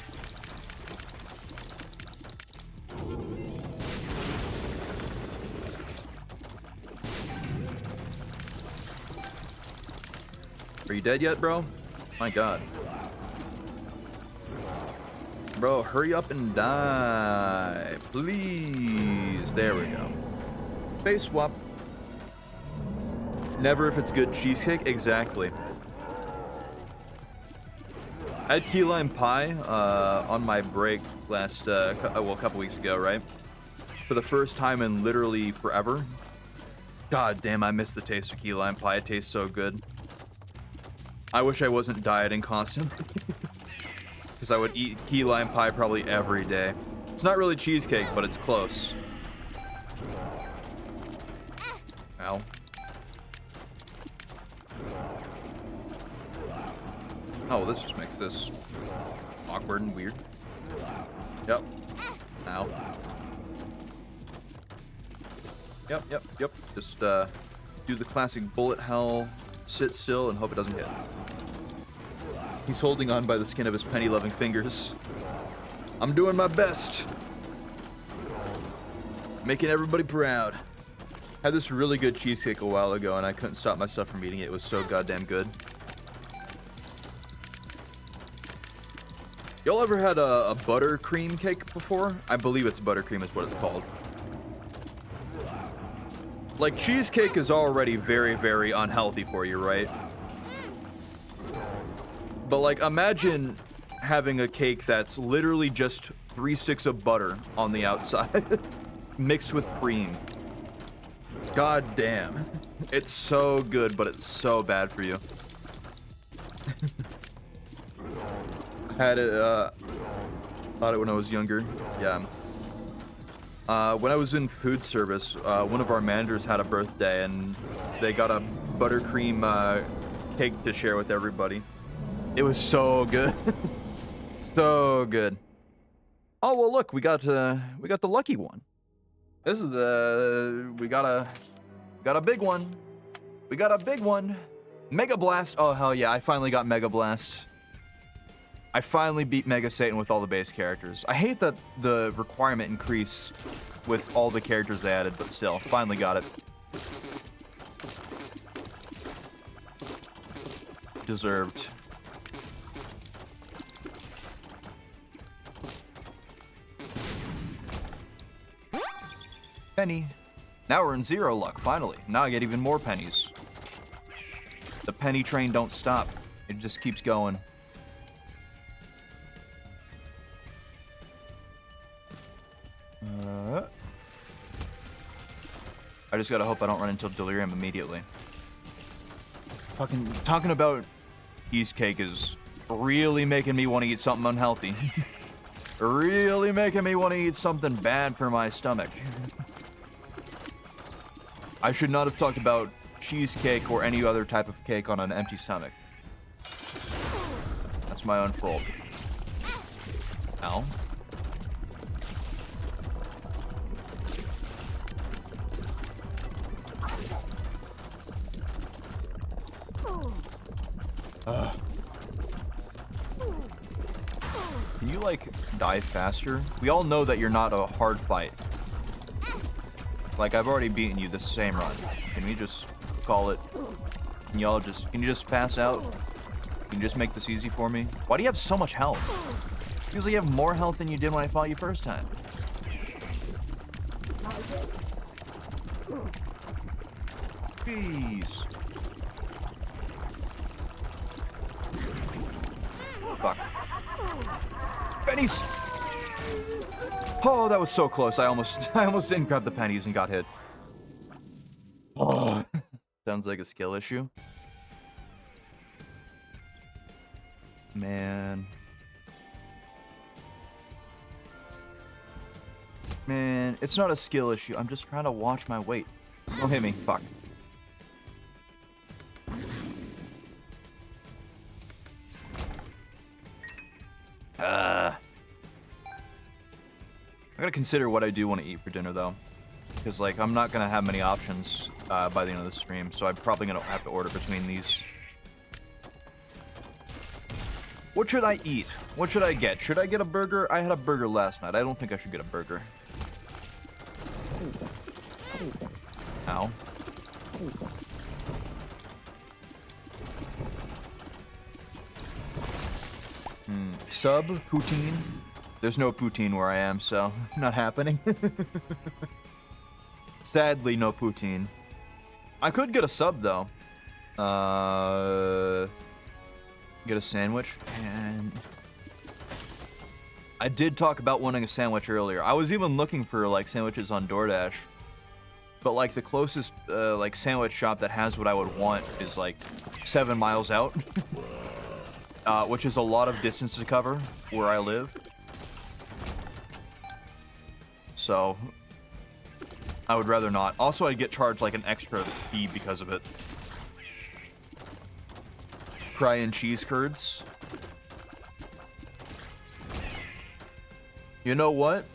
Are you dead yet, bro? My god. Bro, hurry up and die. Please. There we go. Face swap. Never if it's good cheesecake. Exactly. I had key lime pie on my break last, a couple weeks ago, right? For the first time in literally forever. God damn, I miss the taste of key lime pie. It tastes so good. I wish I wasn't dieting constantly. Because I would eat key lime pie probably every day. It's not really cheesecake, but it's close. Ow. Oh, well, this just makes this awkward and weird. Yep. Ow. Yep. Just do the classic bullet hell, sit still, and hope it doesn't hit. He's holding on by the skin of his penny-loving fingers. I'm doing my best. Making everybody proud. Had this really good cheesecake a while ago, and I couldn't stop myself from eating it. It was so goddamn good. Y'all ever had a buttercream cake before? I believe it's buttercream is what it's called. Like, cheesecake is already very, very unhealthy for you, right? But, like, imagine having a cake that's literally just 3 sticks of butter on the outside mixed with cream. God damn. It's so good, but it's so bad for you. Had it, thought it when I was younger. Yeah. When I was in food service, one of our managers had a birthday, and they got a buttercream cake to share with everybody. It was so good. So good. Oh, well, look, we got the lucky one. This is we got a big one. We got a big one. Mega Blast. Oh, hell yeah, I finally got Mega Blast. I finally beat Mega Satan with all the base characters. I hate that the requirement increased with all the characters they added, but still, finally got it. Deserved. Penny. Now we're in 0 luck, finally. Now I get even more pennies. The penny train don't stop. It just keeps going. I just gotta hope I don't run into delirium immediately. Talking about cheesecake is really making me want to eat something unhealthy. Really making me want to eat something bad for my stomach. I should not have talked about cheesecake or any other type of cake on an empty stomach. That's my own fault. Ow. Can you, like, die faster? We all know that you're not a hard fight. Like, I've already beaten you this same run. Can we just call it? Can you just pass out? Can you just make this easy for me? Why do you have so much health? Usually you have more health than you did when I fought you first time. Jeez. Fuck. Pennies! Oh, that was so close. I almost didn't grab the pennies and got hit. Oh, sounds like a skill issue. Man. Man, it's not a skill issue. I'm just trying to watch my weight. Don't hit me. Fuck. I gotta consider what I do want to eat for dinner, though. Because, like, I'm not gonna have many options by the end of the stream, so I'm probably gonna have to order between these. What should I eat? What should I get? Should I get a burger? I had a burger last night. I don't think I should get a burger. Ow. Sub? Poutine? There's no poutine where I am, so not happening. Sadly, no poutine. I could get a sub, though. Get a sandwich, and I did talk about wanting a sandwich earlier. I was even looking for, like, sandwiches on DoorDash, but, like, the closest, like, sandwich shop that has what I would want is, like, 7 miles out, which is a lot of distance to cover where I live. So, I would rather not. Also, I'd get charged, like, an extra fee because of it. Fry and cheese curds. You know what?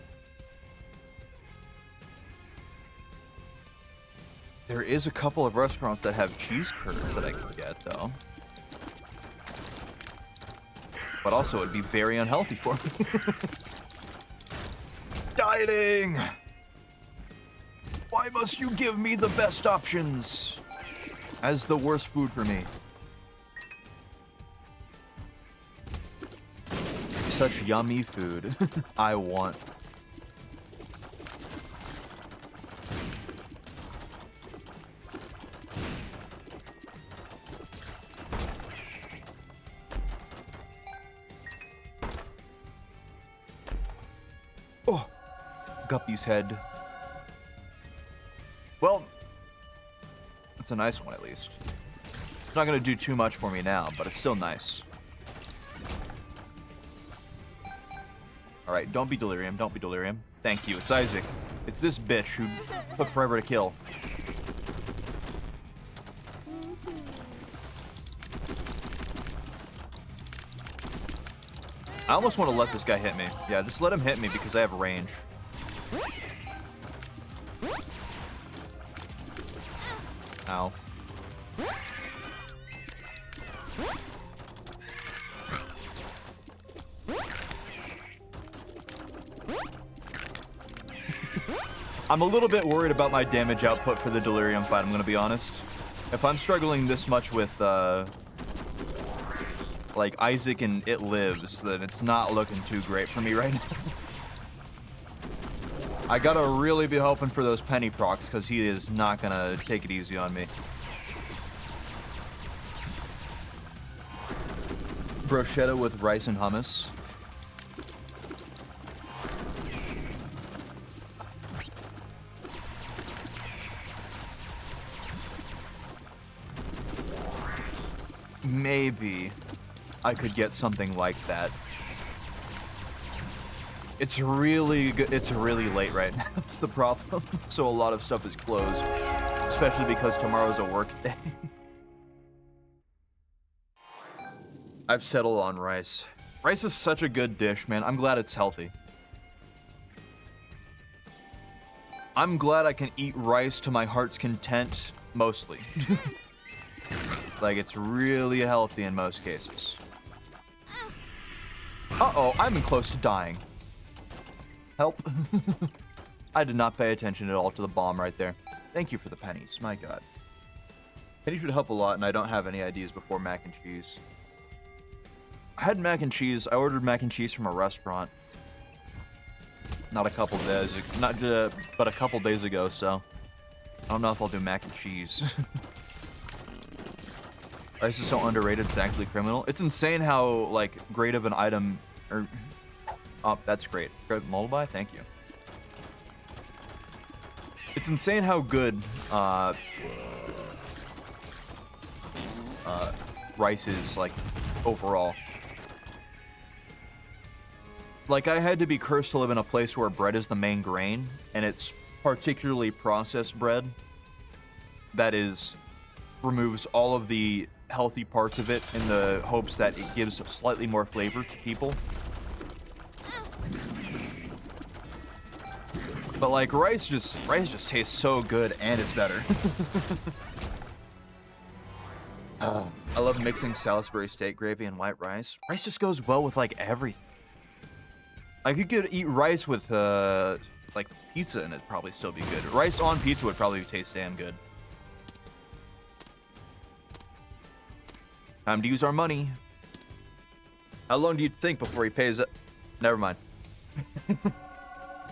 There is a couple of restaurants that have cheese curds that I could get, though. But also, it'd be very unhealthy for me. Dieting! Why must you give me the best options as the worst food for me? Such yummy food. I want. Oh, Guppy's head. Well, it's a nice one at least. It's not gonna do too much for me now, but it's still nice. Alright, don't be delirium, don't be delirium. Thank you, it's Isaac. It's this bitch who took forever to kill. I almost want to let this guy hit me. Yeah, just let him hit me because I have range. Ow. I'm a little bit worried about my damage output for the delirium fight, I'm gonna be honest. If I'm struggling this much with, like, Isaac and It Lives, then it's not looking too great for me right now. I gotta really be hoping for those penny procs, because he is not gonna take it easy on me. Bruschetta with rice and hummus. Maybe I could get something like that. It's really good. It's really late right now. That's the problem. So a lot of stuff is closed, especially because tomorrow's a work day. I've settled on rice. Rice is such a good dish, man. I'm glad it's healthy. I'm glad I can eat rice to my heart's content, mostly. Like, it's really healthy in most cases. Uh-oh, I'm close to dying. Help. I did not pay attention at all to the bomb right there. Thank you for the pennies, my god. Pennies would help a lot, and I don't have any ideas before mac and cheese. I had mac and cheese. I ordered mac and cheese from a restaurant. Not a couple days, but a couple days ago, so I don't know if I'll do mac and cheese. Rice is so underrated, it's actually criminal. It's insane how, like, great of an item... Oh, that's great. Good lullaby, thank you. It's insane how good, rice is, like, overall. Like, I had to be cursed to live in a place where bread is the main grain, and it's particularly processed bread that removes all of the healthy parts of it in the hopes that it gives slightly more flavor to people. But like rice just tastes so good and it's better. I love mixing Salisbury steak gravy and white rice. Rice just goes well with like everything. Like you could eat rice with like pizza and it'd probably still be good. Rice on pizza would probably taste damn good. Time to use our money. How long do you think before he pays it? Never mind.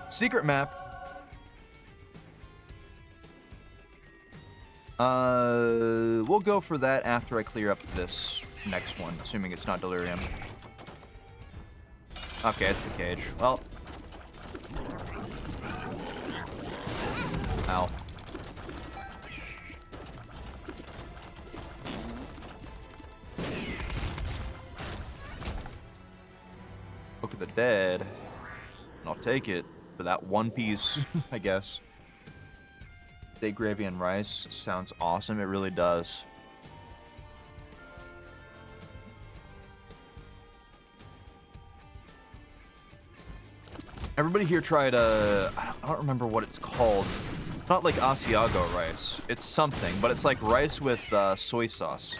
Secret map. We'll go for that after I clear up this next one, assuming it's not delirium. Okay, it's the cage. Well. Ow. Look at the dead. And I'll take it for that one piece, I guess. Steak gravy and rice sounds awesome. It really does. Everybody here tried I don't remember what it's called. It's not like Asiago rice. It's something, but it's like rice with soy sauce.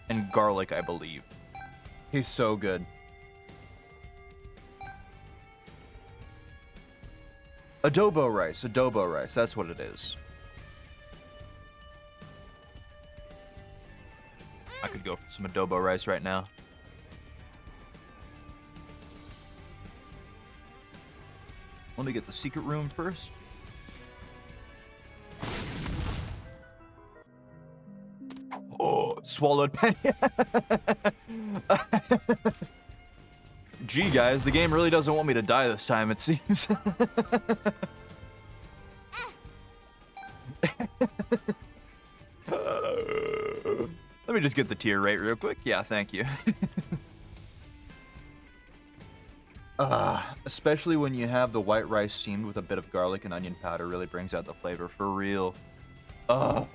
And garlic, I believe. He's so good. Adobo rice, that's what it is. I could go for some adobo rice right now. Let me get the secret room first. Oh, swallowed penny. Gee, guys, the game really doesn't want me to die this time, it seems. Let me just get the tier rate real quick. Yeah, thank you. Especially when you have the white rice steamed with a bit of garlic and onion powder, really brings out the flavor for real. So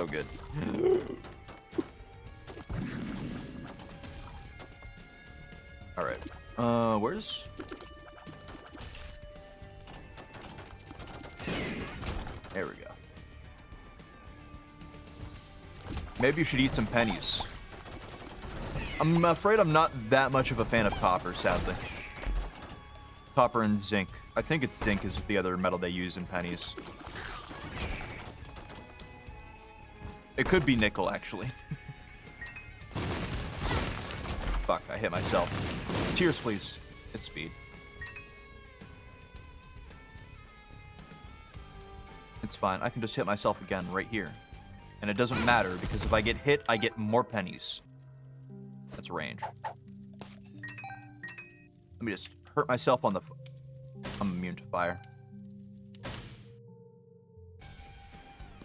good. All right. Where's? There we go. Maybe you should eat some pennies. I'm afraid I'm not that much of a fan of copper, sadly. Copper and zinc. I think it's zinc is the other metal they use in pennies. It could be nickel, actually. Fuck, I hit myself. Tears, please. It's speed. It's fine. I can just hit myself again right here. And it doesn't matter, because if I get hit, I get more pennies. That's range. Let me just hurt myself on the... I'm immune to fire.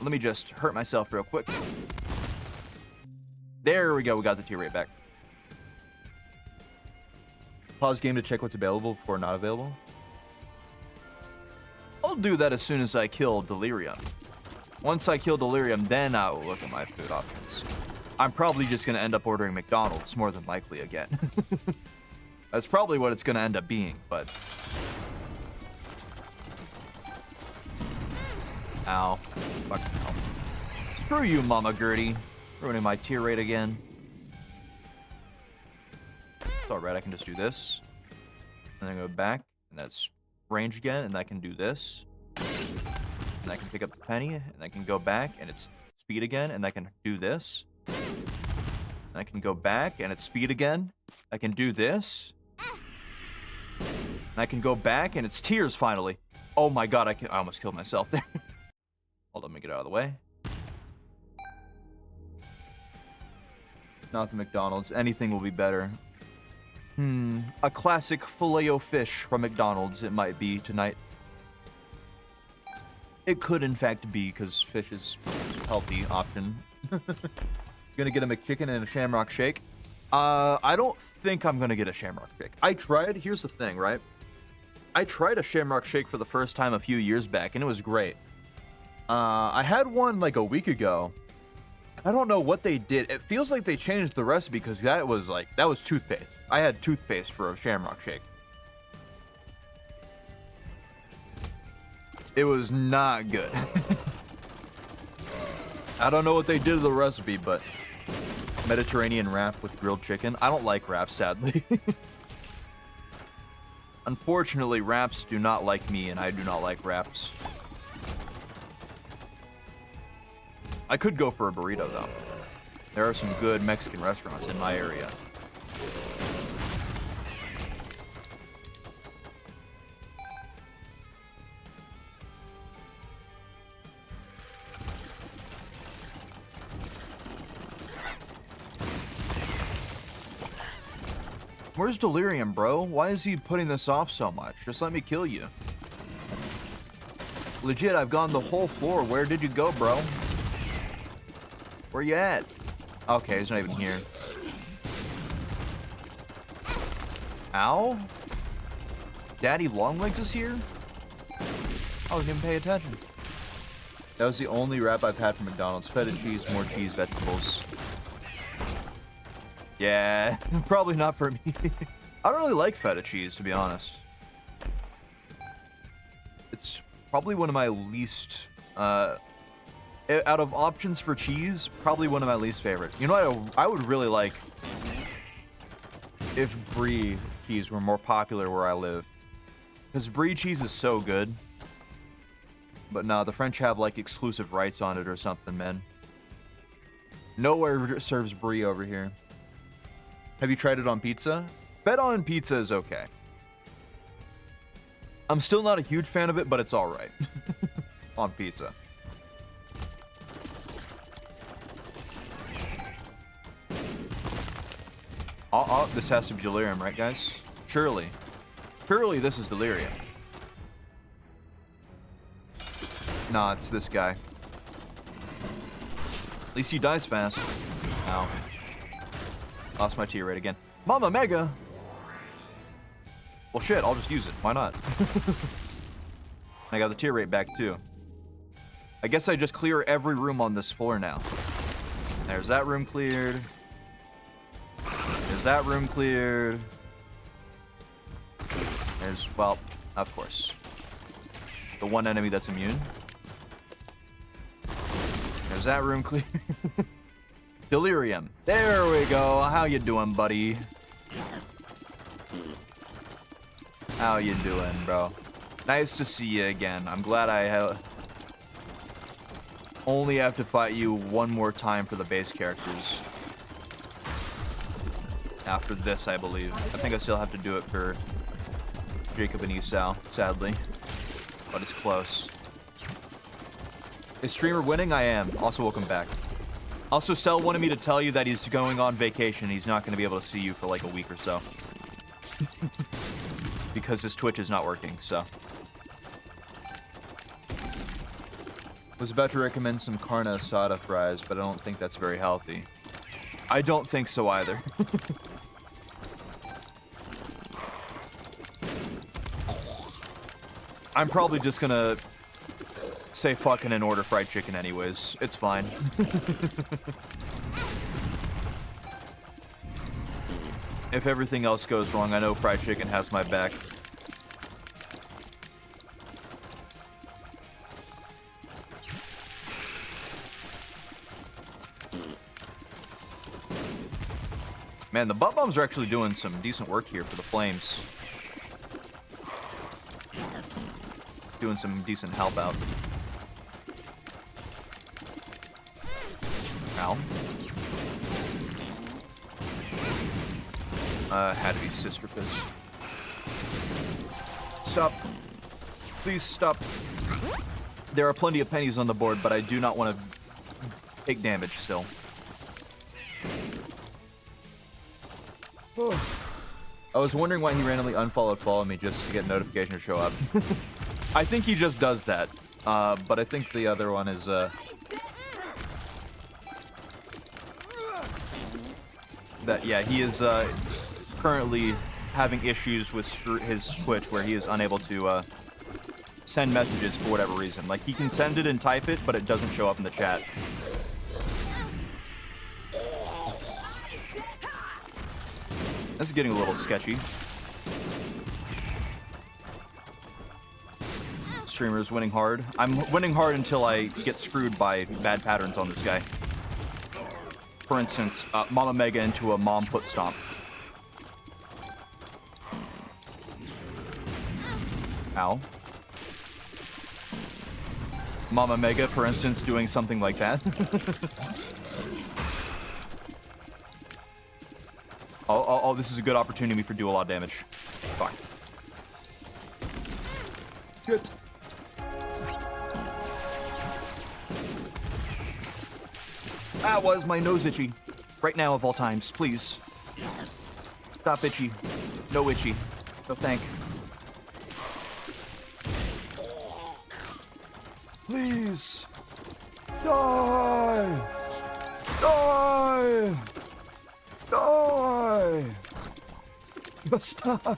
Let me just hurt myself real quick. There we go. We got the tier rate back. Pause game to check what's available before not available. I'll do that as soon as I kill Delirium. Once I kill Delirium, then I will look at my food options. I'm probably just going to end up ordering McDonald's, more than likely again. That's probably what it's going to end up being, but... Ow. Fuck hell. Screw you, Mama Gertie. Ruining my tier rate again. It's alright, I can just do this. And then go back, and that's range again, and I can do this. And I can pick up the penny, and I can go back, and it's speed again, and I can do this. And I can go back, and it's speed again. I can do this. And I can go back, and it's tears finally. Oh my god, I almost killed myself there. Hold on, let me get out of the way. Not the McDonald's. Anything will be better. A classic Filet-O-Fish from McDonald's it might be tonight. It could in fact be, because fish is a healthy option. Gonna get a McChicken and a Shamrock Shake. I don't think I'm gonna get a Shamrock Shake. I tried, here's the thing, right? I tried a Shamrock Shake for the first time a few years back, and it was great. I had one like a week ago. I don't know what they did. It feels like they changed the recipe because that was toothpaste. I had toothpaste for a Shamrock Shake. It was not good. I don't know what they did to the recipe, but Mediterranean wrap with grilled chicken. I don't like wraps, sadly. Unfortunately, wraps do not like me, and I do not like wraps. I could go for a burrito, though. There are some good Mexican restaurants in my area. Where's Delirium, bro? Why is he putting this off so much? Just let me kill you. Legit, I've gone the whole floor. Where did you go, bro? Where you at? Okay, he's not even here. Ow? Daddy Longlegs is here? I wasn't even paying attention. That was the only wrap I've had from McDonald's. Feta cheese, more cheese, vegetables. Yeah, probably not for me. I don't really like feta cheese, to be honest. It's probably one of my least... out of options for cheese, probably one of my least favorite. You know what I would really like if brie cheese were more popular where I live. Because brie cheese is so good. But no, the French have like exclusive rights on it or something, man. Nowhere serves brie over here. Have you tried it on pizza? Feta on pizza is okay. I'm still not a huge fan of it, but it's alright. On pizza. Oh, this has to be Delirium, right, guys? Surely. Surely this is Delirium. Nah, it's this guy. At least he dies fast. Ow. Lost my tear rate again. Mama Mega! Well, shit, I'll just use it. Why not? I got the tear rate back, too. I guess I just clear every room on this floor now. There's that room cleared. There's that room cleared. There's, well, of course. The one enemy that's immune. There's that room cleared. Delirium. There we go. How you doing, buddy? How you doing, bro? Nice to see you again. I'm glad I only have to fight you one more time for the base characters. After this, I believe. I think I still have to do it for Jacob and Esau, sadly. But it's close. Is streamer winning? I am. Also, welcome back. Also, Cell wanted me to tell you that he's going on vacation. He's not going to be able to see you for like a week or so. Because his Twitch is not working, so. Was about to recommend some carne asada fries, but I don't think that's very healthy. I don't think so either. I'm probably just gonna say fucking and order fried chicken anyways. It's fine. If everything else goes wrong, I know fried chicken has my back. Man, the butt bombs are actually doing some decent work here for the flames. Doing some decent help out. Ow. Had to be Sister Fizz. Stop. Please stop. There are plenty of pennies on the board, but I do not want to take damage still. I was wondering why he randomly followed me just to get a notification to show up. I think he just does that. But I think the other one is, that, yeah, he is, currently having issues with his Switch where he is unable to, send messages for whatever reason. Like, he can send it and type it, but it doesn't show up in the chat. This is getting a little sketchy. Streamer's winning hard. I'm winning hard until I get screwed by bad patterns on this guy. For instance, Mama Mega into a mom foot stomp. Ow. Mama Mega, for instance, doing something like that. Oh, this is a good opportunity for do a lot of damage. Fuck. Shit. That was my nose itchy. Right now of all times, please. Stop itchy. No itchy. No thank. Please. Die! Die! Die! Just die!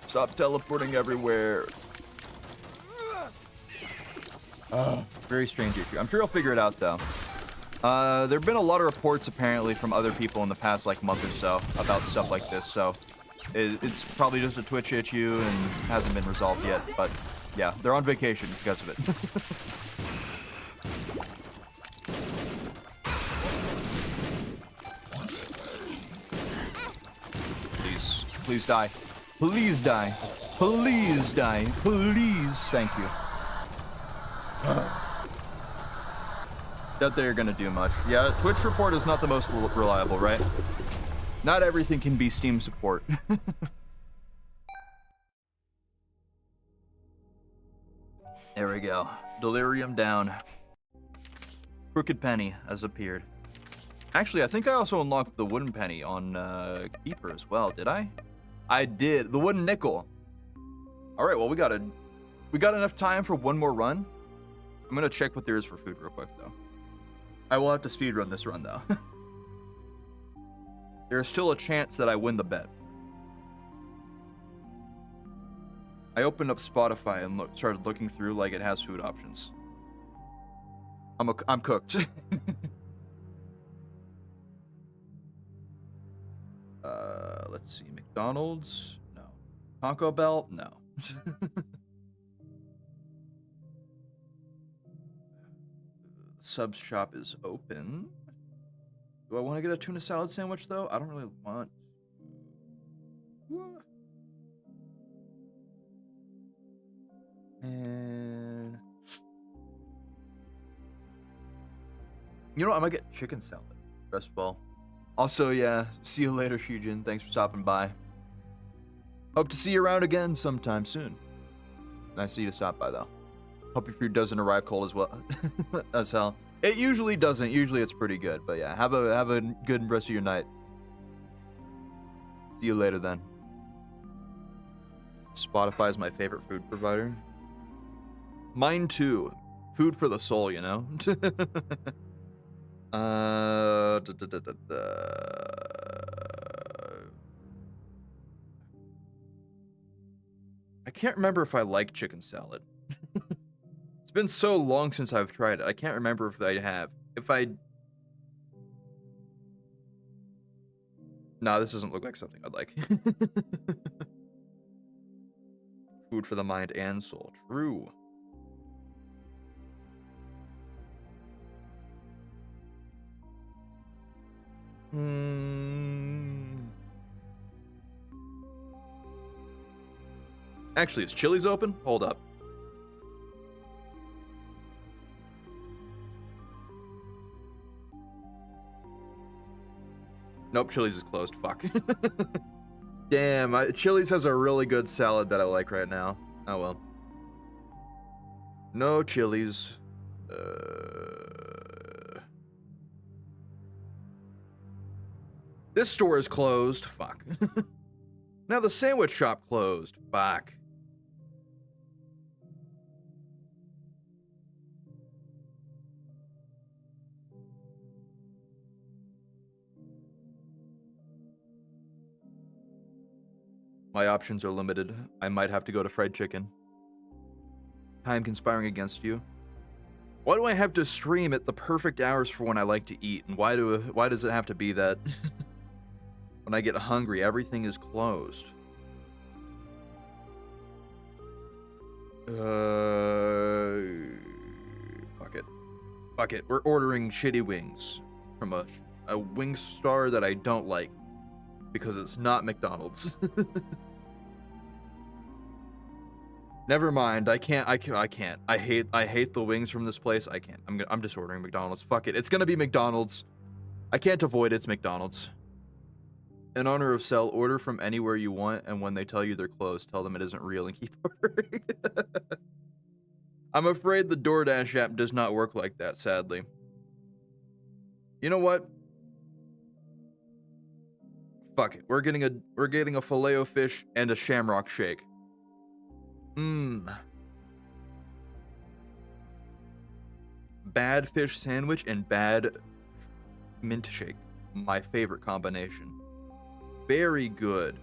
Stop teleporting everywhere. Very strange issue. I'm sure I'll figure it out, though. There have been a lot of reports, apparently, from other people in the past, like, month or so about stuff like this, so it's probably just a Twitch issue and hasn't been resolved yet, but yeah, they're on vacation because of it. Please. Please die. Please die. Please die. Please. Thank you. Doubt they're gonna do much. Yeah, Twitch report is not the most reliable, right? Not everything can be Steam support. There we go. Delirium down. Crooked Penny has appeared. Actually, I think I also unlocked the wooden penny on Keeper as well, did I? I did. The wooden nickel. Alright, well we got enough time for one more run. I'm gonna check what there is for food real quick though. I will have to speedrun this run though. There's still a chance that I win the bet. I opened up Spotify and started looking through like it has food options. I'm cooked. Let's see. McDonald's? No. Taco Bell? No. Subs shop is open. Do I want to get a tuna salad sandwich though? I don't really want. What? And you know what? I might get chicken salad. Best of all. Also, yeah. See you later, Shijin. Thanks for stopping by. Hope to see you around again sometime soon. Nice of you to stop by though. Hope your food doesn't arrive cold as well. As hell. It usually doesn't. Usually it's pretty good. But yeah, have a good rest of your night. See you later then. Spotify is my favorite food provider. Mine too. Food for the soul, you know? I can't remember if I like chicken salad. It's been so long since I've tried it. I can't remember if I have. Nah, this doesn't look like something I'd like. Food for the mind and soul. True. Actually, is Chili's open? Hold up. Nope, Chili's is closed. Fuck. Damn, Chili's has a really good salad that I like right now. Oh well. No Chili's. This store is closed. Fuck. Now the sandwich shop closed. Fuck. My options are limited. I might have to go to fried chicken. Time conspiring against you. Why do I have to stream at the perfect hours for when I like to eat? And why does it have to be that when I get hungry, everything is closed? Fuck it. Fuck it. We're ordering shitty wings from a wing star that I don't like because it's not McDonald's. Never mind. I can't. I can't. I hate the wings from this place. I can't. I'm just ordering McDonald's. Fuck it. It's gonna be McDonald's. I can't avoid it. It's McDonald's. In honor of Cell, order from anywhere you want, and when they tell you they're closed, tell them it isn't real and keep ordering. I'm afraid the DoorDash app does not work like that, sadly. You know what? Fuck it. We're getting a Filet-O-Fish and a Shamrock Shake. Bad fish sandwich and bad mint shake. My favorite combination. Very good.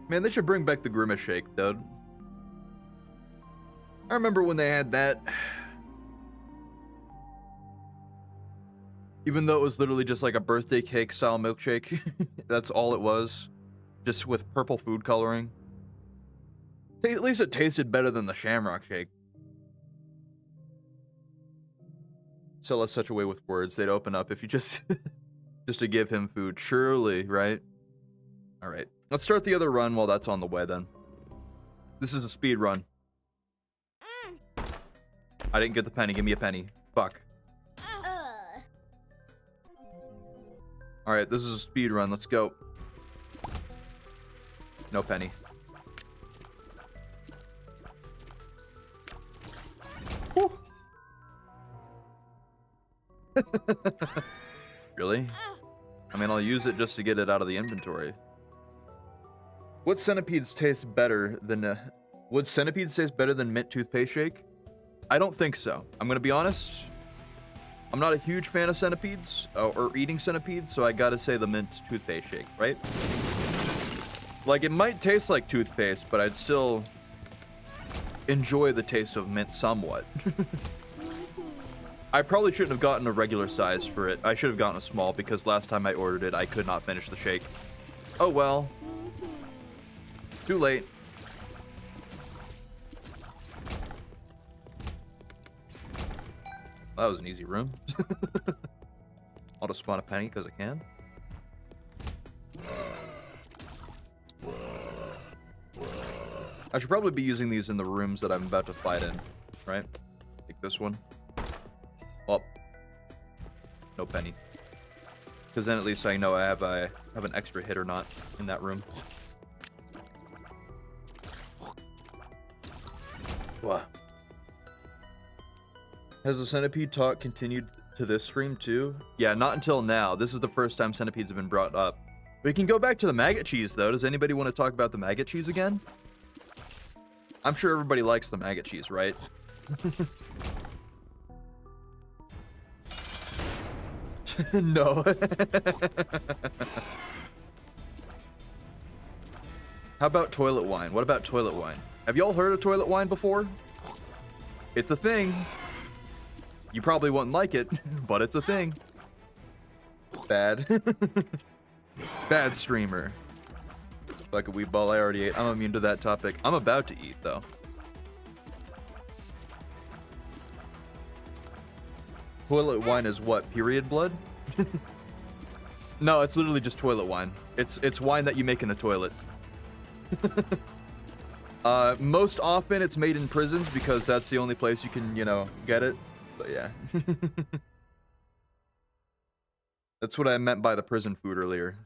Man, they should bring back the Grimace Shake, dude. I remember when they had that. Even though it was literally just like a birthday cake style milkshake. That's all it was. Just with purple food coloring. At least it tasted better than the Shamrock Shake. So let's such a way with words. They'd open up if you just... just to give him food. Surely, right? Alright. Let's start the other run while that's on the way then. This is a speed run. I didn't get the penny. Give me a penny. Fuck. Alright, this is a speed run. Let's go. No penny. Really? I mean, I'll use it just to get it out of the inventory. Would centipedes taste better than mint toothpaste shake? I don't think so. I'm gonna be honest. I'm not a huge fan of centipedes, or eating centipedes, so I gotta say the mint toothpaste shake, right? Like, it might taste like toothpaste, but I'd still enjoy the taste of mint somewhat. I probably shouldn't have gotten a regular size for it. I should have gotten a small, because last time I ordered it, I could not finish the shake. Oh well. Too late. That was an easy room. I'll just spawn a penny because I can. I should probably be using these in the rooms that I'm about to fight in, right? Take this one. Oh. No penny. Because then at least I know I have an extra hit or not in that room. What? Has the centipede talk continued to this stream too? Yeah, not until now. This is the first time centipedes have been brought up. We can go back to the maggot cheese though. Does anybody want to talk about the maggot cheese again? I'm sure everybody likes the maggot cheese, right? No. How about toilet wine? What about toilet wine? Have y'all heard of toilet wine before? It's a thing. You probably wouldn't like it, but it's a thing. Bad. Bad streamer. Like a weed ball, I already ate. I'm immune to that topic. I'm about to eat, though. Toilet wine is what? Period blood? No, it's literally just toilet wine. It's wine that you make in a toilet. Most often it's made in prisons because that's the only place you can, you know, get it. But yeah. That's what I meant by the prison food earlier.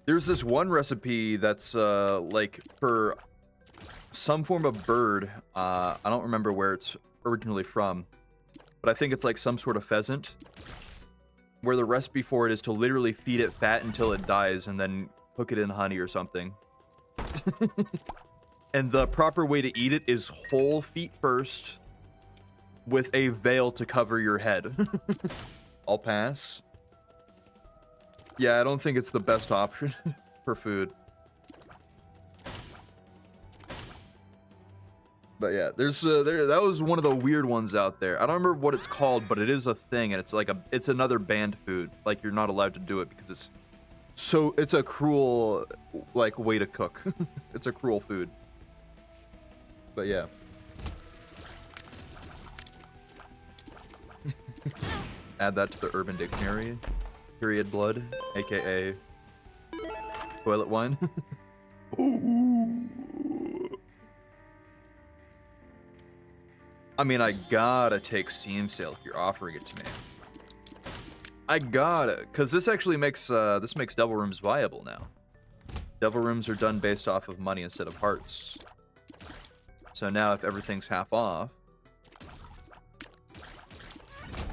There's this one recipe that's like for some form of bird. I don't remember where it's originally from, but I think it's like some sort of pheasant, where the recipe for it is to literally feed it fat until it dies and then cook it in honey or something. And the proper way to eat it is whole feet first with a veil to cover your head. I'll pass. Yeah, I don't think it's the best option for food. But yeah, there's that was one of the weird ones out there. I don't remember what it's called, but it is a thing, and it's like it's another banned food. Like, you're not allowed to do it because it's a cruel like way to cook. It's a cruel food. But yeah. Add that to the Urban Dictionary. Period blood, aka toilet wine. I mean, I gotta take Steam sale if you're offering it to me. I gotta, because this actually makes Devil Rooms viable now. Devil Rooms are done based off of money instead of hearts. So now if everything's half off,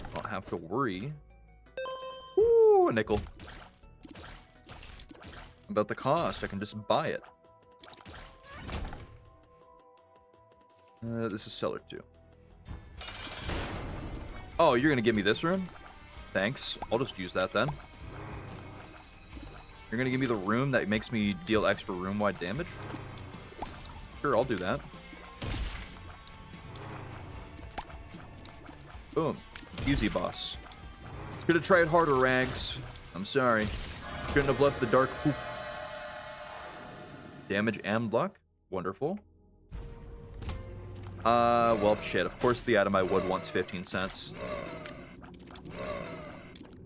I don't have to worry. Ooh, a nickel. About the cost, I can just buy it. This is Cellar 2. Oh, you're gonna give me this room? Thanks. I'll just use that then. You're gonna give me the room that makes me deal extra room-wide damage? Sure, I'll do that. Boom. Easy, boss. Could have tried harder, Rags. I'm sorry. Couldn't have left the dark poop. Damage and luck. Wonderful. Well, shit. Of course the item I would wants 15 cents.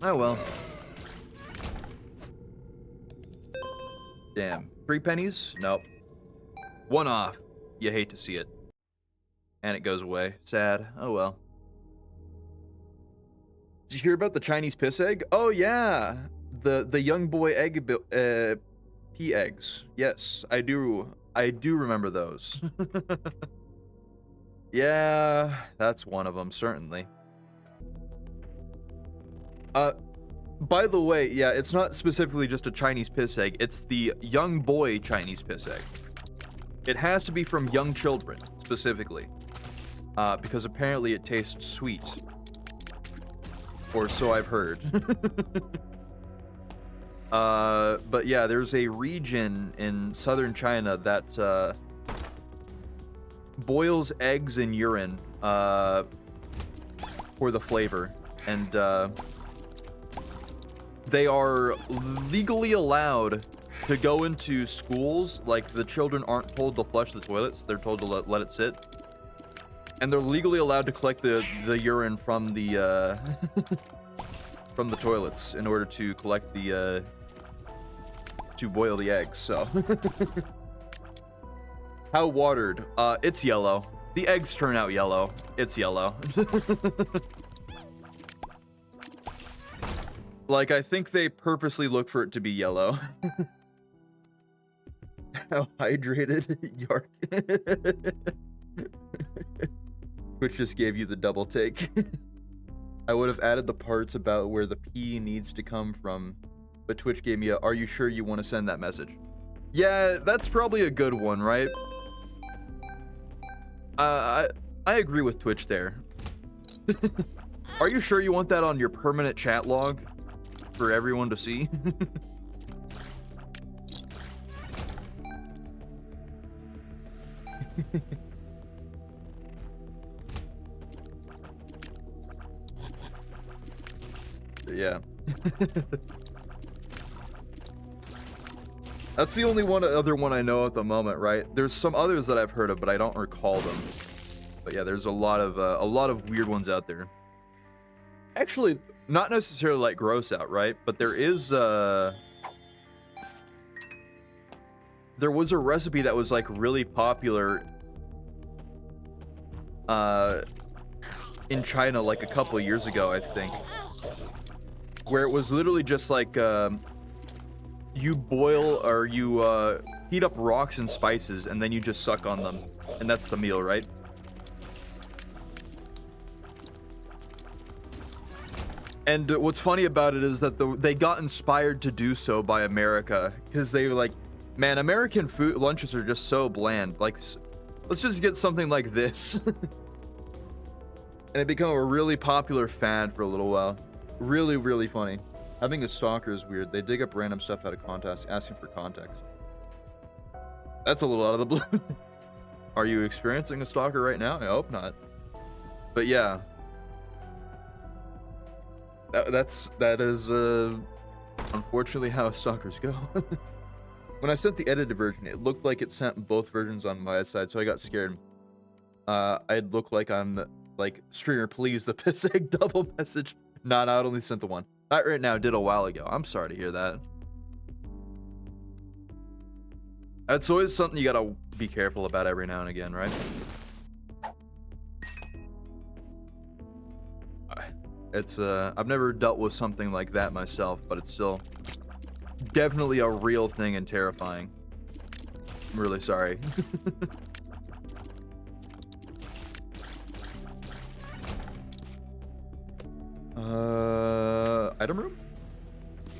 Oh, well. Damn. 3 pennies? Nope. 1 off. You hate to see it. And it goes away. Sad. Oh, well. Did you hear about the Chinese piss egg? Oh, yeah. The young boy egg, pea eggs. Yes, I do. I do remember those. Yeah, that's one of them, certainly. By the way, yeah, it's not specifically just a Chinese piss egg. It's the young boy Chinese piss egg. It has to be from young children, specifically. Because apparently it tastes sweet. Or so I've heard. But yeah, there's a region in southern China that, boils eggs in urine, for the flavor. And, they are legally allowed to go into schools. Like, the children aren't told to flush the toilets. They're told to let it sit. And they're legally allowed to collect the urine from the, from the toilets in order to collect the, to boil the eggs, so. How watered? It's yellow. The eggs turn out yellow. It's yellow. Like, I think they purposely look for it to be yellow. How hydrated, Yark. Which just gave you the double take. I would have added the parts about where the pee needs to come from, but Twitch gave me a, are you sure you want to send that message? Yeah, that's probably a good one, right? I agree with Twitch there. Are you sure you want that on your permanent chat log for everyone to see? Yeah. That's the only other one I know at the moment, right? There's some others that I've heard of, but I don't recall them. But yeah, there's a lot of weird ones out there. Actually, not necessarily like gross out, right? But there is there was a recipe that was like really popular in China like a couple of years ago, I think. Where it was literally just like you boil or you heat up rocks and spices, and then you just suck on them, and that's the meal, right? And what's funny about it is that they got inspired to do so by America, because they were like, man, American food lunches are just so bland. Like, let's just get something like this. And it became a really popular fad for a little while. Really, really funny. Having a stalker is weird. They dig up random stuff out of context, asking for context. That's a little out of the blue. Are you experiencing a stalker right now? I hope not. But yeah. That is unfortunately how stalkers go. When I sent the edited version, it looked like it sent both versions on my side, so I got scared. I'd look like I'm like, streamer, please, the piss egg double message. Nah, I only sent the one. Not right now, did a while ago. I'm sorry to hear that. That's always something you gotta be careful about every now and again, right? It's I've never dealt with something like that myself, but it's still definitely a real thing and terrifying. I'm really sorry. Item room?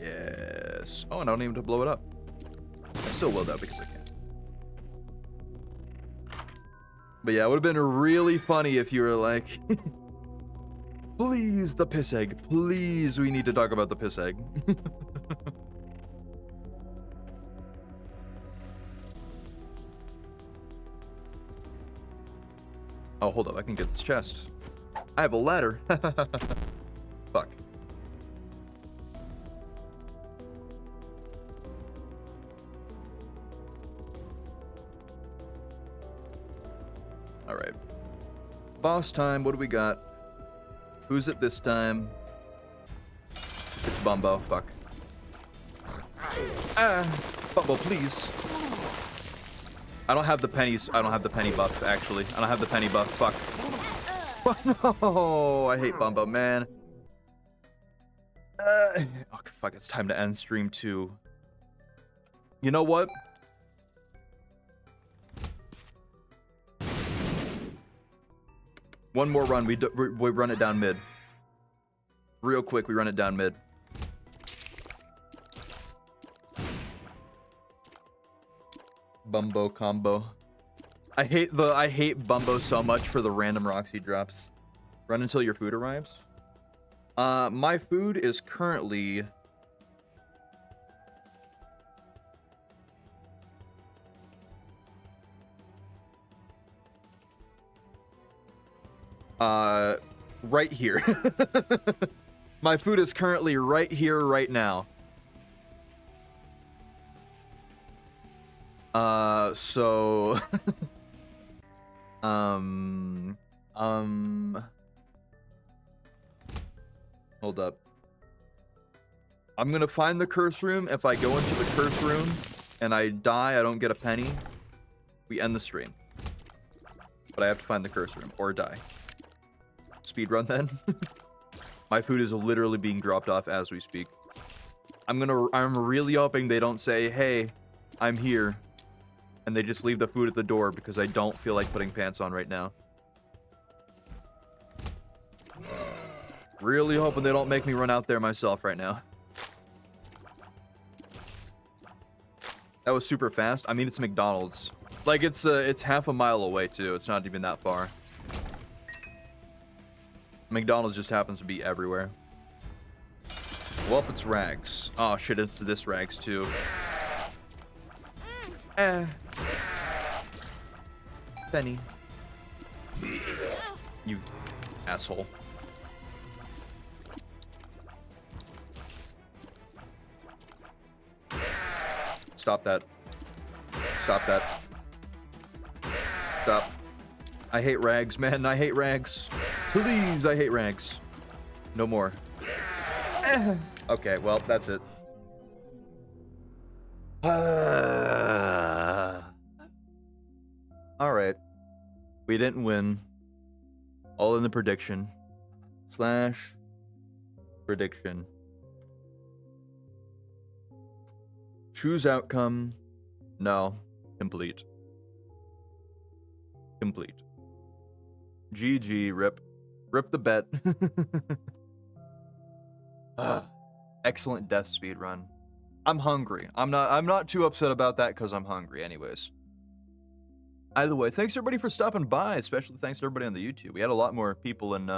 Yes. Oh, and I don't even have to blow it up. I still will though because I can. But yeah, it would have been really funny if you were like, please, the piss egg. Please, we need to talk about the piss egg. Oh, hold up. I can get this chest. I have a ladder. Fuck. All right. Boss time. What do we got? Who's it this time? It's Bumbo. Fuck. Bumbo, please. I don't have the pennies. I don't have the penny buff, actually. I don't have the penny buff. Fuck. No, I hate Bumbo, man. Oh, fuck. It's time to end stream 2. You know what? One more run. We run it down mid. Real quick, we run it down mid. Bumbo combo. I hate Bumbo so much for the random rocks he drops. Run until your food arrives. My food is currently right here. My food is currently right here, right now. So hold up. I'm gonna find the curse room. If I go into the curse room and I die, I don't get a penny. We end the stream. But I have to find the curse room or die. Speedrun then. My food is literally being dropped off as we speak. I'm really hoping they don't say, hey, I'm here. And they just leave the food at the door because I don't feel like putting pants on right now. Really hoping they don't make me run out there myself right now. That was super fast. I mean, it's McDonald's. Like, it's half a mile away, too. It's not even that far. McDonald's just happens to be everywhere. Well, it's Rags. Oh, shit, it's this Rags, too. Penny. You asshole. Stop that. Stop that. Stop. I hate Rags, man. I hate Rags. Please, I hate Rags. No more. Okay, well, that's it. Alright. We didn't win. All in the prediction. / prediction. Choose outcome. No. Complete. Complete. GG, rip. Rip the bet. Excellent death speed run. I'm hungry. I'm not too upset about that because I'm hungry anyways. Either way, thanks everybody for stopping by, especially thanks to everybody on the YouTube. We had a lot more people in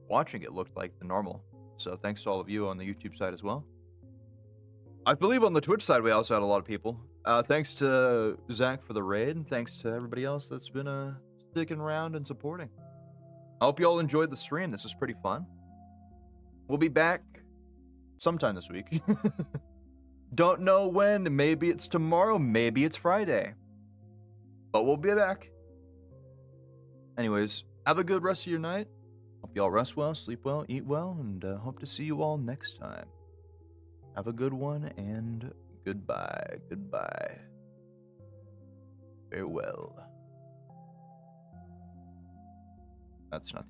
watching it looked like than normal. So thanks to all of you on the YouTube side as well. I believe on the Twitch side we also had a lot of people. Thanks to Zach for the raid, and thanks to everybody else that's been sticking around and supporting. I hope you all enjoyed the stream. This was pretty fun. We'll be back sometime this week. Don't know when. Maybe it's tomorrow. Maybe it's Friday. But we'll be back. Anyways, have a good rest of your night. Hope you all rest well, sleep well, eat well, and hope to see you all next time. Have a good one, and goodbye. Goodbye. Farewell. That's not the